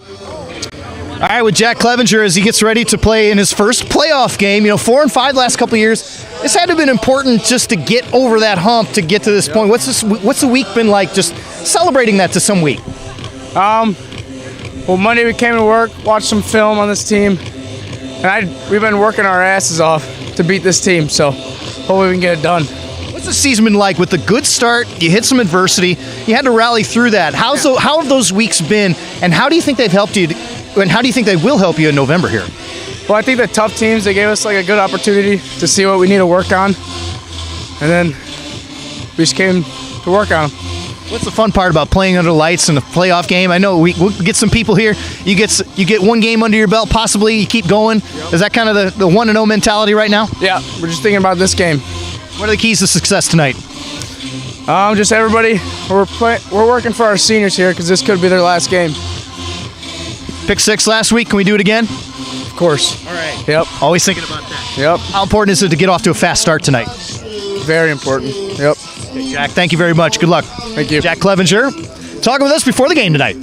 All right, with Jack Clevenger as he gets ready to play in his first playoff game. 4-5 last couple of years. This had to have been important just to get over that hump to get to this point. What's the week been like? Just celebrating that to some week. Well, Monday we came to work, watched some film on this team, and we've been working our asses off to beat this team. So hopefully we can get it done. What's the season been like with the good start? You hit some adversity. You had to rally through that. How have those weeks been, and how do you think they've helped you? And how do you think they will help you in November here? Well, I think the tough teams, they gave us like a good opportunity to see what we need to work on, and then we just came to work on them. What's the fun part about playing under lights in a playoff game? I know we'll get some people here. You get one game under your belt, possibly. You keep going. Yep. Is that kind of the 1-0 mentality right now? Yeah, we're just thinking about this game. What are the keys to success tonight? Just everybody. We're working for our seniors here because this could be their last game. Pick 6 last week. Can we do it again? Of course. All right. Yep. Always thinking about that. Yep. How important is it to get off to a fast start tonight? Very important. Yep. Okay, Jack, thank you very much. Good luck. Thank you. Jack Clevenger talking with us before the game tonight.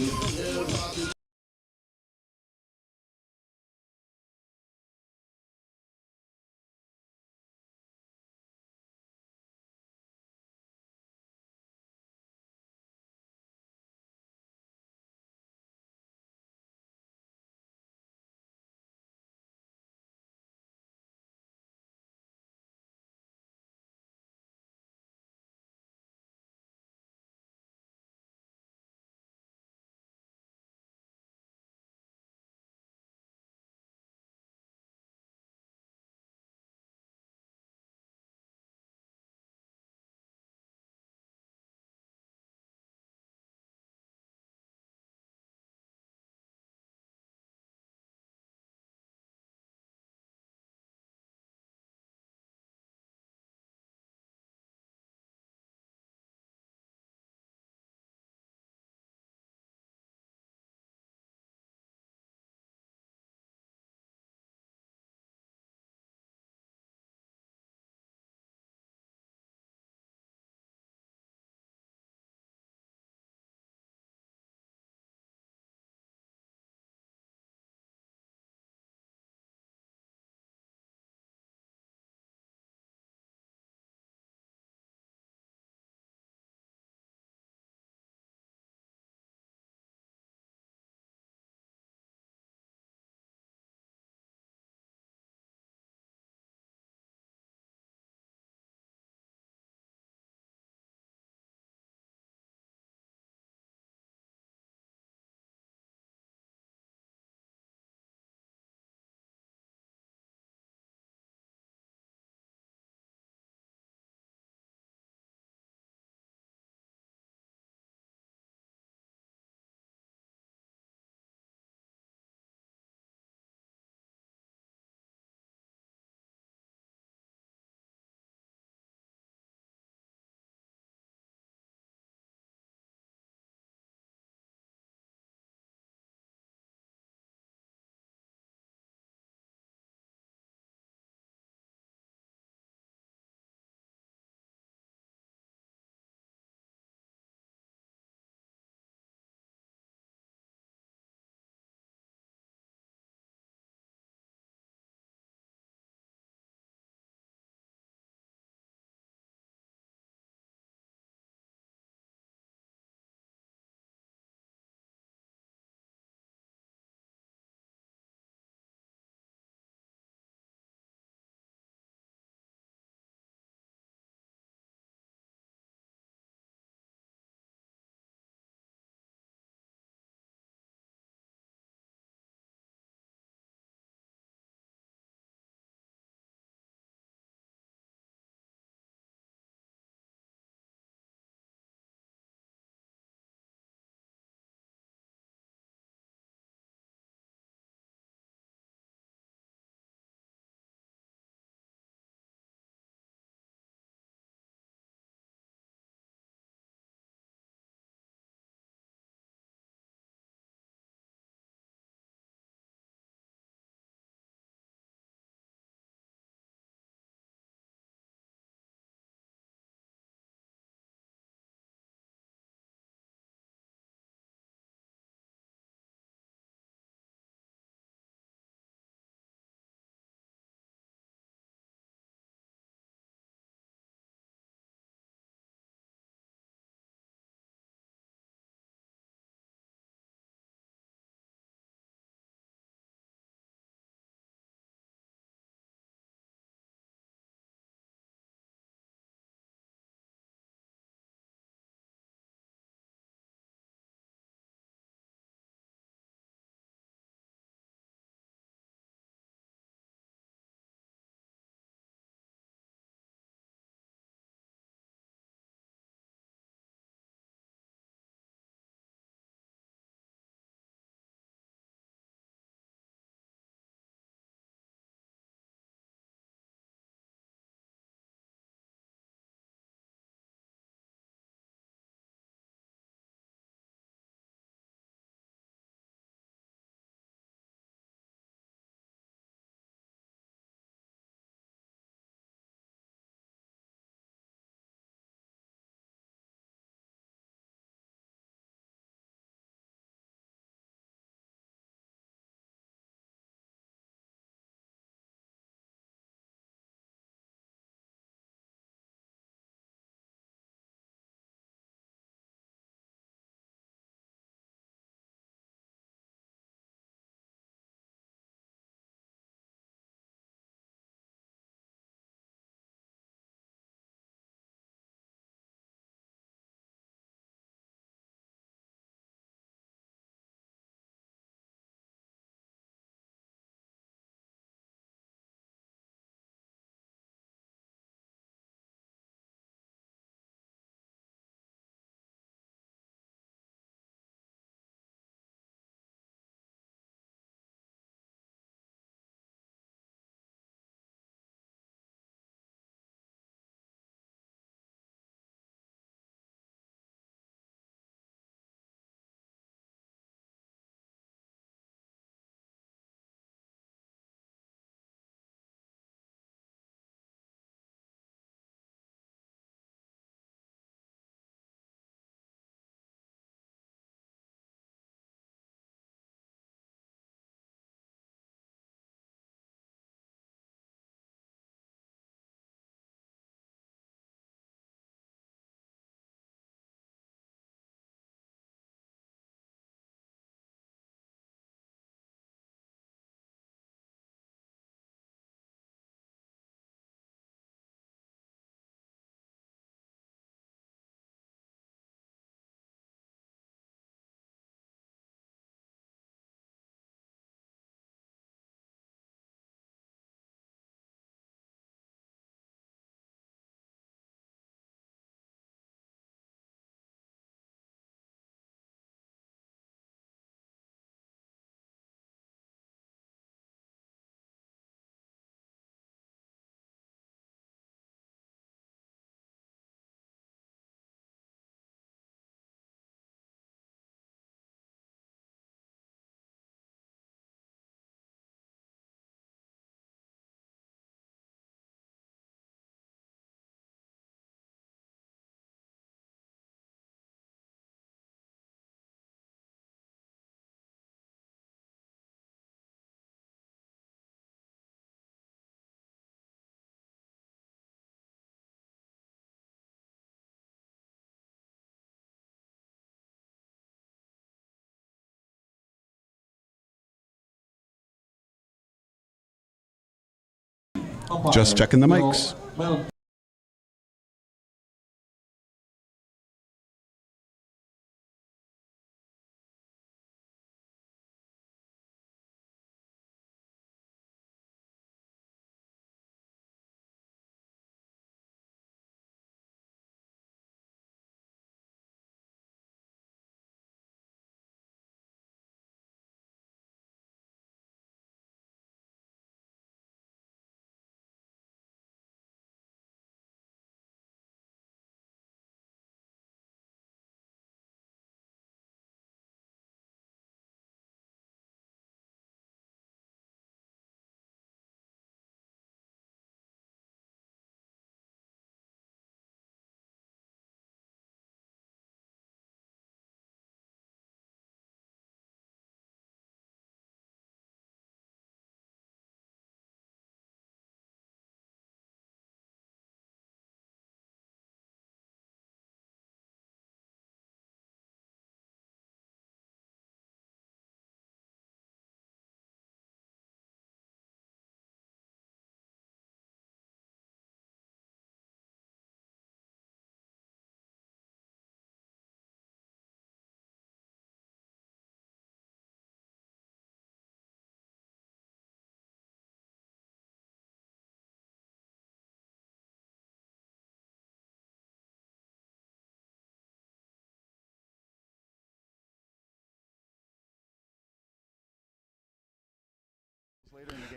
Just checking the mics.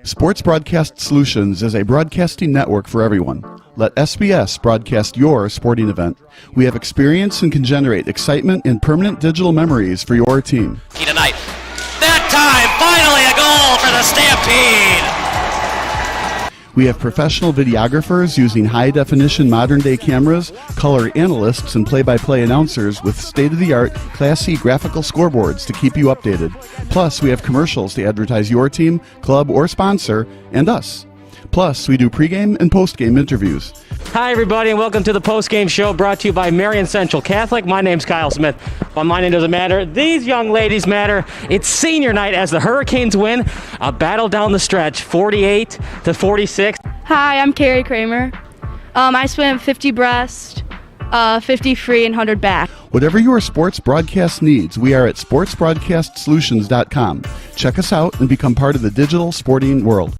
Sports Broadcast Solutions is a broadcasting network for everyone. Let SBS broadcast your sporting event. We have experience and can generate excitement and permanent digital memories for your team. Tonight. That time, finally a goal for the Stampede! We have professional videographers using high-definition modern-day cameras, color analysts, and play-by-play announcers with state-of-the-art, classy graphical scoreboards to keep you updated. Plus, we have commercials to advertise your team, club, or sponsor, and us. Plus, we do pregame and postgame interviews. Hi, everybody, and welcome to the postgame show brought to you by Marion Central Catholic. My name's Kyle Smith, but my name doesn't matter. These young ladies matter. It's senior night as the Hurricanes win a battle down the stretch, 48-46. Hi, I'm Carrie Kramer. I swim 50 breast, 50 free, and 100 back. Whatever your sports broadcast needs, we are at sportsbroadcastsolutions.com. Check us out and become part of the digital sporting world.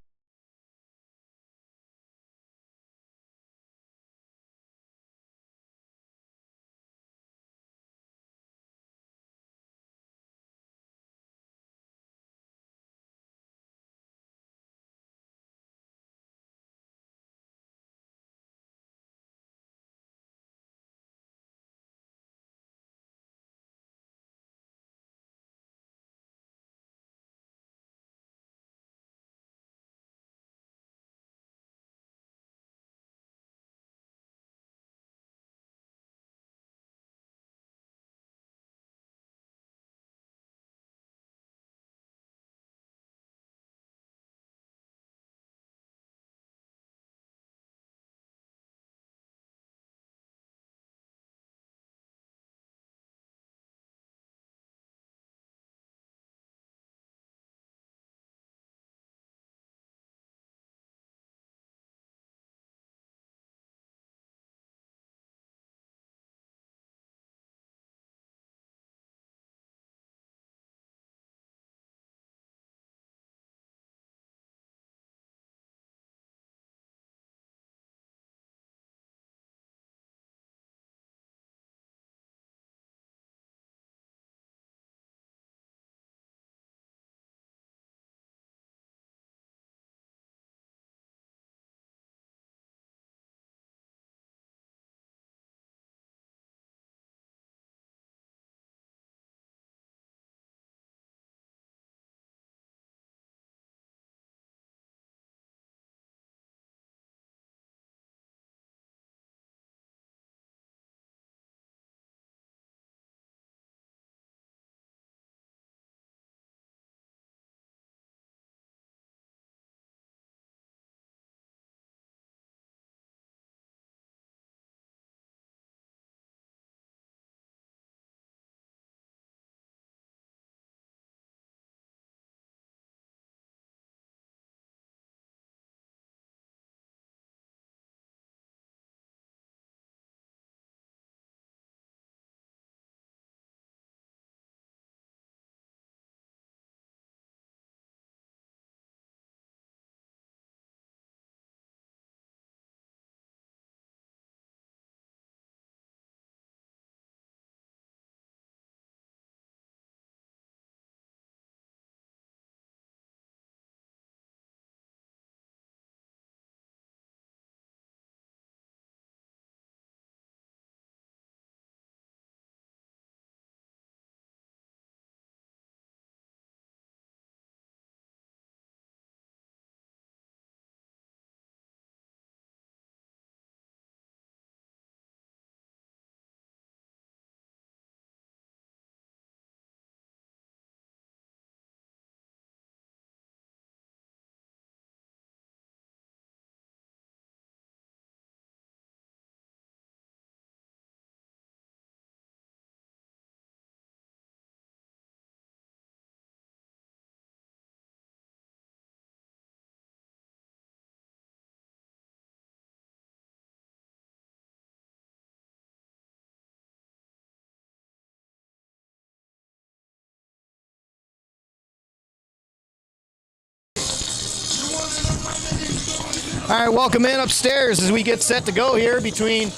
All right, welcome in upstairs as we get set to go here between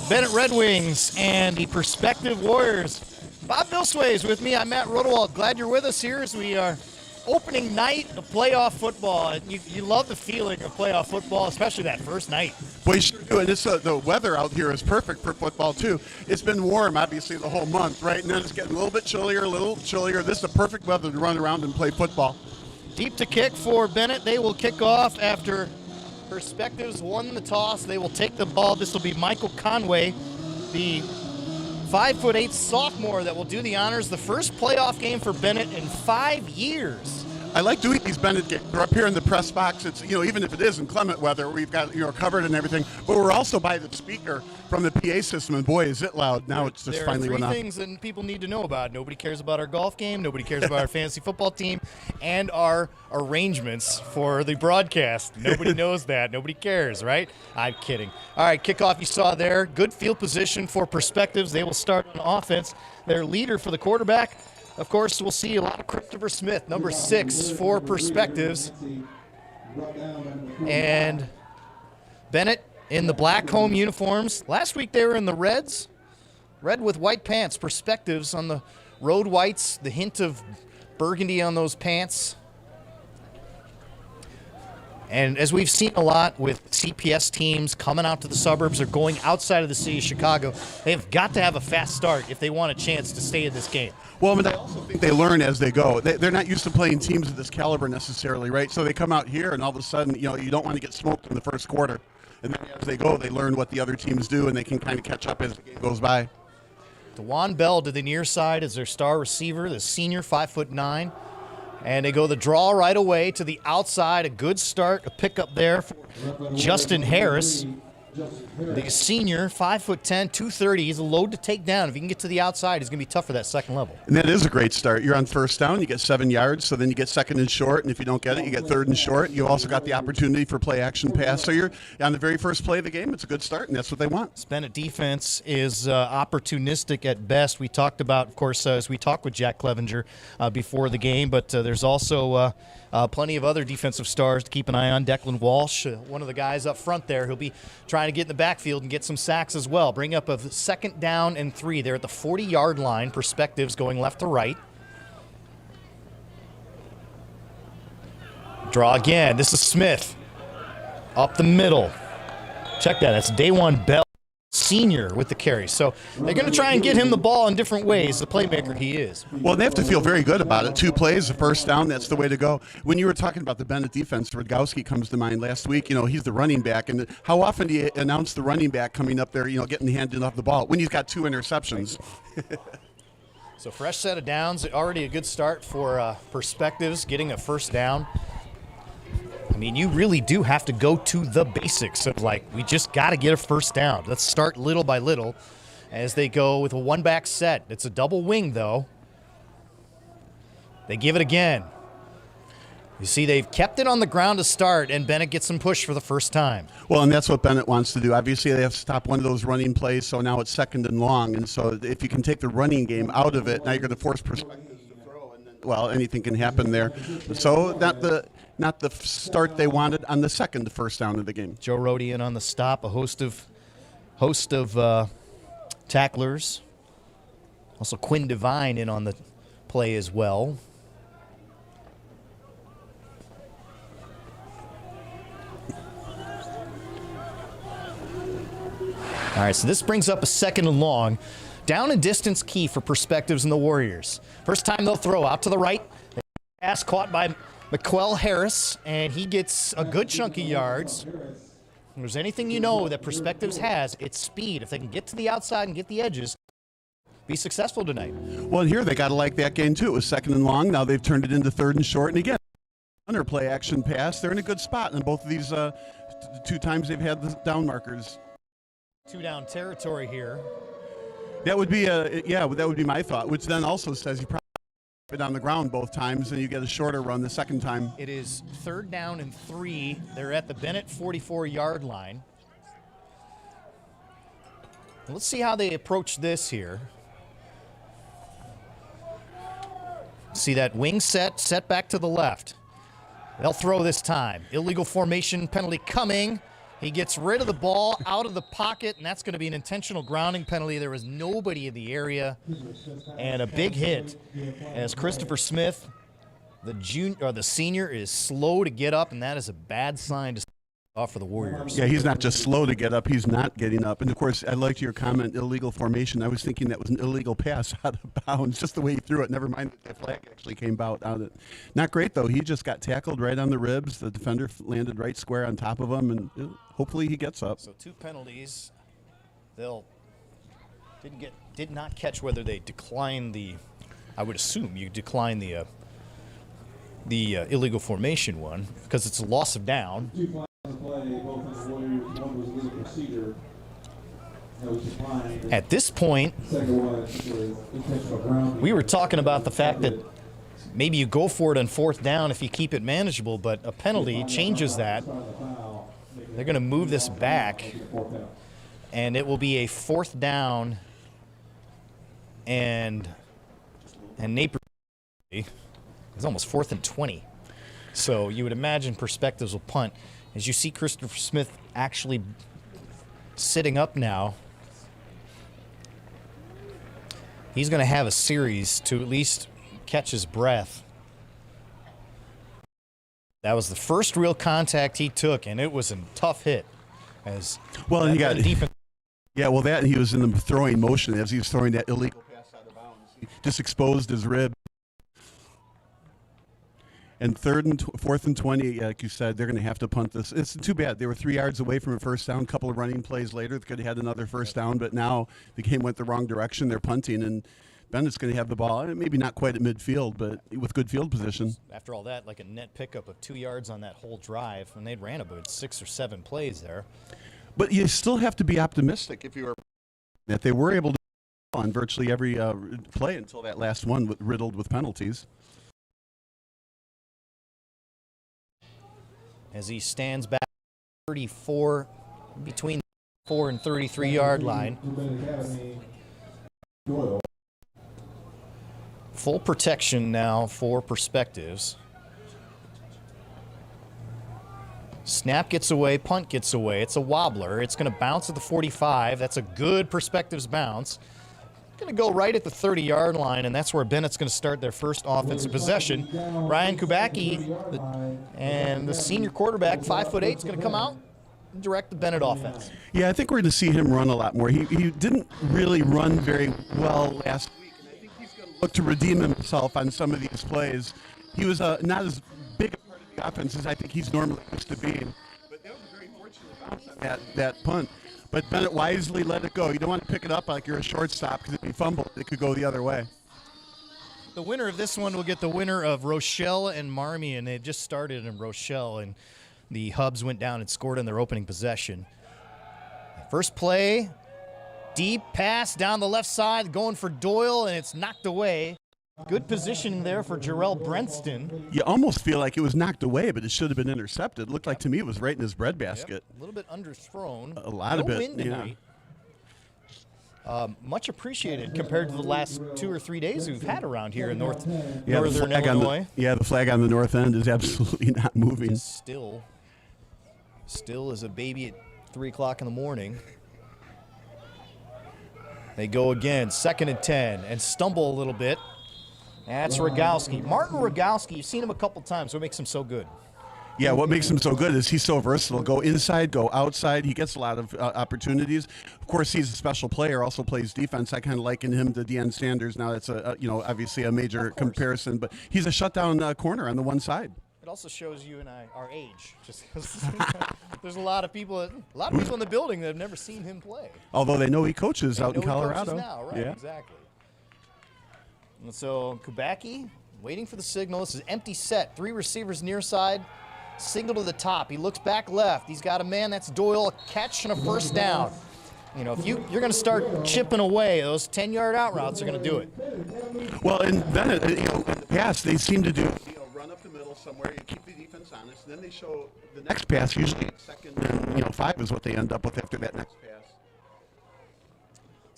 Benet Red Wings and the Prospective Warriors. Bob Bilsway is with me. I'm Matt Rodewald. Glad you're with us here as we are opening night of playoff football. You love the feeling of playoff football, especially that first night. Well, you sure do. And the weather out here is perfect for football, too. It's been warm, obviously, the whole month, right? And then it's getting a little chillier. This is the perfect weather to run around and play football. Deep to kick for Benet. They will kick off after Perspectives won the toss. They will take the ball. This will be Michael Conway, the 5'8" sophomore that will do the honors. The first playoff game for Benet in 5 years. I like doing these Benet games. We're up here in the press box. It's, even if it is inclement weather, we've got, covered and everything. But we're also by the speaker from the PA system, and boy, is it loud. Now it's just finally went off. There are 3 things that people need to know about. Nobody cares about our golf game. Nobody cares about our fantasy football team and our arrangements for the broadcast. Nobody knows that. Nobody cares, right? I'm kidding. All right, kickoff you saw there. Good field position for Perspectives. They will start on offense. Their leader for the quarterback, of course, we'll see a lot of Christopher Smith, number 6 for Perspectives. And Benet in the black home uniforms. Last week they were in the reds, red with white pants. Perspectives on the road whites, the hint of burgundy on those pants. And as we've seen a lot with CPS teams coming out to the suburbs or going outside of the city of Chicago, they've got to have a fast start if they want a chance to stay in this game. Well, but I also think they learn as they go. They're not used to playing teams of this caliber necessarily, right? So they come out here, and all of a sudden, you don't want to get smoked in the first quarter. And then as they go, they learn what the other teams do, and they can kind of catch up as the game goes by. DeJuan Bell to the near side is their star receiver, the senior, 5'9". And they go the draw right away to the outside. A good start, a pickup there for Justin Harris, the senior, 5'10", 230. He's a load to take down. If he can get to the outside, he's going to be tough for that second level. And that is a great start. You're on first down, you get 7 yards, so then you get second and short, and if you don't get it, you get third and short. You also got the opportunity for play action pass. So you're on the very first play of the game. It's a good start, and that's what they want. Benet defense is opportunistic at best. We talked about, of course, as we talked with Jack Clevenger before the game, but there's also plenty of other defensive stars to keep an eye on. Declan Walsh, one of the guys up front there, he'll be trying to get in the backfield and get some sacks as well. Bring up a 2nd down and 3. They're at the 40-yard line. Perspectives going left to right. Draw again. This is Smith. Up the middle. Check that. That's DeJuan Bell, senior, with the carry. So they're going to try and get him the ball in different ways, the playmaker he is. Well, they have to feel very good about it. 2 plays, a first down, that's the way to go. When you were talking about the Benet defense, Rudgowski comes to mind last week. He's the running back. And how often do you announce the running back coming up there, getting handed off the ball when he's got 2 interceptions? So fresh set of downs, already a good start for Perspectives, getting a first down. I mean, you really do have to go to the basics of, we just got to get a first down. Let's start little by little as they go with a one-back set. It's a double wing, though. They give it again. You see, they've kept it on the ground to start, and Benet gets some push for the first time. Well, and that's what Benet wants to do. Obviously, they have to stop one of those running plays, so now it's 2nd and long. And so if you can take the running game out of it, now you're going to force Perspectives to throw, and then, well, anything can happen there. So not the start they wanted on the second first down of the game. Joe Rodian on the stop, a host of tacklers. Also Quinn Devine in on the play as well. All right, so this brings up a 2nd and long. Down and distance key for Perspectives and the Warriors. First time they'll throw out to the right. Pass caught by McQuell Harris, and he gets a good chunk of yards. If there's anything that Perspectives has, it's speed. If they can get to the outside and get the edges, be successful tonight. Well, and here they got to like that game, too. It was 2nd and long. Now they've turned it into 3rd and short. And again, under play action pass, they're in a good spot. And both of these 2 times they've had the down markers. 2-down territory here. That would be that would be my thought, which then also says you probably it on the ground both times, and you get a shorter run the second time. It is 3rd down and 3. They're at the Benet 44-yard line. Let's see how they approach this here. See that wing set back to the left. They'll throw this time. Illegal formation penalty coming. He gets rid of the ball out of the pocket, and that's going to be an intentional grounding penalty. There was nobody in the area, and a big hit as Christopher Smith, the senior, is slow to get up, and that is a bad sign to off for the Warriors. Yeah, he's not just slow to get up, he's not getting up. And of course, I liked your comment, illegal formation. I was thinking that was an illegal pass out of bounds, just the way he threw it. Never mind that flag actually came out on it. Not great, though. He just got tackled right on the ribs. The defender landed right square on top of him, and hopefully he gets up. So 2 penalties. They'll did not catch whether they declined the, I would assume you decline the illegal formation one, because it's a loss of down. At this point, we were talking about the fact that maybe you go for it on 4th down if you keep it manageable, but a penalty changes that. They're going to move this back, and it will be a 4th down, and Napier, it's almost 4th and 20. So you would imagine Perspectives will punt. As you see Christopher Smith actually sitting up now, he's going to have a series to at least catch his breath. That was the first real contact he took, and it was a tough hit. As well, and he got defense. Yeah, well, that, and he was in the throwing motion as he was throwing that illegal pass out of bounds. He just exposed his rib. And 4th and 20, like you said, they're going to have to punt this. It's too bad. They were 3 yards away from a first down. A couple of running plays later, they could have had another first down, but now the game went the wrong direction. They're punting, and Bennett's going to have the ball. Maybe not quite at midfield, but with good field position. After all that, like a net pickup of 2 yards on that whole drive, and they'd ran about 6 or 7 plays there. But you still have to be optimistic if you were that they were able to on virtually every play until that last one riddled with penalties. As he stands back 34, between the 4 and 33-yard line. Full protection now for Perspectives. Snap gets away, punt gets away. It's a wobbler. It's going to bounce at the 45. That's a good Perspectives bounce. Going to go right at the 30-yard line, and that's where Bennett's going to start their first offensive possession. Ryan Kubacki, and the senior quarterback, 5'8", is going to come out and direct the Bennett offense. Yeah, I think we're going to see him run a lot more. He didn't really run very well last week, and I think he's going to look to redeem himself on some of these plays. He was not as big a part of the offense as I think he's normally used to being, but that was a very fortunate bounce on that punt. But Bennett wisely let it go. You don't want to pick it up like you're a shortstop, because if you fumble, it could go the other way. The winner of this one will get the winner of Rochelle and Marmion. They just started in Rochelle, and the Hubs went down and scored on their opening possession. First play, deep pass down the left side, going for Doyle, and it's knocked away. Good positioning there for Jarrell Brenston. You almost feel like it was knocked away, but it should have been intercepted. It looked like to me it was right in his breadbasket. Yep, a little bit underthrown. A lot of it, wind tonight. Much appreciated compared to the last 2 or 3 days we've had around here in northern Illinois. The flag on the north end is absolutely not moving. Still is a baby at 3 o'clock in the morning. They go again, 2nd and 10, and stumble a little bit. That's Rogowski. Martin Rogowski, you've seen him a couple times. What makes him so good? Yeah, what makes him so good is he's so versatile. Go inside, go outside. He gets a lot of opportunities. Of course, he's a special player, also plays defense. I kind of liken him to Deion Sanders. Now that's obviously a major comparison, but he's a shutdown corner on the one side. It also shows you and I our age. Just there's a lot of people in the building that have never seen him play. Although they know he coaches out in Colorado. He coaches now, right? Yeah. Exactly. And so Kubacki waiting for the signal. This is empty set. 3 receivers near side. Signal to the top. He looks back left. He's got a man. That's Doyle. A catch and a first down. You know, if you're going to start chipping away, those 10-yard out routes are going to do it. Well, and then in the past they seem to do run up the middle somewhere. You keep the defense honest. And then they show the next pass. Usually 2nd and 5 is what they end up with after that next pass.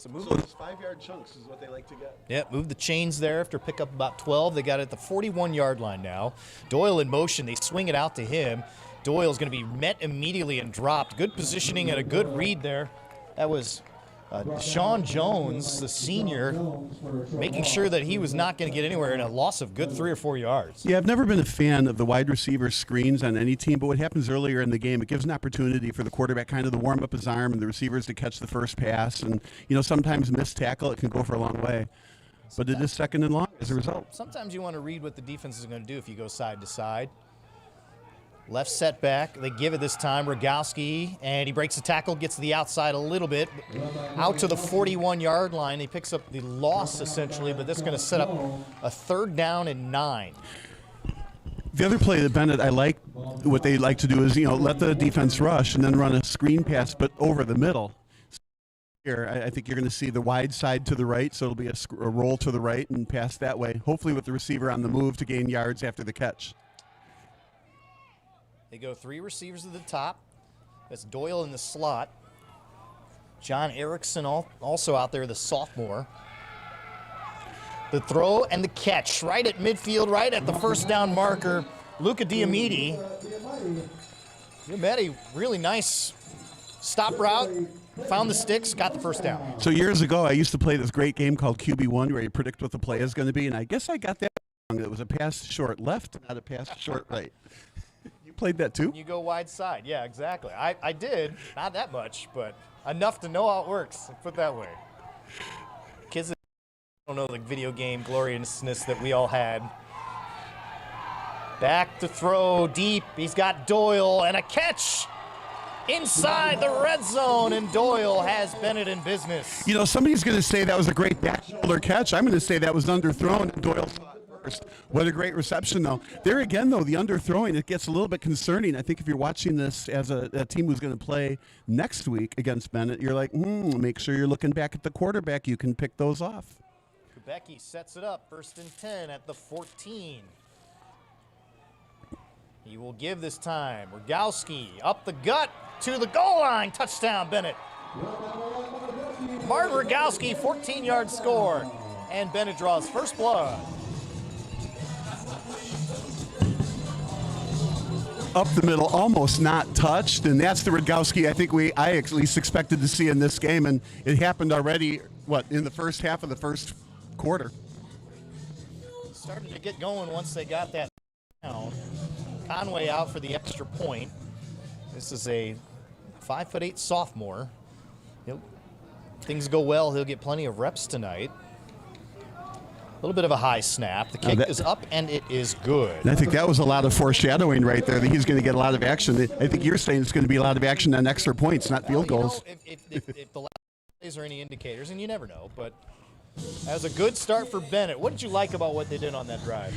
So move those 5-yard chunks is what they like to get. Yeah, move the chains there after pick up about 12. They got it at the 41-yard line now. Doyle in motion. They swing it out to him. Doyle's going to be met immediately and dropped. Good positioning and a good read there. That was Sean Jones, the senior, making sure that he was not going to get anywhere in a loss of good 3 or 4 yards. Yeah, I've never been a fan of the wide receiver screens on any team, but what happens earlier in the game, it gives an opportunity for the quarterback kind of to warm up his arm and the receivers to catch the first pass. And, sometimes missed tackle, it can go for a long way. But it is second and long as a result. Sometimes you want to read what the defense is going to do if you go side to side. Left setback, they give it this time, Rogowski, and he breaks the tackle, gets to the outside a little bit, out to the 41-yard line. He picks up the loss, essentially, but that's going to set up a 3rd down and 9. The other play that Benet, I like, what they like to do is, let the defense rush and then run a screen pass, but over the middle. Here, I think you're going to see the wide side to the right, so it'll be a roll to the right and pass that way, hopefully with the receiver on the move to gain yards after the catch. They go 3 receivers at the top. That's Doyle in the slot. John Erickson also out there, the sophomore. The throw and the catch right at midfield, right at the first down marker. Luca Diamiti. Diamiti, really nice stop route. Found the sticks, got the first down. So years ago, I used to play this great game called QB1 where you predict what the play is going to be, and I guess I got that wrong. It was a pass short left, not a pass short right. Played that too? You go wide side. Yeah, exactly. I did. Not that much, but enough to know how it works. Put it that way. Kids that don't know the video game gloriousness that we all had. Back to throw deep. He's got Doyle and a catch inside the red zone, and Doyle has Benet in business. Somebody's going to say that was a great back shoulder catch. I'm going to say that was underthrown, and Doyle saw it first. What a great reception, though. There again, though, the underthrowing, it gets a little bit concerning. I think if you're watching this as a team who's going to play next week against Benet, you're like, make sure you're looking back at the quarterback. You can pick those off. Kubecki sets it up, 1st and 10 at the 14. He will give this time. Rogowski up the gut to the goal line. Touchdown, Benet. Martin Rogowski, 14-yard score. And Benet draws first blood. Up the middle, almost not touched, and that's the Rogowski I think I at least expected to see in this game, and it happened already, in the first half of the first quarter. Started to get going once they got that down. Conway out for the extra point. This is a 5'8" sophomore. Things go well, he'll get plenty of reps tonight. A little bit of a high snap. The kick is up, and it is good. And I think that was a lot of foreshadowing right there, that he's going to get a lot of action. I think you're saying it's going to be a lot of action on extra points, not field goals. If the last plays are any indicators, and you never know, but that was a good start for Benet. What did you like about what they did on that drive?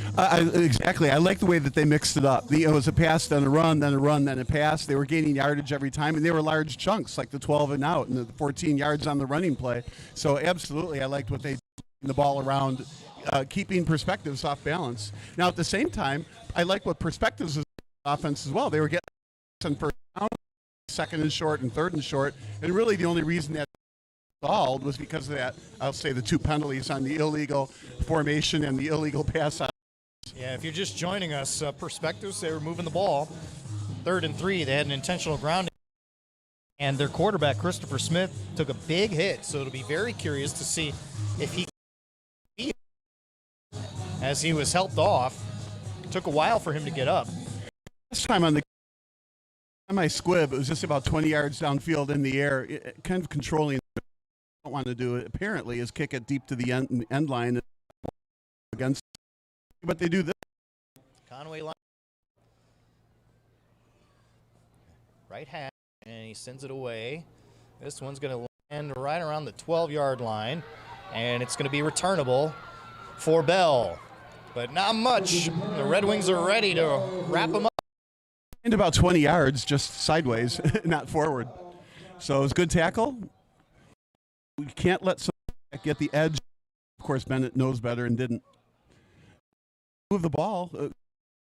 Exactly. I like the way that they mixed it up. It was a pass, then a run, then a run, then a pass. They were gaining yardage every time, and they were large chunks, like the 12 and out and the 14 yards on the running play. So absolutely, I liked what they did, the ball around, keeping Perspectives off balance. Now, at the same time, I like what Perspectives is offense as well. They were getting first down, 2nd and short, and 3rd and short, and really the only reason that stalled was because of that, I'll say, the 2 penalties on the illegal formation and the illegal pass out. Yeah, if you're just joining us, Perspectives, they were moving the ball. 3rd and 3, they had an intentional grounding. And their quarterback, Christopher Smith, took a big hit, so it'll be very curious to see if he, as he was helped off. It took a while for him to get up. This time on my squib, it was just about 20 yards downfield in the air, kind of controlling. Don't want to do it apparently is kick it deep to the end line against, but they do this. Conway line right half, and he sends it away. This one's going to land right around the 12-yard line, and it's going to be returnable for Bell, but not much. The Red Wings are ready to wrap them up. And about 20 yards, just sideways, not forward. So it was a good tackle. We can't let someone get the edge. Of course, Benet knows better and didn't move the ball.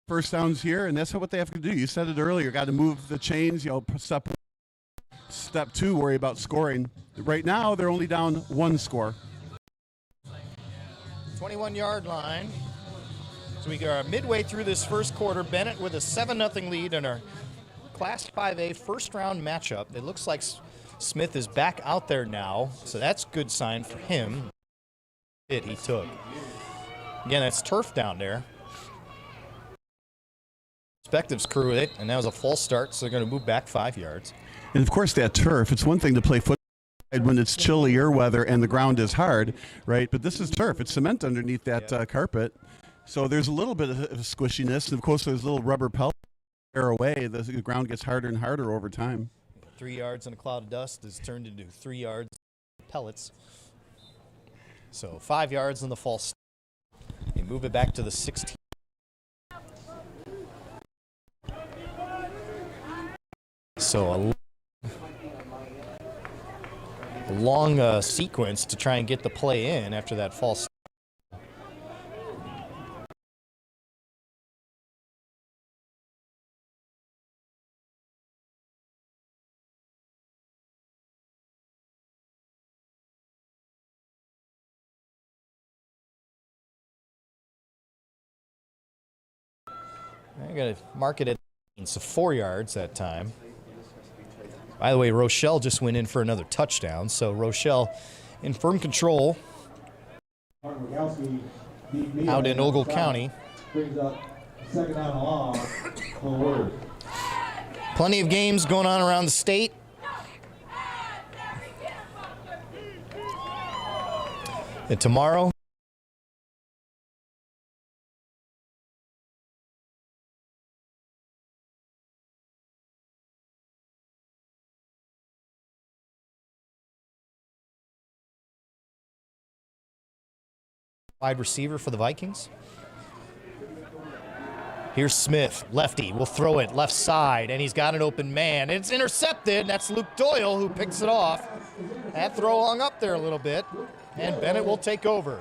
First downs here, and that's what they have to do. You said it earlier. Got to move the chains. Step step 2, worry about scoring. Right now, they're only down 1 score. 21-yard line. So we are midway through this first quarter. Benet with a 7-0 lead in our Class 5A first-round matchup. It looks like Smith is back out there now, so that's a good sign for him. He took. Again, that's turf down there. Perspectives crew with it, and that was a false start, so they're going to move back 5 yards. And, of course, that turf, it's one thing to play football when it's chillier weather and the ground is hard, right? But this is turf. It's cement underneath that carpet. So there's a little bit of squishiness. And, of course, there's little rubber pellets wear away. The ground gets harder and harder over time. 3 yards in a cloud of dust is turned into 3 yards pellets. So 5 yards in the false start. They move it back to the 16. So a long sequence to try and get the play in after that false start. I got to mark it at so 4 yards that time. By the way, Rochelle just went in for another touchdown, so Rochelle in firm control out in Ogle County. Plenty of games going on around the state. And tomorrow, wide receiver for the Vikings. Here's Smith, lefty, will throw it left side, and he's got an open man. It's intercepted, and that's Luke Doyle who picks it off. That throw hung up there a little bit, and Benet will take over.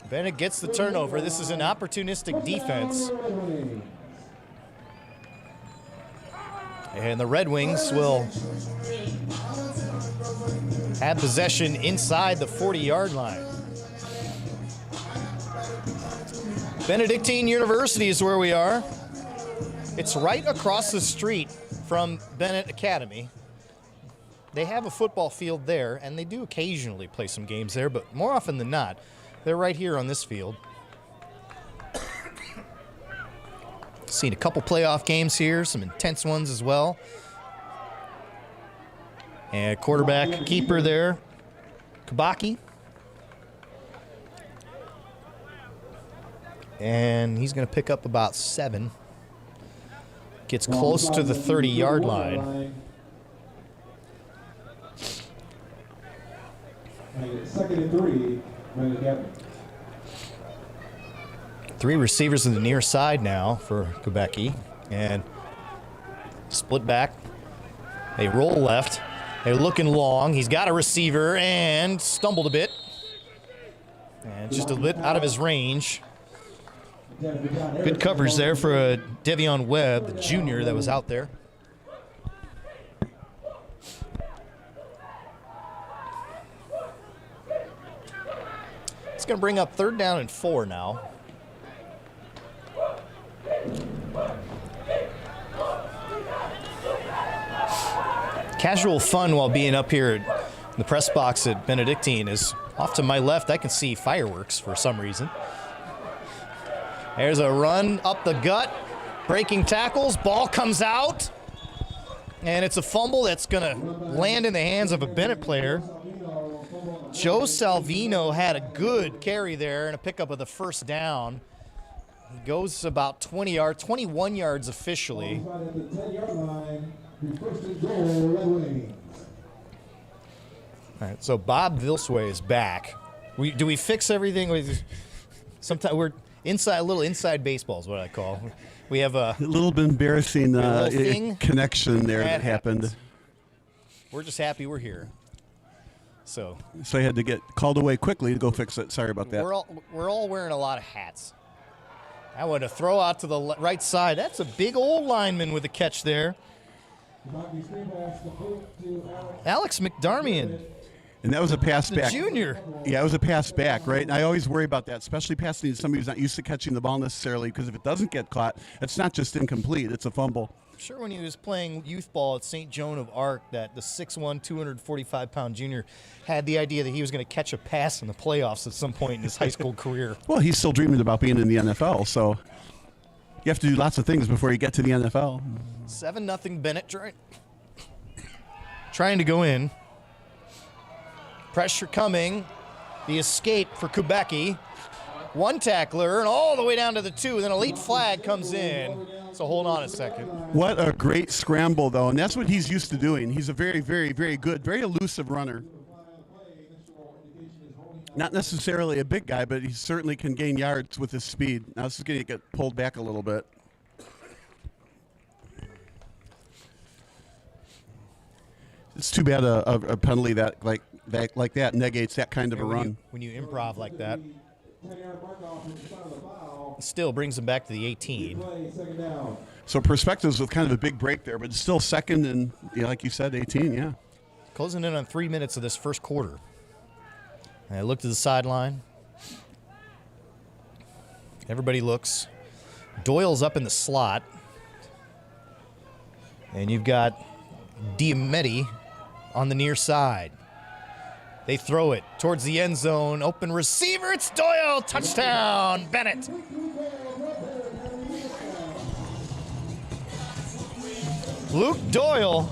Benet gets the turnover. This is an opportunistic defense. And the Red Wings will have possession inside the 40-yard line. Benedictine University is where we are. It's right across the street from Benet Academy. They have a football field there, and they do occasionally play some games there, but more often than not, they're right here on this field. Seen a couple playoff games here, some intense ones as well. And quarterback keeper there, Kabaki. And he's going to pick up about 7. Gets close to the 30-yard line. Second and 3, Benet. 3 receivers in the near side now for Kubecki. And split back. They roll left. They're looking long. He's got a receiver and stumbled a bit. And just a bit out of his range. Good coverage there for Devion Webb, the junior that was out there. It's going to bring up 3rd down and 4 now. Casual fun while being up here in the press box at Benedictine is off to my left. I can see fireworks for some reason. There's a run up the gut, breaking tackles, ball comes out, and it's a fumble that's going to land in the hands of a Benet player. Joe Salvino had a good carry there and a pickup of the first down. He goes about 21 yards officially. All right, so Bob Vilsway is back. Do we fix everything? Sometimes we're inside, a little inside baseball is what I call. We have a little bit embarrassing connection there that happened. We're just happy we're here. So I had to get called away quickly to go fix it. Sorry about that. We're all wearing a lot of hats. I want to throw out to the right side. That's a big old lineman with a catch there. About the screen pass complete to Alex McDarmian, And that was a pass the back. junior. Yeah, it was a pass back, right? And I always worry about that, especially passing to somebody who's not used to catching the ball necessarily, because if it doesn't get caught, it's not just incomplete, it's a fumble. I'm sure when he was playing youth ball at St. Joan of Arc that the 6'1", 245-pound junior had the idea that he was going to catch a pass in the playoffs at some point in his high school career. Well, he's still dreaming about being in the NFL, so you have to do lots of things before you get to the NFL. 7-0 Benet trying to go in. Pressure coming. The escape for Kubecki. One tackler and all the way down to the 2. Then a late flag comes in. So hold on a second. What a great scramble, though, and that's what he's used to doing. He's a very, very, very good, very elusive runner. Not necessarily a big guy, but he certainly can gain yards with his speed. Now this is going to get pulled back a little bit. It's too bad a penalty that like that negates that kind of a run. When you improv like that, 10-yard mark off in front of the foul. still brings him back to the 18. Play, second down. So perspectives with kind of a big break there, but it's still second and, like you said, 18, yeah. Closing in on 3 minutes of this first quarter. And I look to the sideline. Everybody looks. Doyle's up in the slot. And you've got Diametti on the near side. They throw it towards the end zone. Open receiver. It's Doyle. Touchdown, Benet. Luke Doyle.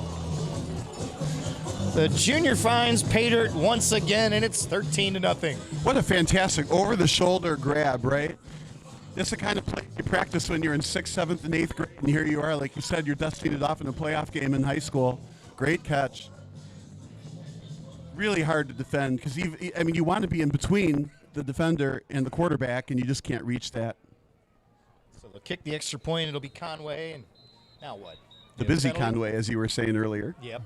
The junior finds pay dirt once again, and it's 13-0. What a fantastic over-the-shoulder grab, right? That's the kind of play you practice when you're in 6th, 7th, and 8th grade, and here you are, like you said, you're dusting it off in a playoff game in high school. Great catch. Really hard to defend because you want to be in between the defender and the quarterback, and you just can't reach that. So they'll kick the extra point. It'll be Conway, and now what? The busy Conway, as you were saying earlier. Yep.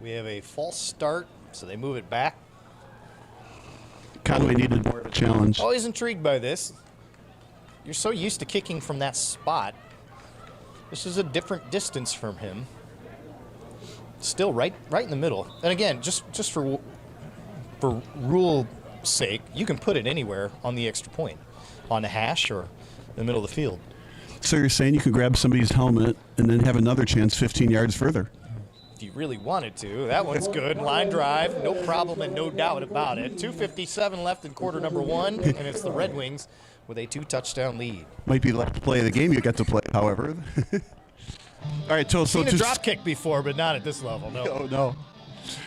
We have a false start, so they move it back. Conway needed more of a challenge. Always intrigued by this. You're so used to kicking from that spot. This is a different distance from him. Still right in the middle. And again, just for rule sake, you can put it anywhere on the extra point, on the hash or in the middle of the field. So you're saying you could grab somebody's helmet and then have another chance 15 yards further? If you really wanted to. That one's good. Line drive, no problem and no doubt about it. 2:57 left in quarter number 1, and it's the Red Wings with a 2-touchdown lead. Might be the last play of the game you get to play, however. All right, so Seen a drop kick before, but not at this level, no. Oh, no.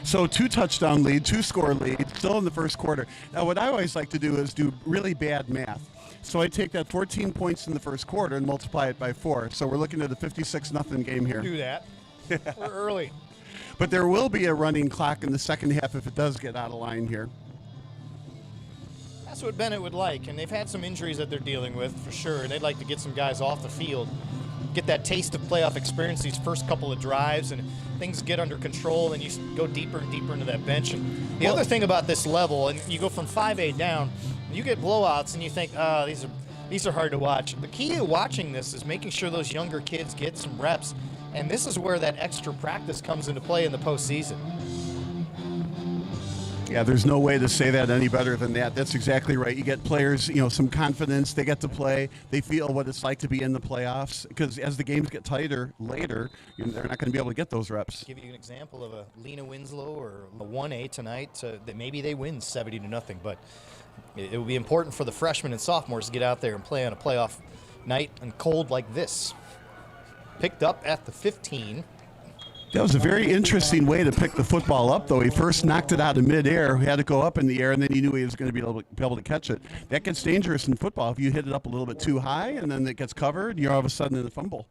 So 2-touchdown lead, 2-score lead, still in the first quarter. Now, what I always like to do is do really bad math. So I take that 14 points in the first quarter and multiply it by 4. So we're looking at a 56-0 game here. Do that. We're early. But there will be a running clock in the second half if it does get out of line here. That's what Benet would like, and they've had some injuries that they're dealing with for sure, and they'd like to get some guys off the field, get that taste of playoff experience these first couple of drives, and things get under control, and you go deeper and deeper into that bench. And the other thing about this level, and you go from 5A down, you get blowouts, and you think, these are hard to watch. The key to watching this is making sure those younger kids get some reps, and this is where that extra practice comes into play in the postseason. Yeah, there's no way to say that any better than that. That's exactly right. You get players, some confidence. They get to play. They feel what it's like to be in the playoffs. Because as the games get tighter later, they're not going to be able to get those reps. Give you an example of a Lena Winslow or a 1A tonight. That maybe they win 70-0, but it will be important for the freshmen and sophomores to get out there and play on a playoff night and cold like this. Picked up at the 15. That was a very interesting way to pick the football up, though. He first knocked it out of midair. He had to go up in the air, and then he knew he was going to be able to catch it. That gets dangerous in football if you hit it up a little bit too high, and then it gets covered. You're all of a sudden in a fumble.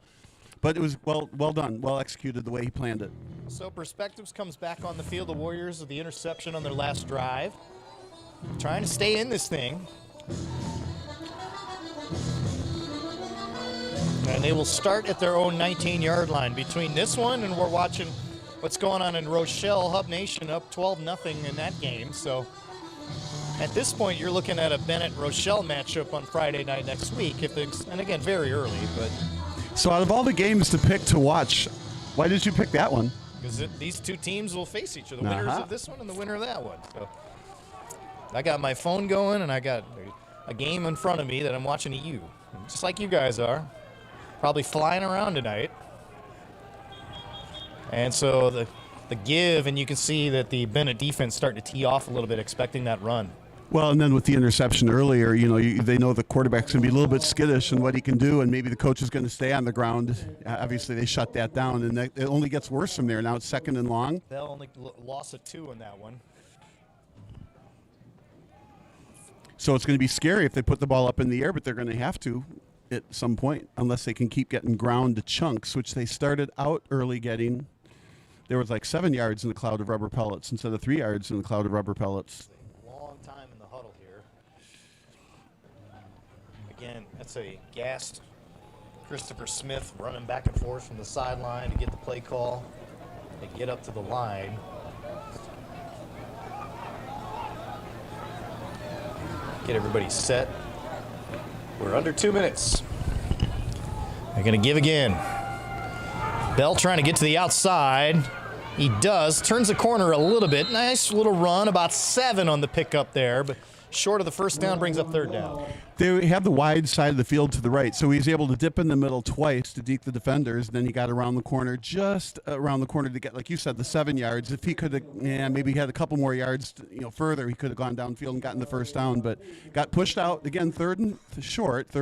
But it was well done, well executed the way he planned it. So Perspectives comes back on the field. The Warriors with the interception on their last drive. Trying to stay in this thing. And they will start at their own 19-yard line. Between this one and we're watching what's going on in Rochelle, Hub Nation up 12-0 in that game. So At this point, you're looking at a Benet-Rochelle matchup on Friday night next week. And again, very early, but So out of all the games to pick to watch, why did you pick that one? because these two teams will face each other, the winners of this one and the winner of that one. So I got my phone going, and I got a game in front of me that I'm watching at you, just like you guys are, probably flying around tonight. And so the give, and you can see that the Benet defense starting to tee off a little bit, expecting that run. Well, and then with the interception earlier, they know the quarterback's going to be a little bit skittish in what he can do, and maybe the coach is going to stay on the ground. Obviously, they shut that down, and it only gets worse from there. Now it's 2nd and long. Bell only lost a 2 in that one. So it's going to be scary if they put the ball up in the air, but they're going to have to at some point, unless they can keep getting ground to chunks, which they started out early getting. There was like 7 yards in the cloud of rubber pellets instead of 3 yards in the cloud of rubber pellets. Long time in the huddle here. Again, that's a gassed Christopher Smith running back and forth from the sideline to get the play call and get up to the line. Get everybody set. We're under 2 minutes. They're going to give again. Bell trying to get to the outside. He does. Turns the corner a little bit. Nice little run. About 7 on the pickup there, but short of the first down, brings up 3rd down. They have the wide side of the field to the right, so he's able to dip in the middle twice to deke the defenders. Then he got around the corner, just around the corner to get, like you said, the 7 yards. If he could have, maybe he had a couple more yards, further, he could have gone downfield and gotten the first down, but got pushed out again. 3rd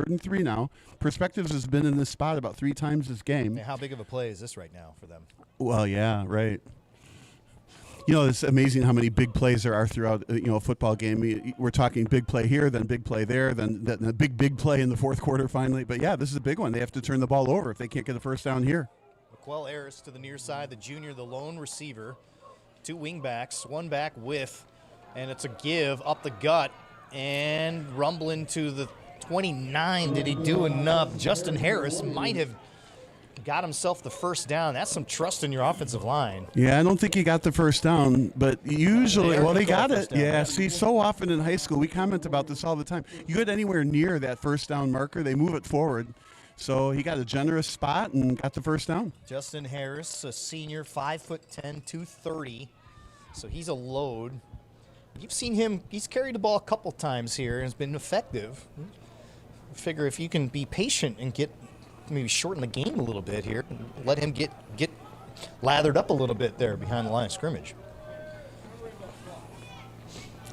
and 3 now. Perspectives has been in this spot about 3 times this game. How big of a play is this right now for them? Well, yeah, right. It's amazing how many big plays there are throughout a football game. We're talking big play here, then big play there, then a big play in the fourth quarter finally. But yeah, this is a big one. They have to turn the ball over if they can't get a first down here. McQuell Harris to the near side, the junior, the lone receiver. 2 wing backs, 1 back with, and it's a give up the gut and rumbling to the 29. Did he do enough? Justin Harris might have got himself the first down. That's some trust in your offensive line. Yeah, I don't think he got the first down, but usually, they got it. Yeah, see, so often in high school, we comment about this all the time. You get anywhere near that first down marker, they move it forward. So he got a generous spot and got the first down. Justin Harris, a senior, 5'10", 230. So he's a load. You've seen him, he's carried the ball a couple times here and has been effective. I figure if you can be patient and maybe shorten the game a little bit here, and let him get lathered up a little bit there behind the line of scrimmage.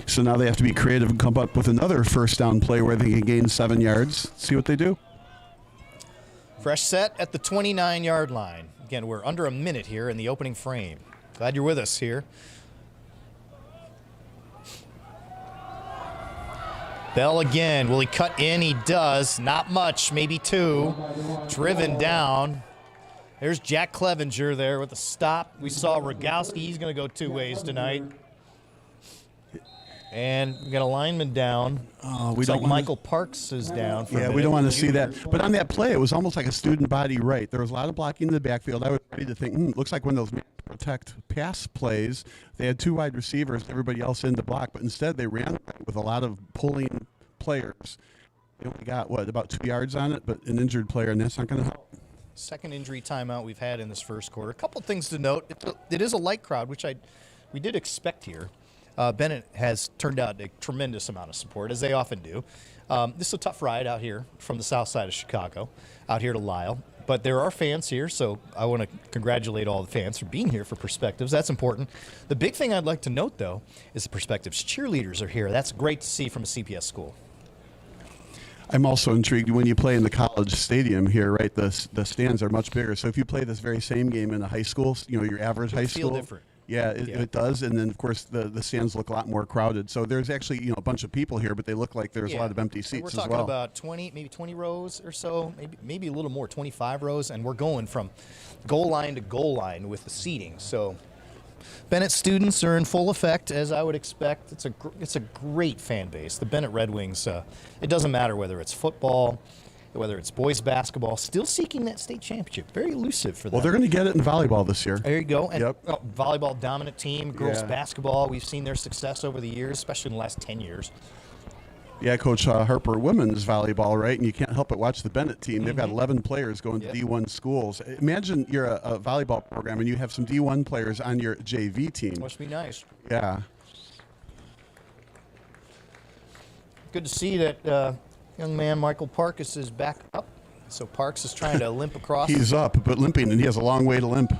So now they have to be creative and come up with another first down play where they can gain 7 yards. See what they do. Fresh set at the 29-yard line. Again, we're under a minute here in the opening frame. Glad you're with us here. Bell again. Will he cut in? He does. Not much. Maybe 2. Driven down. There's Jack Clevenger there with a stop. We saw Rogowski. He's going to go 2 ways tonight. And we got a lineman down. We don't Michael Parks is down. We don't want to see that. But on that play, it was almost like a student body right. There was a lot of blocking in the backfield. I was ready to think, looks like one of those protect pass plays. They had 2 wide receivers, everybody else in the block, but instead they ran with a lot of pulling players. They only got, about 2 yards on it, but an injured player, and that's not going to help. Second injury timeout we've had in this first quarter. A couple things to note. It is a light crowd, which we did expect here. Benet has turned out a tremendous amount of support, as they often do. This is a tough ride out here from the south side of Chicago, out here to Lisle. But there are fans here, so I want to congratulate all the fans for being here for Perspectives. That's important. The big thing I'd like to note, though, is the Perspectives cheerleaders are here. That's great to see from a CPS school. I'm also intrigued when you play in the college stadium here, right? The stands are much bigger. So if you play this very same game in a high school, your average high school. Feel different. Yeah, it does. And then, of course, the stands look a lot more crowded. So there's actually, a bunch of people here, but they look like there's a lot of empty seats as well. We're talking about maybe 20 rows or so, maybe a little more, 25 rows. And we're going from goal line to goal line with the seating. So Benet students are in full effect, as I would expect. It's a great fan base. The Benet Red Wings, it doesn't matter whether it's football, whether it's boys basketball, still seeking that state championship. Very elusive for them. Well, they're going to get it in volleyball this year. There you go. And Yep. volleyball dominant team, girls Yeah. basketball. We've seen their success over the years, especially in the last 10 years. Yeah, Coach Harper women's volleyball, right? And you can't help but watch the Benet team. They've got 11 players going to Yep. D1 schools. Imagine you're a volleyball program and you have some D1 players on your JV team. Must be nice. Yeah. Good to see that young man Michael Parkus is back up. So Parks is trying to limp across. He's up, but limping, and he has a long way to limp.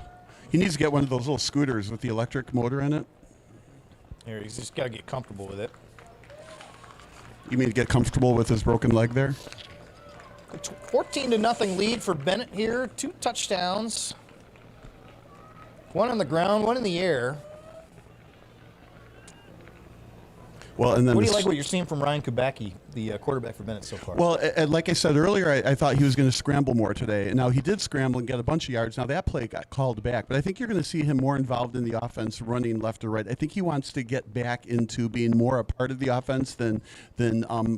He needs to get one of those little scooters with the electric motor in it. Here, he's just got to get comfortable with it. You mean to get comfortable with his broken leg there? 14-0 lead for Benet here. 2 touchdowns. One on the ground, one in the air. Well, and then What do you like what you're seeing from Ryan Kubacki, the quarterback for Benet so far? Well, like I said earlier, I thought he was going to scramble more today. And now he did scramble and get a bunch of yards. Now that play got called back, but I think you're going to see him more involved in the offense, running left or right. I think he wants to get back into being more a part of the offense than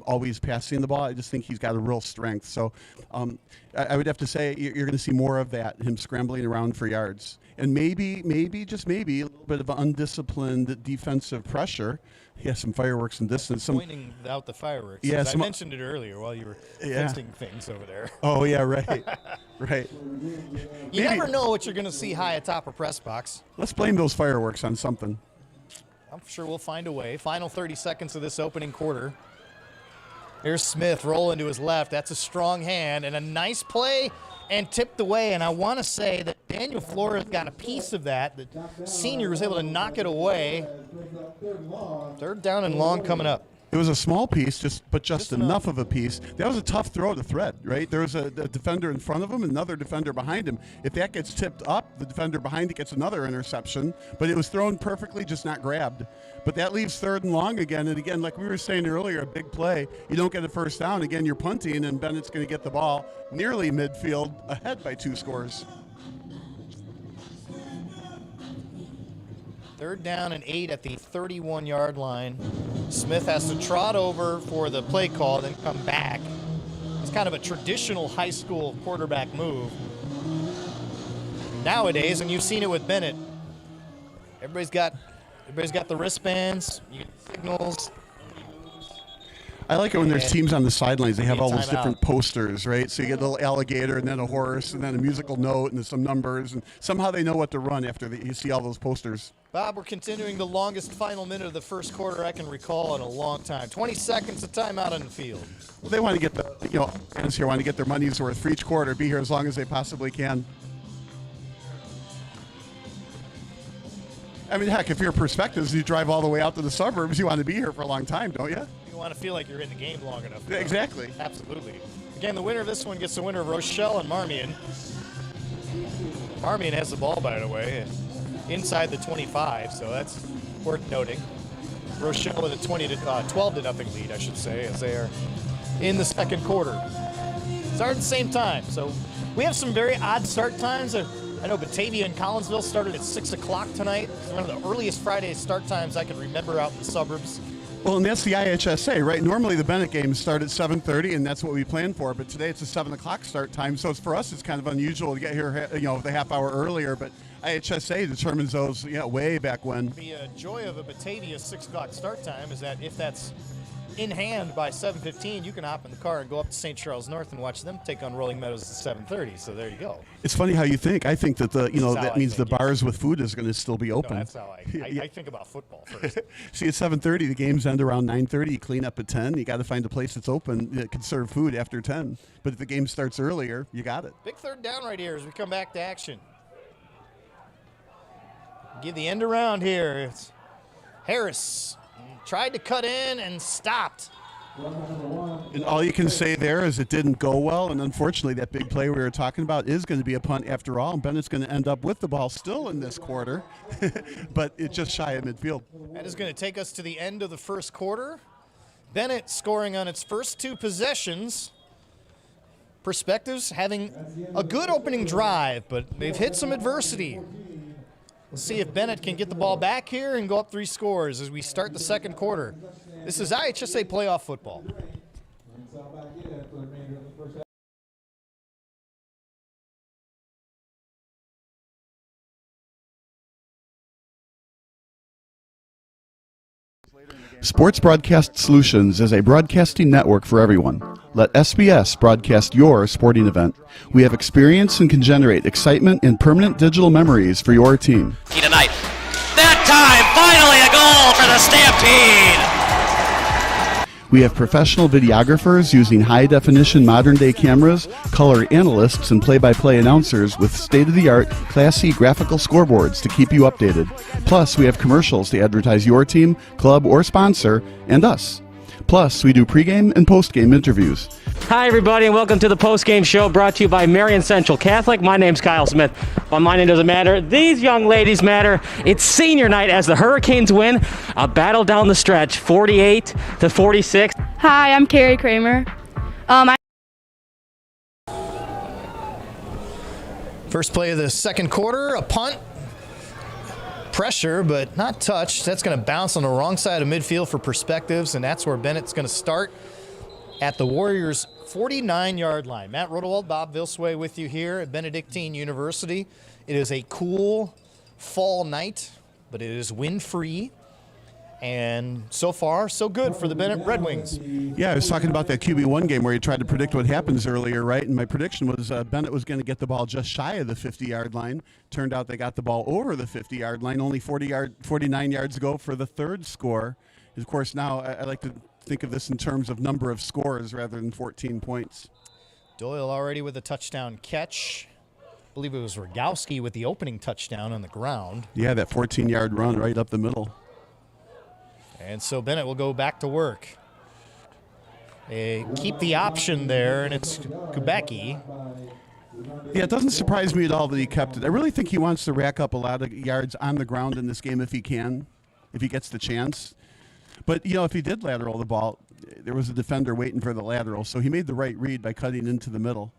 always passing the ball. I just think he's got a real strength. So I would have to say you're going to see more of that, him scrambling around for yards. And maybe, just maybe, a little bit of undisciplined defensive pressure. He has some fireworks in distance. Pointing out the fireworks. Yeah, I mentioned it earlier while you were testing things over there. Oh, yeah, right. Right. You never know what you're going to see high atop a press box. Let's blame those fireworks on something. I'm sure we'll find a way. Final 30 seconds of this opening quarter. Here's Smith rolling to his left. That's a strong hand and a nice play and tipped away. And I want to say that Daniel Flores got a piece of that. The senior was able to knock it away. 3rd down and long coming up. It was a small piece, but just enough of a piece. That was a tough throw to thread, right? There was a defender in front of him, another defender behind him. If that gets tipped up, the defender behind it gets another interception. But it was thrown perfectly, just not grabbed. But that leaves 3rd and long again. And again, like we were saying earlier, a big play. You don't get a first down. Again, you're punting, and Bennett's going to get the ball nearly midfield, ahead by 2 scores. 3rd down and 8 at the 31-yard line. Smith has to trot over for the play call, then come back. It's kind of a traditional high school quarterback move. Nowadays, and you've seen it with Benet, everybody's got the wristbands, you get signals. I like it when there's teams on the sidelines. They have all those Timeout. different posters, right? So you get a little alligator and then a horse and then a musical note and some numbers. And somehow they know what to run after you see all those posters. Bob, we're continuing the longest final minute of the first quarter I can recall in a long time. 20 seconds of timeout on the field. Well, they want to get fans here want to get their money's worth for each quarter, be here as long as they possibly can. I mean, heck, if your perspectives, you drive all the way out to the suburbs, you want to be here for a a time, don't you? You want to feel like you're in the game long enough. Exactly. Absolutely. Again, the winner of this one gets the winner of Rochelle and Marmion. Marmion has the ball, by the way, inside the 25, so that's worth noting. Rochelle with a 12-0 lead, I should say, as they are in the second quarter. Start at the same time, so we have some very odd start times. I know Batavia and Collinsville started at 6 o'clock tonight. It's one of the earliest Friday start times I can remember out in the suburbs. Well, and that's the IHSA, right? Normally the Benet games start at 7:30, and that's what we plan for. But today it's a 7 o'clock start time, so for us it's kind of unusual to get here, the half hour earlier. But IHSA determines those, way back when. The joy of a Batavia 6 o'clock start time is that if that's in hand by 7:15, you can hop in the car and go up to St. Charles North and watch them take on Rolling Meadows at 7:30. So there you go. It's funny how you think. I think that that means the bars with food is going to still be open. No, that's how I think about football first. See, at 7:30, the games end around 9:30. You clean up at 10. You got to find a place that's open that can serve food after 10. But if the game starts earlier, you got it. Big 3rd down right here as we come back to action. Give the end around here. It's Harris. Tried to cut in and stopped. And all you can say there is it didn't go well, and unfortunately that big play we were talking about is going to be a punt after all, and Bennett's going to end up with the ball still in this quarter, but it's just shy of midfield. That is going to take us to the end of the first quarter. Benet scoring on its first 2 possessions. Perspectives having a good opening drive, but they've hit some adversity. We'll see if Benet can get the ball back here and go up 3 scores as we start the second quarter. This is IHSA playoff football. Sports Broadcast Solutions is a broadcasting network for everyone. Let SBS broadcast your sporting event. We have experience and can generate excitement and permanent digital memories for your team. Tonight. That time, finally a goal for the Stampede. We have professional videographers using high-definition modern-day cameras, color analysts, and play-by-play announcers with state-of-the-art, classy graphical scoreboards to keep you updated. Plus, we have commercials to advertise your team, club, or sponsor, and us. Plus, we do pregame and postgame interviews. Hi, everybody, and welcome to the postgame show brought to you by Marion Central Catholic. My name's Kyle Smith. But my name doesn't matter. These young ladies matter. It's senior night as the Hurricanes win a battle down the stretch, 48-46. Hi, I'm Carrie Kramer. First play of the second quarter, a punt. Pressure, but not touch. That's going to bounce on the wrong side of midfield for perspectives, and that's where Bennett's going to start at the Warriors' 49-yard line. Matt Rodewald, Bob Vilsway with you here at Benedictine University. It is a cool fall night, but it is wind-free. And so far, so good for the Bennett Red Wings. Yeah, I was talking about that QB1 game where you tried to predict what happens earlier, right? And my prediction was Bennett was going to get the ball just shy of the 50-yard line. Turned out they got the ball over the 50-yard line, only 49 yards ago for the third score. Of course, now I like to think of this in terms of number of scores rather than 14 points. Doyle already with a touchdown catch. I believe it was Rogowski with the opening touchdown on the ground. Yeah, that 14-yard run right up the middle. And so Bennett will go back to work. They keep the option there, and it's Kubecki. Yeah, it doesn't surprise me at all that he kept it. I really think he wants to rack up a lot of yards on the ground in this game if he can, if he gets the chance. But, you know, if he did lateral the ball, there was a defender waiting for the lateral, so he made the right read by cutting into the middle.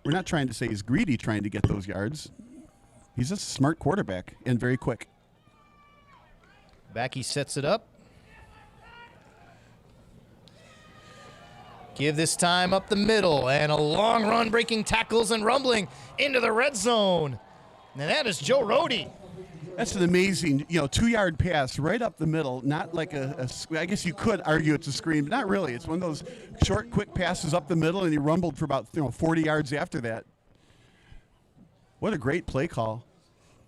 We're not trying to say he's greedy trying to get those yards. He's just a smart quarterback and very quick. Back he sets it up. Give this time up the middle, and a long run breaking tackles and rumbling into the red zone. And that is Joe Rohde. That's an amazing, 2-yard pass right up the middle. Not like I guess you could argue it's a screen, but not really. It's one of those short, quick passes up the middle, and he rumbled for about 40 yards after that. What a great play call.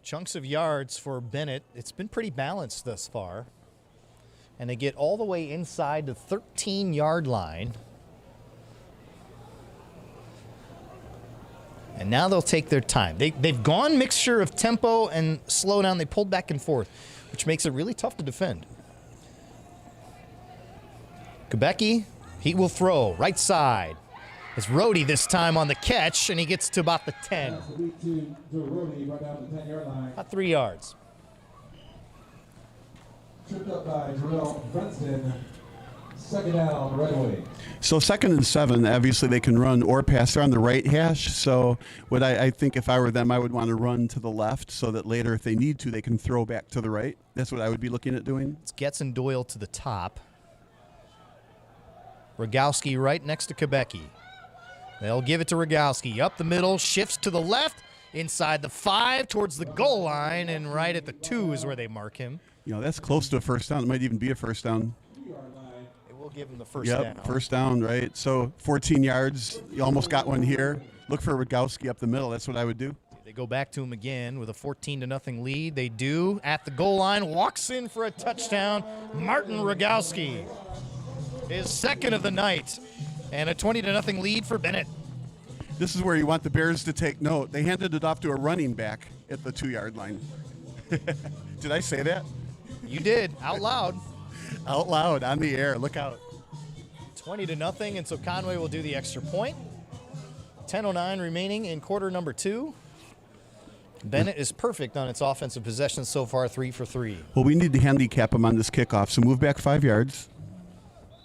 Chunks of yards for Bennett. It's been pretty balanced thus far. And they get all the way inside the 13-yard line. And now they'll take their time. They've gone mixture of tempo and slow down. They pulled back and forth, which makes it really tough to defend. Kubecki, he will throw right side. It's Rohde this time on the catch, and he gets to about the 10. About 3 yards. Tripped up by Terrell Brunson. Second down, Red Wings. So 2nd and 7, obviously they can run or pass. They're on the right hash, so what I think if I were them, I would want to run to the left so that later if they need to, they can throw back to the right. That's what I would be looking at doing. It's Getz and Doyle to the top. Rogowski right next to Kubecki. They'll give it to Rogowski. Up the middle, shifts to the left, inside the 5, towards the goal line, and right at the 2 is where they mark him. That's close to a first down. It might even be a first down. It will give him the first down. First down, right. So 14 yards. You almost got one here. Look for Rogowski up the middle. That's what I would do. They go back to him again with a 14-0 lead. They do. At the goal line, walks in for a touchdown. Martin Rogowski, his second of the night. And a 20-0 lead for Bennett. This is where you want the Bears to take note. They handed it off to a running back at the 2-yard line. Did I say that? You did, out loud. Out loud, on the air. Look out. 20-0, and so Conway will do the extra point. 10:09 remaining in quarter number 2. Bennett is perfect on its offensive possessions so far, 3 for 3. Well, we need to handicap him on this kickoff, so move back 5 yards.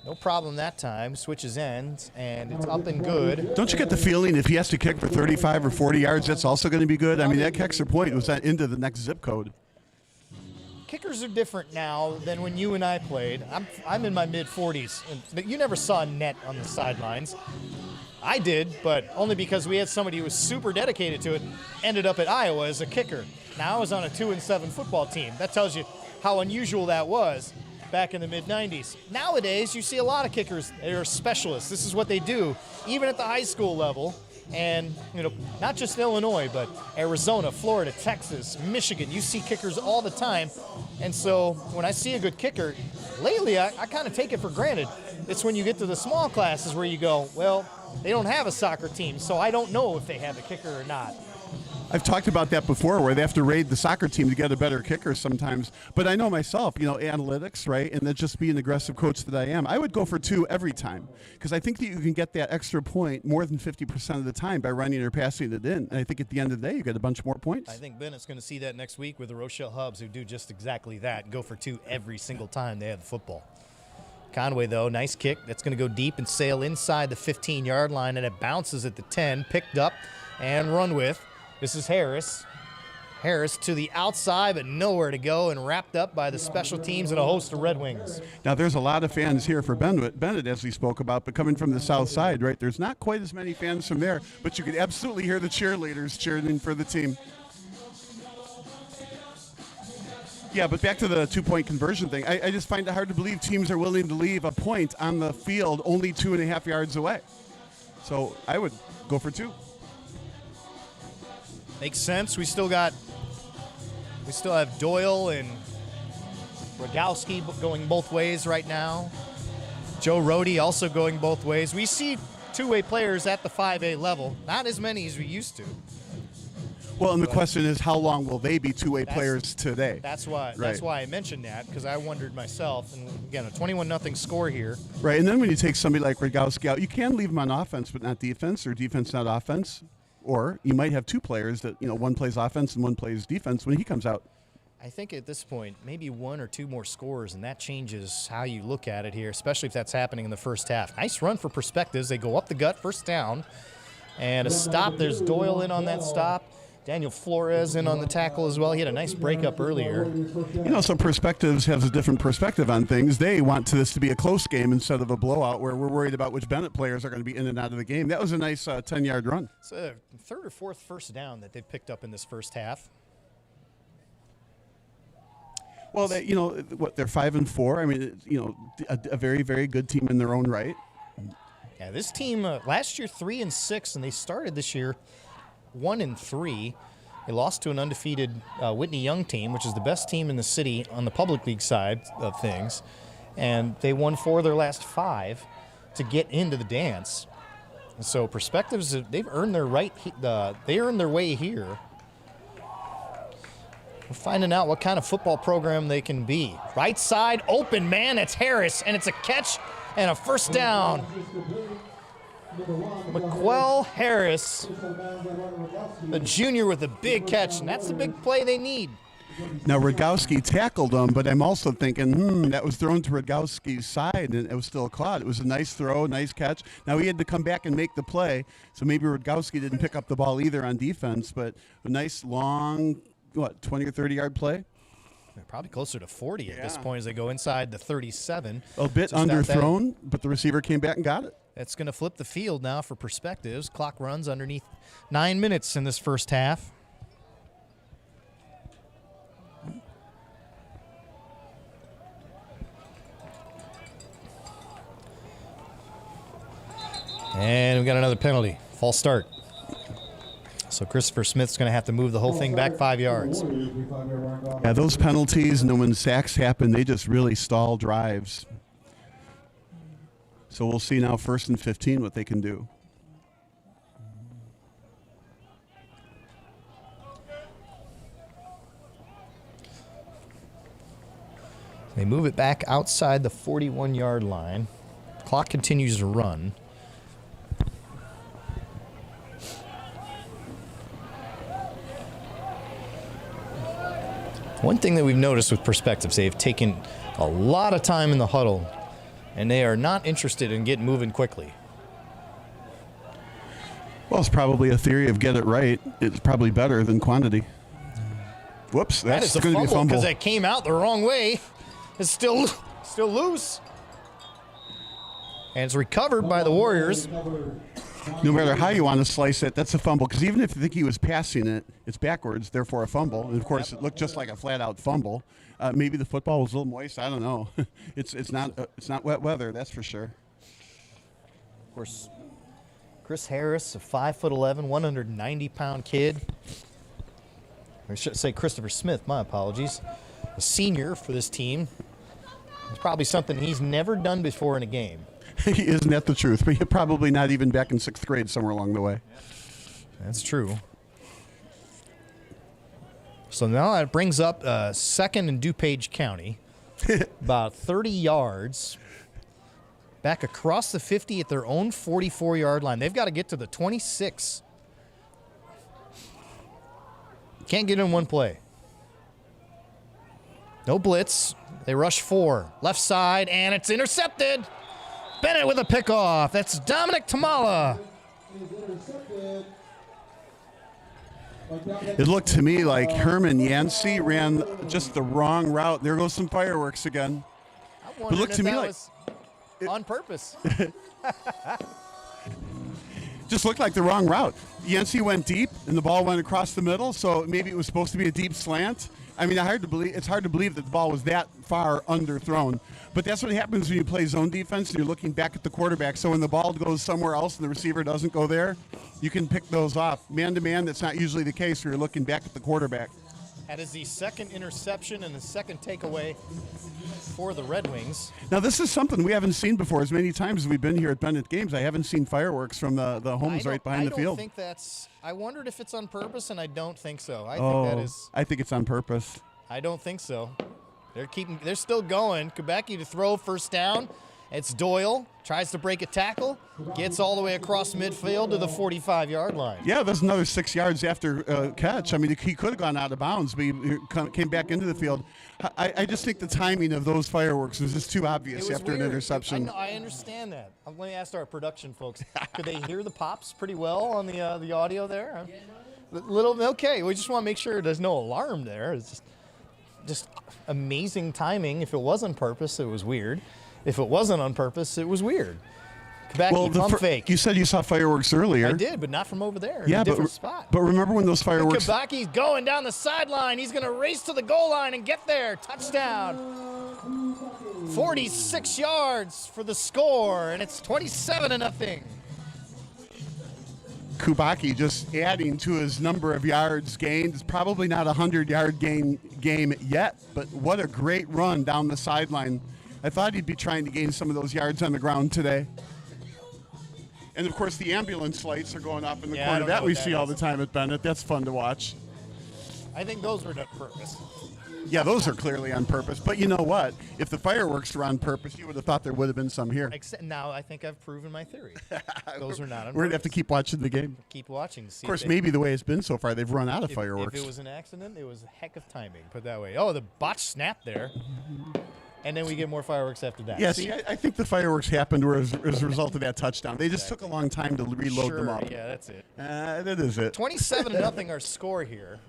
No problem that time. Switches ends, and it's up and good. Don't you get the feeling if he has to kick for 35 or 40 yards, that's also going to be good? I mean, that extra point was into the next zip code. Kickers are different now than when you and I played. I'm in my mid-40s, but you never saw a net on the sidelines. I did, but only because we had somebody who was super dedicated to it, ended up at Iowa as a kicker. Now I was on a 2-7 football team. That tells you how unusual that was. back in the mid-90s. Nowadays, you see a lot of kickers that are specialists. This is what they do, even at the high school level. And, not just Illinois, but Arizona, Florida, Texas, Michigan. You see kickers all the time. And so when I see a good kicker, lately I kind of take it for granted. It's when you get to the small classes where you go, well, they don't have a soccer team, so I don't know if they have a kicker or not. I've talked about that before, where they have to raid the soccer team to get a better kicker sometimes. But I know myself, analytics, right? And then just be an aggressive coach that I am, I would go for 2 every time, because I think that you can get that extra point more than 50% of the time by running or passing it in. And I think at the end of the day, you get a bunch more points. I think Benet's going to see that next week with the Rochelle Hubs, who do just exactly that and go for 2 every single time they have the football. Conway, though, nice kick. That's going to go deep and sail inside the 15-yard line, and it bounces at the 10, picked up and run with. This is Harris. Harris to the outside, but nowhere to go, and wrapped up by the special teams and a host of Red Wings. Now, there's a lot of fans here for Benet, as we spoke about, but coming from the south side, right, there's not quite as many fans from there, but you could absolutely hear the cheerleaders cheering for the team. Yeah, but back to the 2-point conversion thing, I just find it hard to believe teams are willing to leave a point on the field only 2.5 yards away. So I would go for 2. Makes sense. We still have Doyle and Rogowski going both ways right now. Joe Rohde also going both ways. We see two-way players at the 5A level, not as many as we used to. Well, and the question is, how long will they be two-way players today? That's why I mentioned that, because I wondered myself. And again, a 21-0 score here. Right, and then when you take somebody like Rogowski out, you can leave him on offense but not defense, or defense not offense. Or you might have 2 players that, one plays offense and one plays defense when he comes out. I think at this point, maybe 1 or 2 more scores, and that changes how you look at it here, especially if that's happening in the first half. Nice run for Perspectives. They go up the gut, first down, and a stop. There's Doyle in on that stop. Daniel Flores in on the tackle as well. He had a nice breakup earlier. Some Perspectives has a different perspective on things. They want this to be a close game instead of a blowout where we're worried about which Benet players are going to be in and out of the game. That was a nice 10-yard run. It's a 3rd or 4th first down that they've picked up in this first half. Well, they're 5-4. I mean, a very, very good team in their own right. Yeah, this team last year 3-6, and they started this year 1-3. They lost to an undefeated Whitney Young team, which is the best team in the city on the public league side of things, and they won 4 of their last 5 to get into the dance. And so Perspectives, they've earned their right. They earned their way here. We're finding out what kind of football program they can be. Right side open, man. It's Harris, and it's a catch and a first down. McQuell Harris, a junior with a big catch, and that's the big play they need. Now, Rogowski tackled him, but I'm also thinking, that was thrown to Rogowski's side, and it was still caught. It was a nice throw, nice catch. Now, he had to come back and make the play, so maybe Rogowski didn't pick up the ball either on defense, but a nice long, 20 or 30-yard play? They're probably closer to 40 at this point as they go inside the 37. A bit underthrown, but the receiver came back and got it. That's going to flip the field now for Perspectives. Clock runs underneath 9 minutes in this first half. And we got another penalty. False start. So Christopher Smith's going to have to move the whole thing back 5 yards. Yeah, those penalties, and then when sacks happen, they just really stall drives. So we'll see now 1st and 15 what they can do. They move it back outside the 41-yard line. Clock continues to run. One thing that we've noticed with Perspectives, they've taken a lot of time in the huddle, and they are not interested in getting moving quickly. Well, it's probably a theory of get it right. It's probably better than quantity. Whoops, that's going to be a fumble. Because it came out the wrong way. It's still loose. And it's recovered by the Warriors. No matter how you want to slice it, that's a fumble. Because even if you think he was passing it, it's backwards, therefore a fumble. And of course, it looked just like a flat-out fumble. Maybe the football was a little moist. I don't know. It's not wet weather, that's for sure. Of course, Chris Harris, a 5'11", 190-pound kid. Or I should say Christopher Smith, my apologies. A senior for this team. It's probably something he's never done before in a game. Isn't that the truth? But probably not even back in 6th grade, somewhere along the way. That's true. So now that brings up 2nd and DuPage County. About 30 yards. Back across the 50 at their own 44-yard line. They've got to get to the 26. Can't get in one play. No blitz. They rush 4. Left side, and it's intercepted. Benet with a pickoff. That's Dominic Tamala. It looked to me like Herman Yancey ran just the wrong route. There goes some fireworks again. I'm wondering looked to if me that like was on purpose. just looked like the wrong route. Yancey went deep, and the ball went across the middle, so maybe it was supposed to be a deep slant. I mean, it's hard to believe that the ball was that far underthrown. But that's what happens when you play zone defense and you're looking back at the quarterback. So when the ball goes somewhere else and the receiver doesn't go there, you can pick those off. Man-to-man, that's not usually the case when you're looking back at the quarterback. That is the second interception and the second takeaway for the Red Wings. Now, this is something we haven't seen before. As many times as we've been here at Benet games, I haven't seen fireworks from the homes right behind the field. I wondered if it's on purpose, and I don't think so. I think it's on purpose. I don't think so. They're still going. Kubacki to throw, first down. It's Doyle, tries to break a tackle, gets all the way across midfield to the 45-yard line. Yeah, that's another 6 yards after catch. I mean, he could have gone out of bounds, but he came back into the field. I just think the timing of those fireworks was just too obvious after an interception. I understand that. Let me ask our production folks. Could they hear the pops pretty well on the audio there? Okay, we just want to make sure there's no alarm there. It's just amazing timing. If it was on purpose, it was weird. If it wasn't on purpose, it was weird. Kubacki pump fake. You said you saw fireworks earlier. I did, but not from over there. Yeah, in a different spot. But remember when those fireworks... Kubacki's going down the sideline. He's going to race to the goal line and get there. Touchdown. 46 yards for the score, and it's 27-0. Kubacki just adding to his number of yards gained. It's probably not a 100-yard game yet, but what a great run down the sideline. I thought he'd be trying to gain some of those yards on the ground today. And, of course, the ambulance lights are going off in the corner. That we see all the time at Benet. That's fun to watch. I think those were done on purpose. Yeah, those are clearly on purpose. But you know what? If the fireworks were on purpose, you would have thought there would have been some here. Except now I think I've proven my theory. Those are not on We're going to have to keep watching the game. Keep watching. To see of course, maybe the way it's been so far, they've run out of fireworks. If it was an accident, it was a heck of timing. Put that way. Oh, the botch snap there. And then we get more fireworks after that. Yeah, see, I think the fireworks happened as a result of that touchdown. They just took a long time to reload them up. Yeah, that's it. That is it. 27-0 our score here.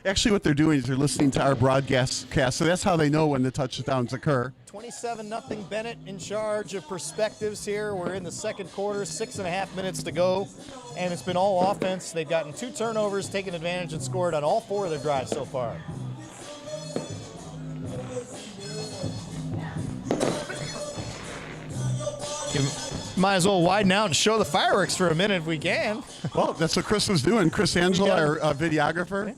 Actually, what they're doing is they're listening to our broadcast, so that's how they know when the touchdowns occur. 27-0 Benet in charge of perspectives here. We're in the second quarter, 6.5 minutes to go, and it's been all offense. They've gotten 2 turnovers, taken advantage, and scored on all 4 of their drives so far. Might as well widen out and show the fireworks for a minute if we can. Well, that's what Chris was doing. Chris Angela, our videographer.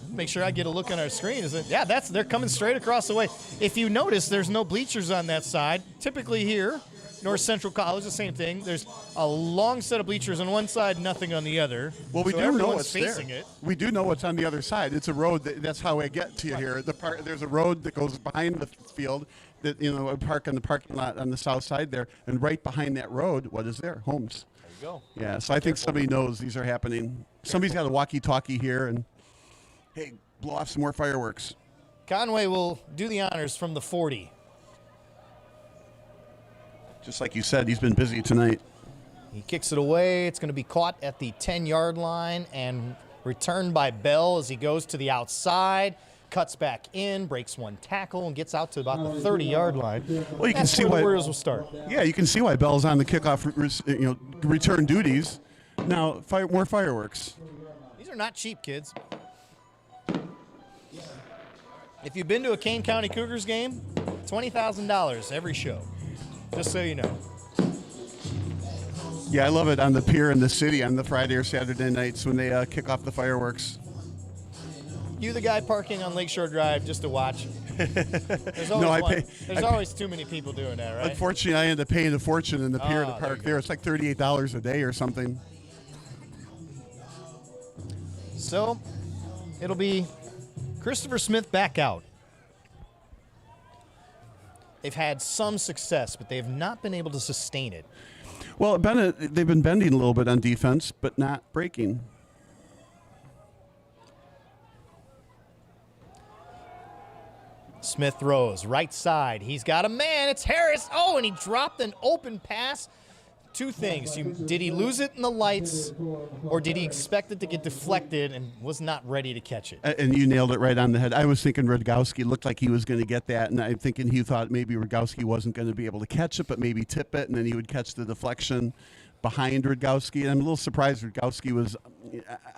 Make sure I get a look on our screen. They're coming straight across the way. If you notice, there's no bleachers on that side. Typically here, North Central College, the same thing. There's a long set of bleachers on one side, nothing on the other. Well, we do know what's facing there. It. We do know what's on the other side. It's a road. That's how I get to you here. There's a road that goes behind the field. That I park in the parking lot on the south side there, and right behind that road, what is there? Homes. There you go. Yeah. So I think somebody knows these are happening. Somebody's got a walkie-talkie here, and hey, blow off some more fireworks. Conway will do the honors from the 40. Just like you said, he's been busy tonight. He kicks it away. It's going to be caught at the 10-yard line and returned by Bell as he goes to the outside. cuts back in, breaks one tackle, and gets out to about the 30-yard line. Well, you can see where why the Warriors will start. Yeah, you can see why Bell's on the kickoff, return duties. Now, more fireworks. These are not cheap, kids. If you've been to a Kane County Cougars game, $20,000 every show. Just so you know. Yeah, I love it on the pier in the city on the Friday or Saturday nights when they kick off the fireworks. You the guy parking on Lakeshore Drive just to watch. There's always too many people doing that, right? Unfortunately, I end up paying a fortune in the pier to park there. It's like $38 a day or something. So, it'll be Christopher Smith back out. They've had some success, but they have not been able to sustain it. Well, Benet, they've been bending a little bit on defense, but not breaking. Smith throws, right side. He's got a man. It's Harris. Oh, and he dropped an open pass. Two things. Did he lose it in the lights, or did he expect it to get deflected and was not ready to catch it? And you nailed it right on the head. I was thinking Rudkowski looked like he was going to get that, and I'm thinking he thought maybe Rudkowski wasn't going to be able to catch it, but maybe tip it, and then he would catch the deflection behind Rudkowski. And I'm a little surprised Rudkowski was,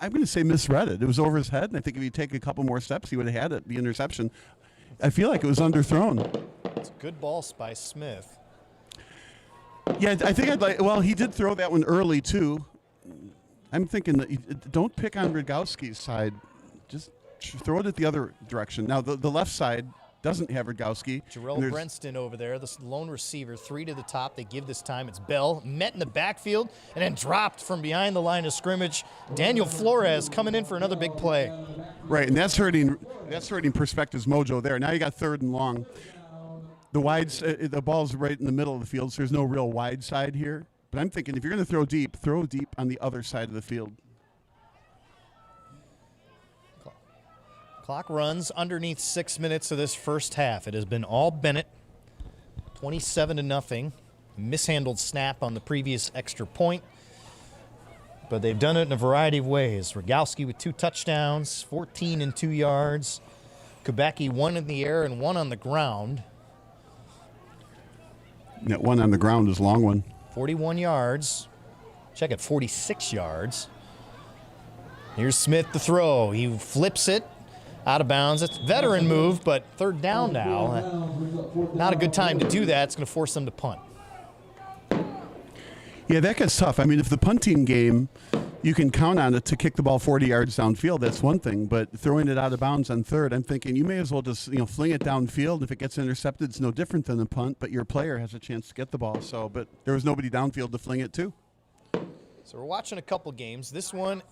I'm going to say, misread it. It was over his head, and I think if he'd take a couple more steps, he would have had it, the interception. I feel like it was underthrown. It's a good ball by Smith. Yeah, I think he did throw that one early, too. I'm thinking that don't pick on Rudkowski's side. Just throw it at the other direction. Now, the left side doesn't have Rudkowski. Jarrell Brenston over there, the lone receiver, 3 to the top. They give this time. It's Bell, met in the backfield, and then dropped from behind the line of scrimmage. Daniel Flores coming in for another big play. Right, and that's hurting Perspective's mojo there. Now you got 3rd and long. The ball's right in the middle of the field, so there's no real wide side here. But I'm thinking if you're going to throw deep on the other side of the field. Clock runs underneath 6 minutes of this first half. It has been all Benet, 27-0. Mishandled snap on the previous extra point. But they've done it in a variety of ways. Rogowski with 2 touchdowns, 14 and 2 yards. Kubacki 1 in the air and 1 on the ground. That one on the ground is a long one. 41 yards. Check it, 46 yards. Here's Smith to throw. He flips it out of bounds. It's a veteran move, but 3rd down now. Not a good time to do that. It's going to force them to punt. Yeah, that gets tough. I mean, if the punting game, you can count on it to kick the ball 40 yards downfield, that's one thing. But throwing it out of bounds on 3rd, I'm thinking you may as well just fling it downfield. If it gets intercepted, it's no different than a punt, but your player has a chance to get the ball. So, but there was nobody downfield to fling it to. So we're watching a couple games. This one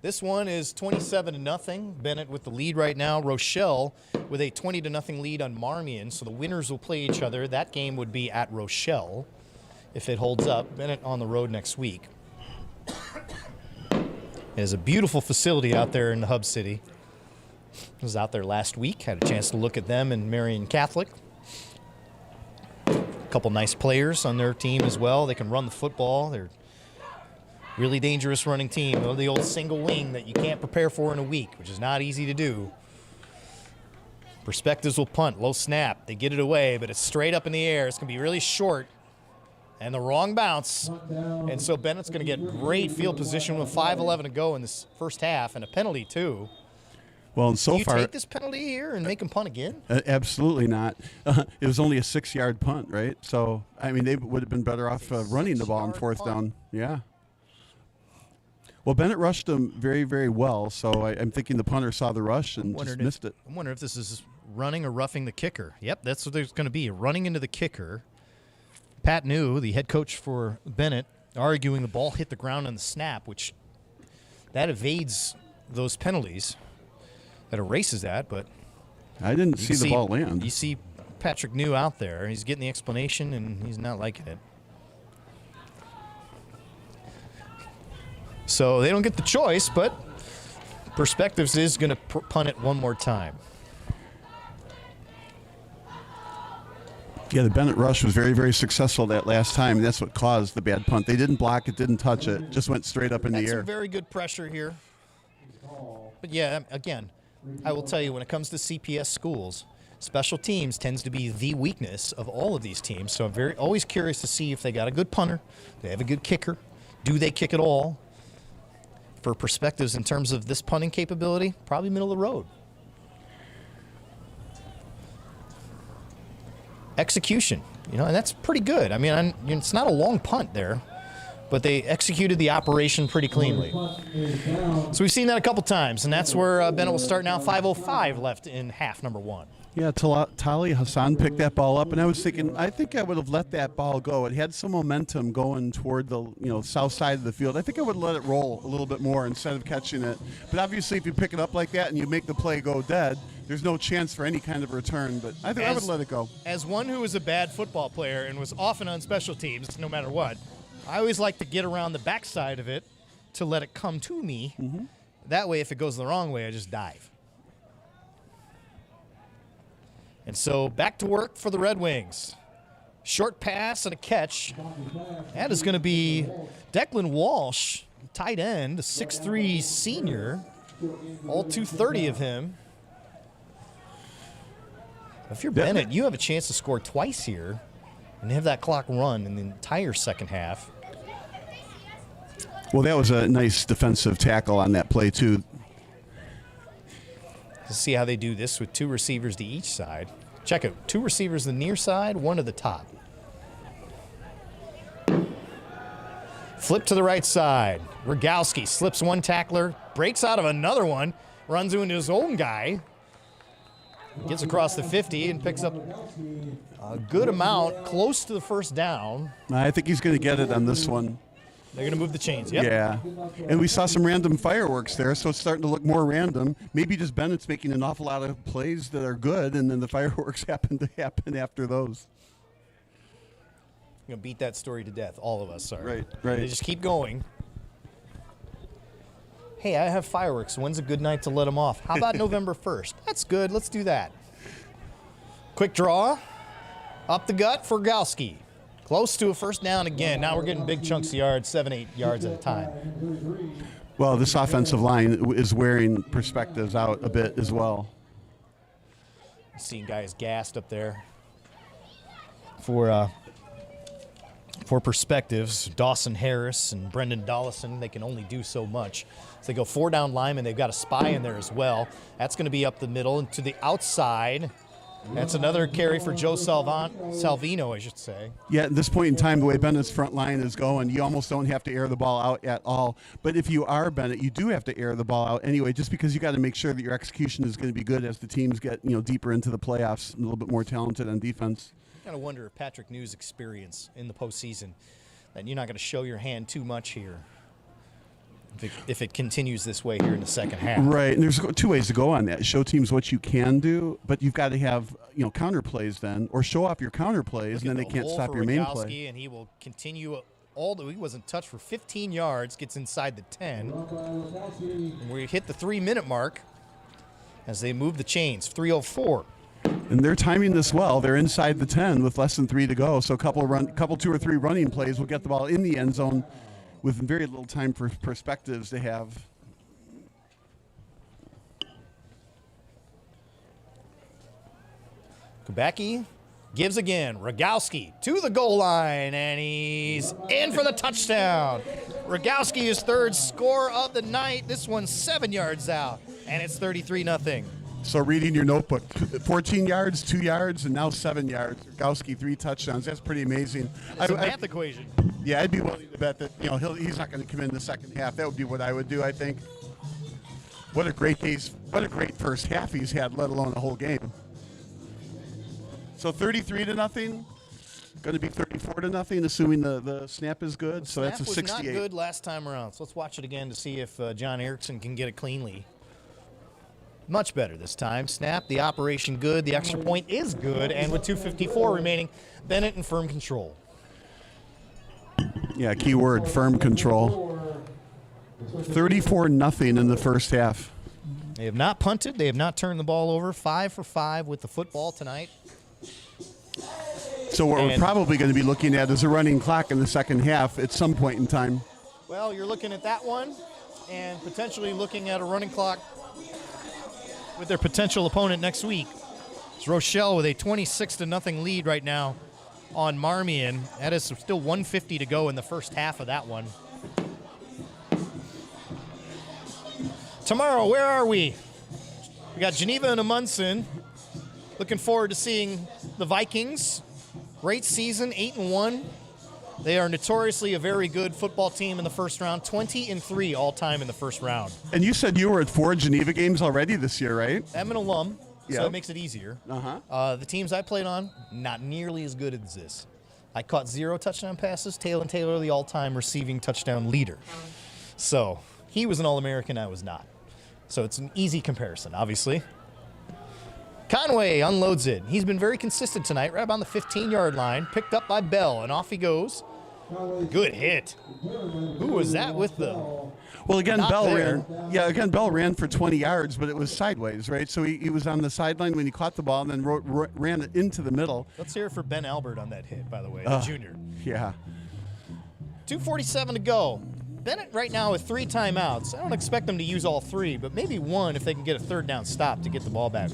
is 27-0. Benet with the lead right now. Rochelle with a 20-0 lead on Marmion. So the winners will play each other. That game would be at Rochelle if it holds up. Benet on the road next week. It is a beautiful facility out there in the hub city. I was out there last week. Had a chance to look at them in Marion Catholic. A couple nice players on their team as well. They can run the football. They're really dangerous running team. The old single wing that you can't prepare for in a week, which is not easy to do. Perspectives will punt. Low snap. They get it away, but it's straight up in the air. It's going to be really short. And the wrong bounce. And so Bennett's going to get great field position with 5:11 to go in this first half and a penalty, too. Well, and so far, you take this penalty here and make him punt again? Absolutely not. It was only a 6-yard punt, right? So, I mean, they would have been better off running the ball on 4th down. Yeah. Well, Benet rushed them very, very well, so I'm thinking the punter saw the rush and just missed it. I wonder if this is running or roughing the kicker. Yep, that's what there's going to be, running into the kicker. Pat New, the head coach for Benet, arguing the ball hit the ground on the snap, which that evades those penalties. That erases that, but I didn't see the ball land. You see Patrick New out there. He's getting the explanation, and he's not liking it. So they don't get the choice, but Perspectives is going to punt it one more time. Yeah, the Benet rush was very, very successful that last time. And that's what caused the bad punt. They didn't block it, didn't touch it, just went straight up in the air. Some very good pressure here. But yeah, again, I will tell you, when it comes to CPS schools, special teams tends to be the weakness of all of these teams. So I'm always curious to see if they got a good punter, they have a good kicker, do they kick at all? For perspectives in terms of this punting capability, probably middle of the road. Execution, and that's pretty good. I mean, it's not a long punt there, but they executed the operation pretty cleanly. So we've seen that a couple times, and that's where Benet will start now. 5:05 left in half number one. Yeah, Tali Hassan picked that ball up, and I was thinking, I think I would have let that ball go. It had some momentum going toward the south side of the field. I think I would let it roll a little bit more instead of catching it. But obviously, if you pick it up like that and you make the play go dead, there's no chance for any kind of return. But I think I would let it go. As one who was a bad football player and was often on special teams, no matter what, I always like to get around the backside of it to let it come to me. Mm-hmm. That way, if it goes the wrong way, I just dive. And so back to work for the Red Wings. Short pass and a catch. That is going to be Declan Walsh, tight end, a 6'3" senior, all 230 of him. If you're Benet, you have a chance to score twice here and have that clock run in the entire second half. Well, that was a nice defensive tackle on that play, too. To see how they do this with two receivers to each side. Check it. Two receivers to the near side, one to the top. Flip to the right side. Rogowski slips one tackler, breaks out of another one, runs into his own guy, gets across the 50 and picks up a good amount, close to the first down. I think he's going to get it on this one. They're going to move the chains, yep. Yeah. And we saw some random fireworks there, so it's starting to look more random. Maybe just Bennett's making an awful lot of plays that are good, and then the fireworks happen after those. We're going to beat that story to death, all of us are. Right. They just keep going. Hey, I have fireworks. When's a good night to let them off? How about November 1st? That's good. Let's do that. Quick draw. Up the gut for Rogowski. Close to a first down again. Now we're getting big chunks of yards, 7-8 yards at a time. Well, this offensive line is wearing perspectives out a bit as well. Seeing guys gassed up there for perspectives. Dawson Harris and Brendan Dollison, they can only do so much. So they go 4 down linemen. They've got a spy in there as well. That's going to be up the middle and to the outside. That's another carry for Joe Salvino, I should say. Yeah, at this point in time, the way Bennett's front line is going, you almost don't have to air the ball out at all. But if you are Benet, you do have to air the ball out anyway, just because you got to make sure that your execution is going to be good as the teams get deeper into the playoffs, and a little bit more talented on defense. I kind of wonder if Patrick New's experience in the postseason, that you're not going to show your hand too much here. If it continues this way here in the second half. Right, and there's 2 ways to go on that. Show teams what you can do, but you've got to have counter plays then, or show off your counter plays, and then they can't stop your main play. And he will continue he wasn't touched for 15 yards, gets inside the 10. And we hit the 3-minute mark as they move the chains, 3:04. And they're timing this well. They're inside the 10 with less than 3 to go, so a couple 2 or 3 running plays will get the ball in the end zone with very little time for perspectives to have. Kubacki gives again. Rogowski to the goal line, and he's in for the touchdown. Rogowski is third score of the night. This one's 7 yards out, and it's 33-0. So reading your notebook, 14 yards, 2 yards, and now 7 yards. Rogowski, 3 touchdowns. That's pretty amazing. It's a math equation. Yeah, I'd be willing to bet that he's not going to come in the second half. That would be what I would do, I think. What a great first half he's had, let alone the whole game. So 33-0, going to be 34-0, assuming the snap is good. So that's a 68. Snap was not good last time around. So let's watch it again to see if John Erickson can get it cleanly. Much better this time. Snap, the operation good, the extra point is good, and with 2:54 remaining, Benet in firm control. Yeah, key word, firm control. 34-0 in the first half. They have not punted. They have not turned the ball over. 5 for 5 with the football tonight. So what we're probably going to be looking at is a running clock in the second half at some point in time. Well, you're looking at that one and potentially looking at a running clock with their potential opponent next week. It's Rochelle with a 26-0 lead right now on Marmion. That is still 150 to go in the first half of that one. Tomorrow, where are we? We got Geneva and Amundsen. Looking forward to seeing the Vikings. Great season, 8-1. They are notoriously a very good football team in the first round, 20-3 all-time in the first round. And you said you were at 4 Geneva games already this year, right? I'm an alum, Yeah. so it makes it easier. The teams I played on, not nearly as good as this. I caught 0 touchdown passes. Taylor, the all-time receiving touchdown leader. So he was an All-American, I was not. So it's an easy comparison, obviously. Conway unloads it. He's been very consistent tonight, right around the 15-yard line. Picked up by Bell, and off he goes. Good hit. Who was that with the... Well, again, Not Bell there. ran. Yeah, again, Bell ran for 20 yards, but it was sideways, right? So he was on the sideline when he caught the ball, and then ran it into the middle. Let's hear it for Ben Albert on that hit, by the way, the junior. Yeah. 2:47 to go. Benet right now with 3 timeouts. I don't expect them to use all 3, but maybe 1 if they can get a third down stop to get the ball back.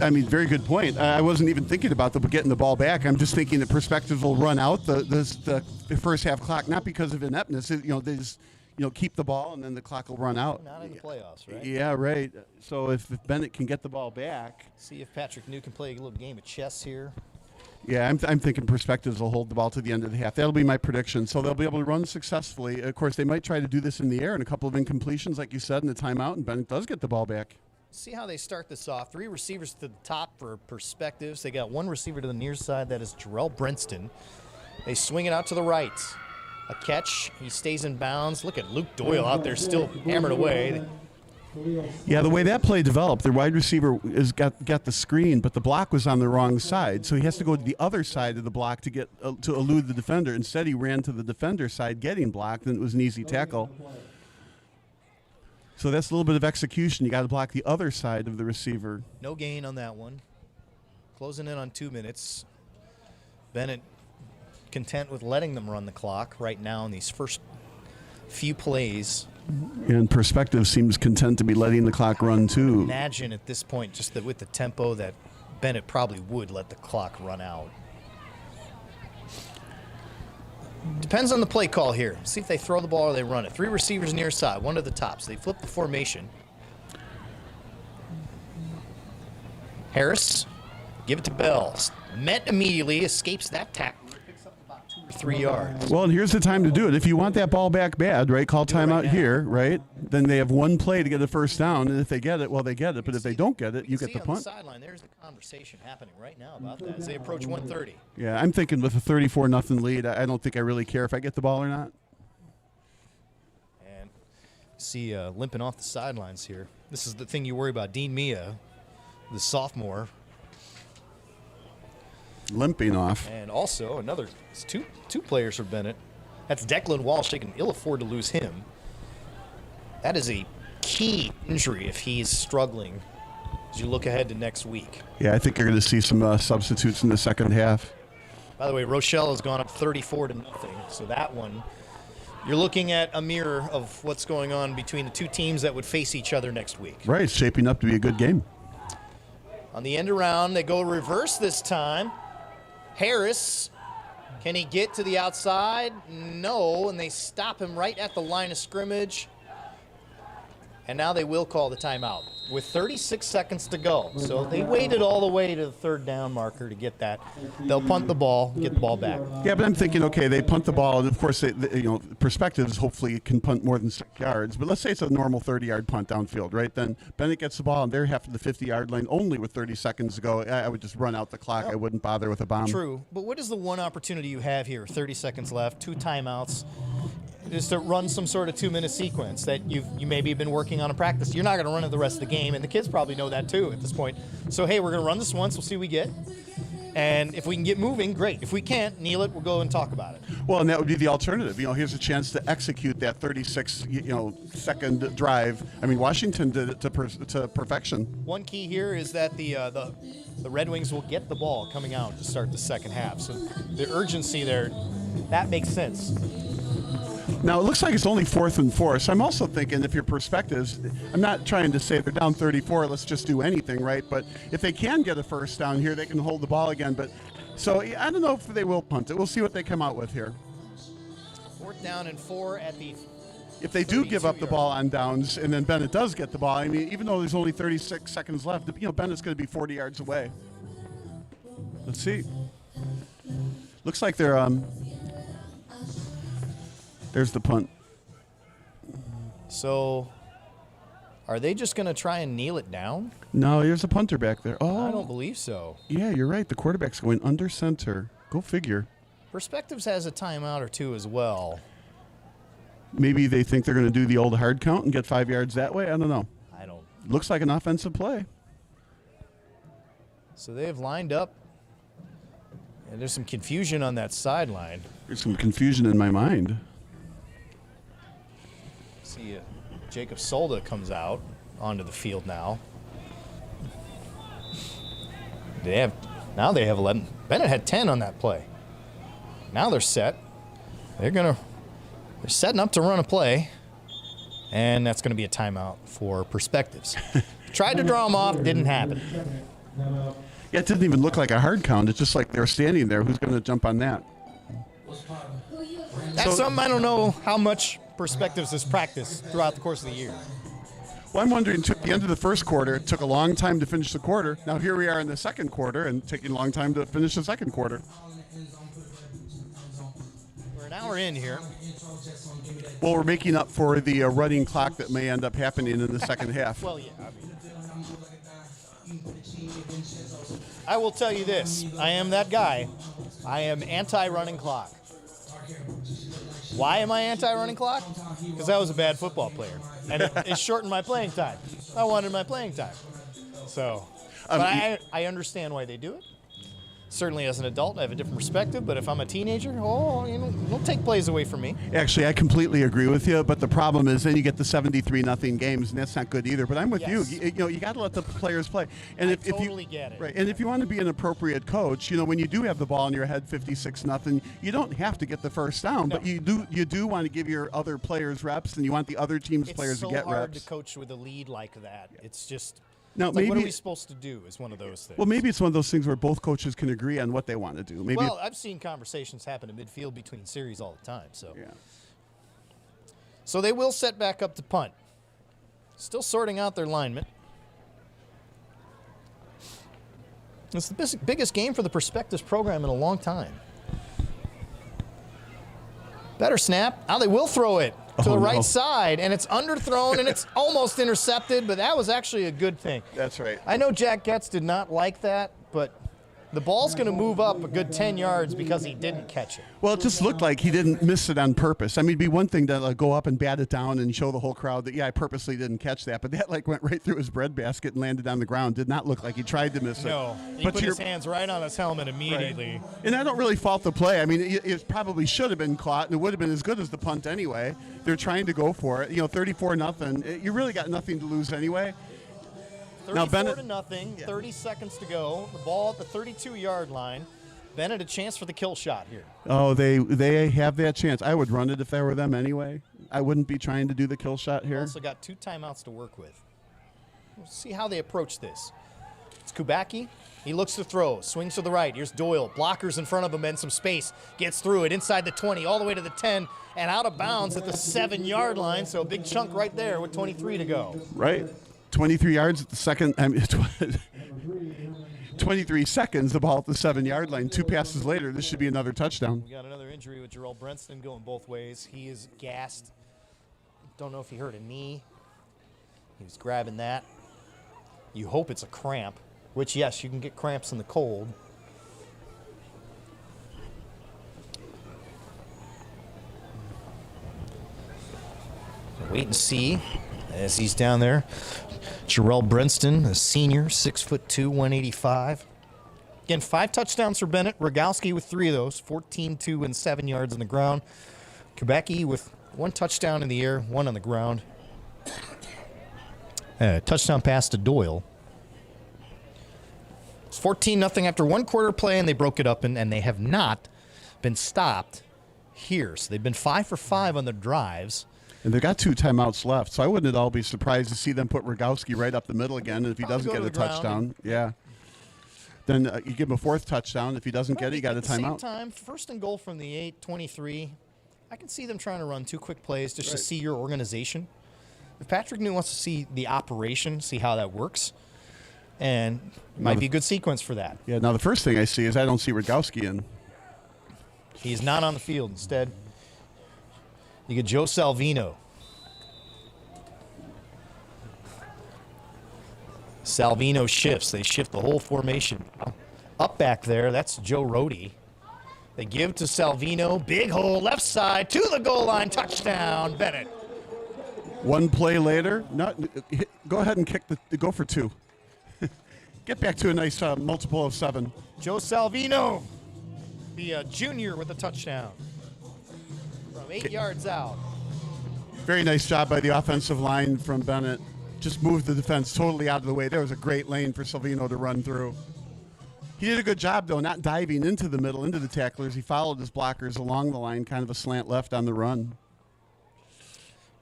I mean, very good point. I wasn't even thinking about getting the ball back. I'm just thinking the perspective will run out the first half clock, not because of ineptness. They just keep the ball and then the clock will run out. Not in the playoffs, right? Yeah, right. So if Benet can get the ball back, See if Patrick New can play a little game of chess here. yeah, I'm thinking perspectives will hold the ball to the end of the half. That'll be my prediction. So they'll be able to run successfully. Of course, they might try to do this in the air and a couple of incompletions, like you said, in the timeout, and Benet does get the ball back. See how they start this off. 3 receivers to the top for perspectives. They got 1 receiver to the near side. That is Jarrell Brinston. They swing it out to the right. A catch. He stays in bounds. Look at Luke Doyle out there still hammered away. Yeah, the way that play developed, their wide receiver got the screen, but the block was on the wrong side, so he has to go to the other side of the block to get to elude the defender. Instead, he ran to the defender side, getting blocked, and it was an easy tackle. So that's a little bit of execution. You got to block the other side of the receiver. No gain on that one. Closing in on 2 minutes. Benet content with letting them run the clock right now in these first few plays. And perspective seems content to be letting the clock run too. Imagine at this point, just that with the tempo, that Benet probably would let the clock run out. Depends on the play call here. See if they throw the ball or they run it. 3 receivers near side, 1 to the top. So they flip the formation. Harris, give it to Bell. Met immediately, escapes that tackle. Picks up about 2 or 3 yards. Well, and here's the time to do it. If you want that ball back bad, right, call timeout here, right? Then they have 1 play to get a first down, and if they get it, well, they get it. But if they don't get it, you get the On punt. the sideline, there's the conversation happening right now about that as they approach 1:30. Yeah, I'm thinking with a 34-0 lead, I don't think I really care if I get the ball or not. And see limping off the sidelines here. This is the thing you worry about. Dean Mia, the sophomore. Limping off. And also another it's two players for Benet. That's Declan Walsh. They can ill afford to lose him. That is a key injury if he's struggling as you look ahead to next week. Yeah, I think you're going to see some substitutes in the second half. By the way, Rochelle has gone up 34-0. So that one, you're looking at a mirror of what's going on between the 2 teams that would face each other next week. Right, it's shaping up to be a good game. On the end around, they go reverse this time. Harris, can he get to the outside? No, and they stop him right at the line of scrimmage. And now they will call the timeout with 36 seconds to go. So they waited all the way to the 3rd down marker to get that. They'll punt the ball, get the ball back. Yeah, but I'm thinking, okay, they punt the ball, and of course, perspectives hopefully can punt more than 6 yards. But let's say it's a normal 30-yard punt downfield, right? Then Benet gets the ball on their half of the 50-yard line only with 30 seconds to go. I would just run out the clock. I wouldn't bother with a bomb. True, but what is the one opportunity you have here? 30 seconds left, 2 timeouts. Is to run some sort of 2-minute sequence that you maybe have been working on in practice. You're not going to run it the rest of the game, and the kids probably know that too at this point. So, hey, we're going to run this once. We'll see what we get. And if we can get moving, great. If we can't, kneel it, we'll go and talk about it. Well, and that would be the alternative. Here's a chance to execute that 36-second drive. I mean, Washington did it to perfection. One key here is that the Red Wings will get the ball coming out to start the second half. So the urgency there, that makes sense. Now, it looks like it's only 4th and 4, so I'm also thinking if your perspectives, I'm not trying to say they're down 34, let's just do anything, right? But if they can get a first down here, they can hold the ball again. But so I don't know if they will punt it. We'll see what they come out with here. 4th down and 4 at the. If they do give up the ball on downs and then Benet does get the ball, I mean, even though there's only 36 seconds left, Benet's going to be 40 yards away. Let's see. Looks like they're there's the punt. So, are they just going to try and kneel it down? No, here's a punter back there. Oh, I don't believe so. Yeah, you're right. The quarterback's going under center. Go figure. Perspectives has a timeout or two as well. Maybe they think they're going to do the old hard count and get 5 yards that way. I don't know. I don't. Looks like an offensive play. So they have lined up, and there's some confusion on that sideline. There's some confusion in my mind. See, Jacob Solda comes out onto the field now. They have 11. Benet had 10 on that play. Now they're set. They're setting up to run a play, and that's going to be a timeout for Perspectives. Tried to draw them off, didn't happen. Yeah, it didn't even look like a hard count. It's just like they're standing there. Who's going to jump on that? That's something I don't know how much Perspectives has practiced throughout the course of the year. Well, I'm wondering, too, at the end of the first quarter, it took a long time to finish the quarter. Now here we are in the second quarter and taking a long time to finish the second quarter. We're an hour in here. Well, we're making up for the running clock that may end up happening in the second half. Well, yeah. I will tell you this. I am that guy. I am anti-running clock. Why am I anti-running clock? Because I was a bad football player, and it shortened my playing time. I wanted my playing time. So, but I understand why they do it. Certainly as an adult, I have a different perspective, but if I'm a teenager, don't take plays away from me. Actually, I completely agree with you, but the problem is then you get the 73-0 games, and that's not good either. But I'm with you. You got to let the players play. And I totally get it. Right, and if you want to be an appropriate coach, when you do have the ball in your head 56-0, you don't have to get the first down, but you do want to give your other players reps, and you want the other team's players to get reps. It's so hard to coach with a lead like that. Yeah. It's just... Now, maybe, what are we supposed to do is one of those things. Well, maybe it's one of those things where both coaches can agree on what they want to do. Maybe I've seen conversations happen in midfield between series all the time. So they will set back up to punt. Still sorting out their linemen. It's the biggest game for the Perspectives program in a long time. Better snap. Now they will throw it to the right side, and it's underthrown, and it's almost intercepted, but that was actually a good thing. That's right. I know Jack Getz did not like that, but the ball's going to move up a good 10 yards because he didn't catch it. Well, it just looked like he didn't miss it on purpose. I mean, it'd be one thing to go up and bat it down and show the whole crowd that, I purposely didn't catch that, but that went right through his breadbasket and landed on the ground. Did not look like he tried to miss it. No, he put his hands right on his helmet immediately. Right. And I don't really fault the play. I mean, it probably should have been caught, and it would have been as good as the punt anyway. They're trying to go for it. 34-0. You really got nothing to lose anyway. 34-0, 30 seconds to go. The ball at the 32-yard line. Benet a chance for the kill shot here. Oh, they have that chance. I would run it if I were them anyway. I wouldn't be trying to do the kill shot here. Also got 2 timeouts to work with. We'll see how they approach this. It's Kubacki. He looks to throw. Swings to the right. Here's Doyle. Blockers in front of him and some space. Gets through it inside the 20, all the way to the 10, and out of bounds at the 7-yard line. So a big chunk right there with 23 to go. Right. 23 yards at the second. 23 seconds, the ball at the 7-yard line. 2 passes later, this should be another touchdown. We got another injury with Jarrell Brenston going both ways. He is gassed. Don't know if he hurt a knee. He was grabbing that. You hope it's a cramp, which, yes, you can get cramps in the cold. Wait and see as he's down there. Jarrell Brenston, a senior, 6'2", 185. Again, 5 touchdowns for Benet. Rogalski with 3 of those, 14, 2, and 7 yards on the ground. Kubacki with 1 touchdown in the air, 1 on the ground. Touchdown pass to Doyle. It's 14-0 after 1 quarter play, and they broke it up, and they have not been stopped here. So they've been 5 for 5 on the drives. And they've got 2 timeouts left, so I wouldn't at all be surprised to see them put Rogowski right up the middle again. And if he doesn't get a touchdown, then you give him a 4th touchdown. If he doesn't get it, you got a timeout. At the same time, 1st and goal from the 8-23. I can see them trying to run 2 quick plays just to see your organization. If Patrick New wants to see the operation, see how that works, and it might be a good sequence for that. Yeah, now the first thing I see is I don't see Rogowski in. He's not on the field. Instead, you get Joe Salvino. Salvino shifts. They shift the whole formation. Up back there, that's Joe Rohde. They give to Salvino. Big hole, left side, to the goal line. Touchdown, Benet. 1 play later, go ahead and go for 2. Get back to a nice multiple of 7. Joe Salvino, the junior with a touchdown from 8 yards out. Very nice job by the offensive line from Benet. Just moved the defense totally out of the way. There was a great lane for Salvino to run through. He did a good job, though, not diving into the middle, into the tacklers. He followed his blockers along the line, kind of a slant left on the run.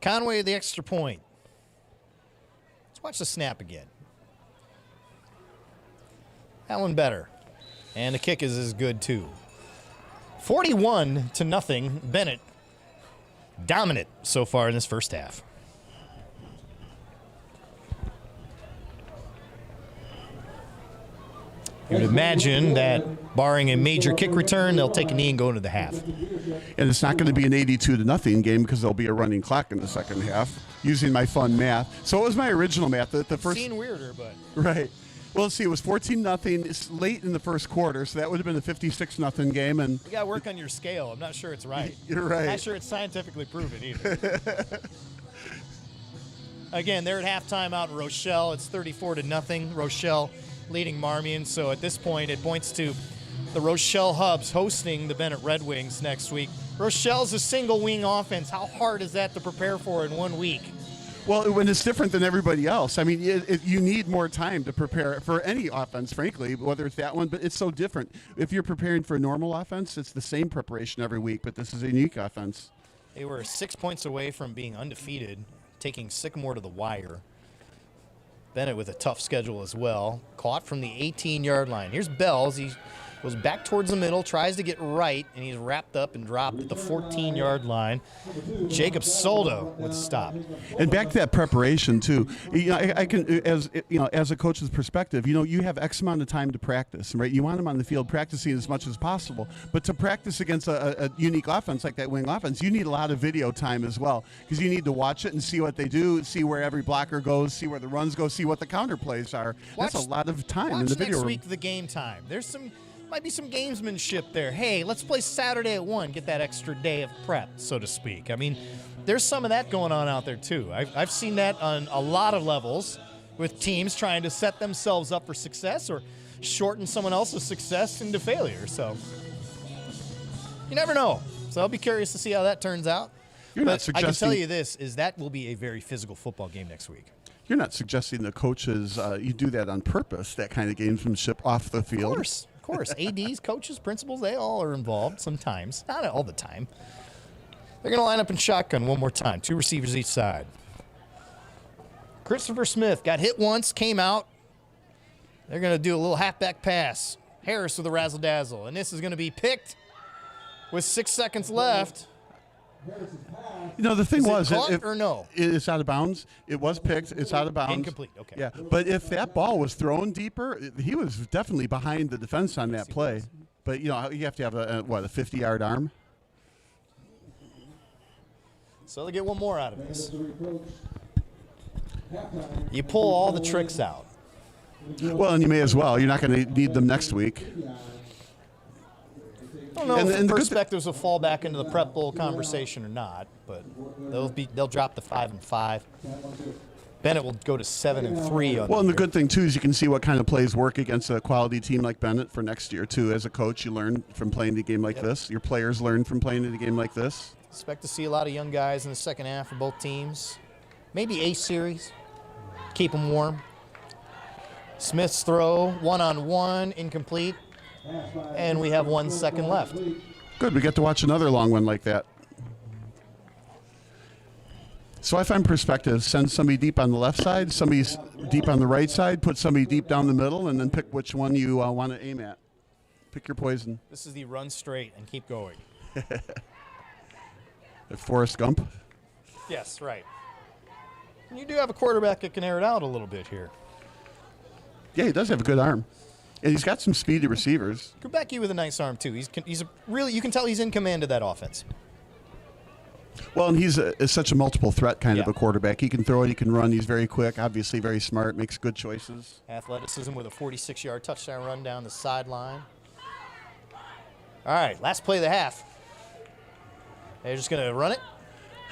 Conway, the extra point. Let's watch the snap again. That one better. And the kick is as good, too. 41-0. Benet dominant so far in this first half. You would imagine that, barring a major kick return, they'll take a knee and go into the half. And it's not going to be an 82-0 game because there'll be a running clock in the second half, using my fun math. So it was my original math. The first Seen weirder, but... Right. Well, let's see, it was 14-0. It's late in the first quarter, so that would have been a 56-0 game. And you got to work on your scale. I'm not sure it's right. You're right. Not sure it's scientifically proven either. Again, they're at halftime out in Rochelle. It's 34-0. Rochelle leading Marmion. So at this point, it points to the Rochelle Hubs hosting the Benet Red Wings next week. Rochelle's a single wing offense. How hard is that to prepare for in 1 week? Well, when it's different than everybody else. I mean, you need more time to prepare for any offense, frankly, whether it's that one, but it's so different. If you're preparing for a normal offense, it's the same preparation every week, but this is a unique offense. They were 6 points away from being undefeated, taking Sycamore to the wire. Benet with a tough schedule as well. Caught from the 18-yard line. Here's Bells. He goes back towards the middle, tries to get right, and he's wrapped up and dropped at the 14-yard line. Jacob Soldo with a stop. And back to that preparation too. I can, as a coach's perspective, you have X amount of time to practice, right? You want them on the field practicing as much as possible, but to practice against a unique offense like that wing offense, you need a lot of video time as well because you need to watch it and see what they do, see where every blocker goes, see where the runs go, see what the counter plays are. That's a lot of time in the video room. Watch next week the game time. Might be some gamesmanship there. Hey, let's play Saturday at 1. Get that extra day of prep, so to speak. I mean, there's some of that going on out there, too. I've seen that on a lot of levels with teams trying to set themselves up for success or shorten someone else's success into failure. So you never know. So I'll be curious to see how that turns out. I can tell you this, is that will be a very physical football game next week. You're not suggesting the coaches, you do that on purpose, that kind of gamesmanship off the field. Of course. ADs, coaches, principals, they all are involved sometimes. Not all the time. They're going to line up in shotgun one more time. 2 receivers each side. Christopher Smith got hit once, came out. They're going to do a little halfback pass. Harris with a razzle-dazzle. And this is going to be picked with 6 seconds left. The thing was, or no? It's out of bounds. It was picked. It's out of bounds. Incomplete. Okay. Yeah, but if that ball was thrown deeper, he was definitely behind the defense on that play. But you have to have a 50-yard arm. So they get one more out of this. You pull all the tricks out. Well, and you may as well. You're not going to need them next week. I don't know if the perspectives will fall back into the Prep Bowl conversation or not, but they'll drop to 5-5. Benet will go to 7-3. Well, and the good thing too is you can see what kind of plays work against a quality team like Benet for next year too. As a coach, you learn from playing a game like this. Your players learn from playing a game like this. Expect to see a lot of young guys in the second half for both teams. Maybe a series. Keep them warm. Smith's throw, 1-on-1, incomplete. And we have 1 second left. Good Good. We get to watch another long one like that. So I find perspective. Send somebody deep on the left side, somebody deep on the right side, put somebody deep down the middle, and then pick which one you want to aim at. Pick your poison. This is the run straight and keep going. Forrest Gump. Yes, right. And you do have a quarterback that can air it out a little bit here. Yeah, he does have a good arm. And he's got some speedy receivers. Kubecki with a nice arm, too. He's a really, you can tell he's in command of that offense. Well, and he's such a multiple threat kind of a quarterback. He can throw it, he can run, he's very quick, obviously very smart, makes good choices. Athleticism with a 46-yard touchdown run down the sideline. All right, last play of the half. They're just going to run it.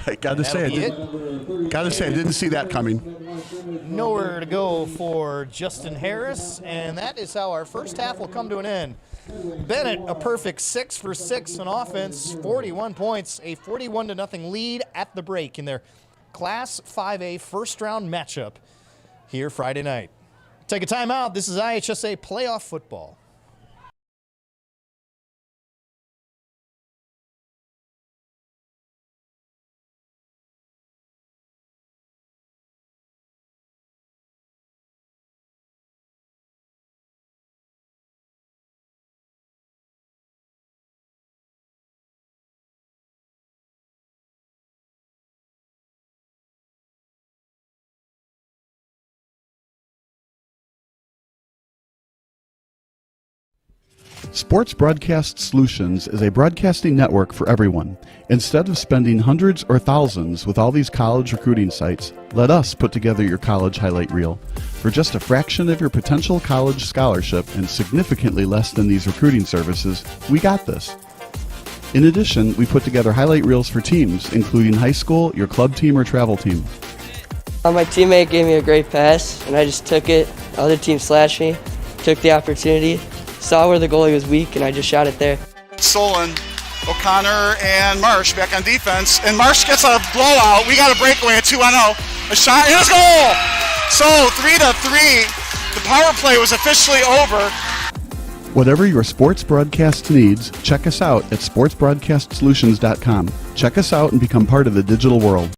I gotta say, I didn't see that coming. Nowhere to go for Justin Harris, and that is how our first half will come to an end. Benet, a perfect 6 for 6 on offense, 41 points, a 41-0 lead at the break in their Class 5A first-round matchup here Friday night. Take a timeout. This is IHSA playoff football. Sports Broadcast Solutions is a broadcasting network for everyone. Instead of spending hundreds or thousands with all these college recruiting sites, let us put together your college highlight reel. For just a fraction of your potential college scholarship and significantly less than these recruiting services, we got this. In addition, we put together highlight reels for teams, including high school, your club team, or travel team. My teammate gave me a great pass, and I just took it. The other team slashed me, took the opportunity, saw where the goalie was weak, and I just shot it there. Solon, O'Connor, and Marsh back on defense, and Marsh gets a blowout. We got a breakaway at 2-0. A shot, and a goal! So 3-3. The power play was officially over. Whatever your sports broadcast needs, check us out at sportsbroadcastsolutions.com. Check us out and become part of the digital world.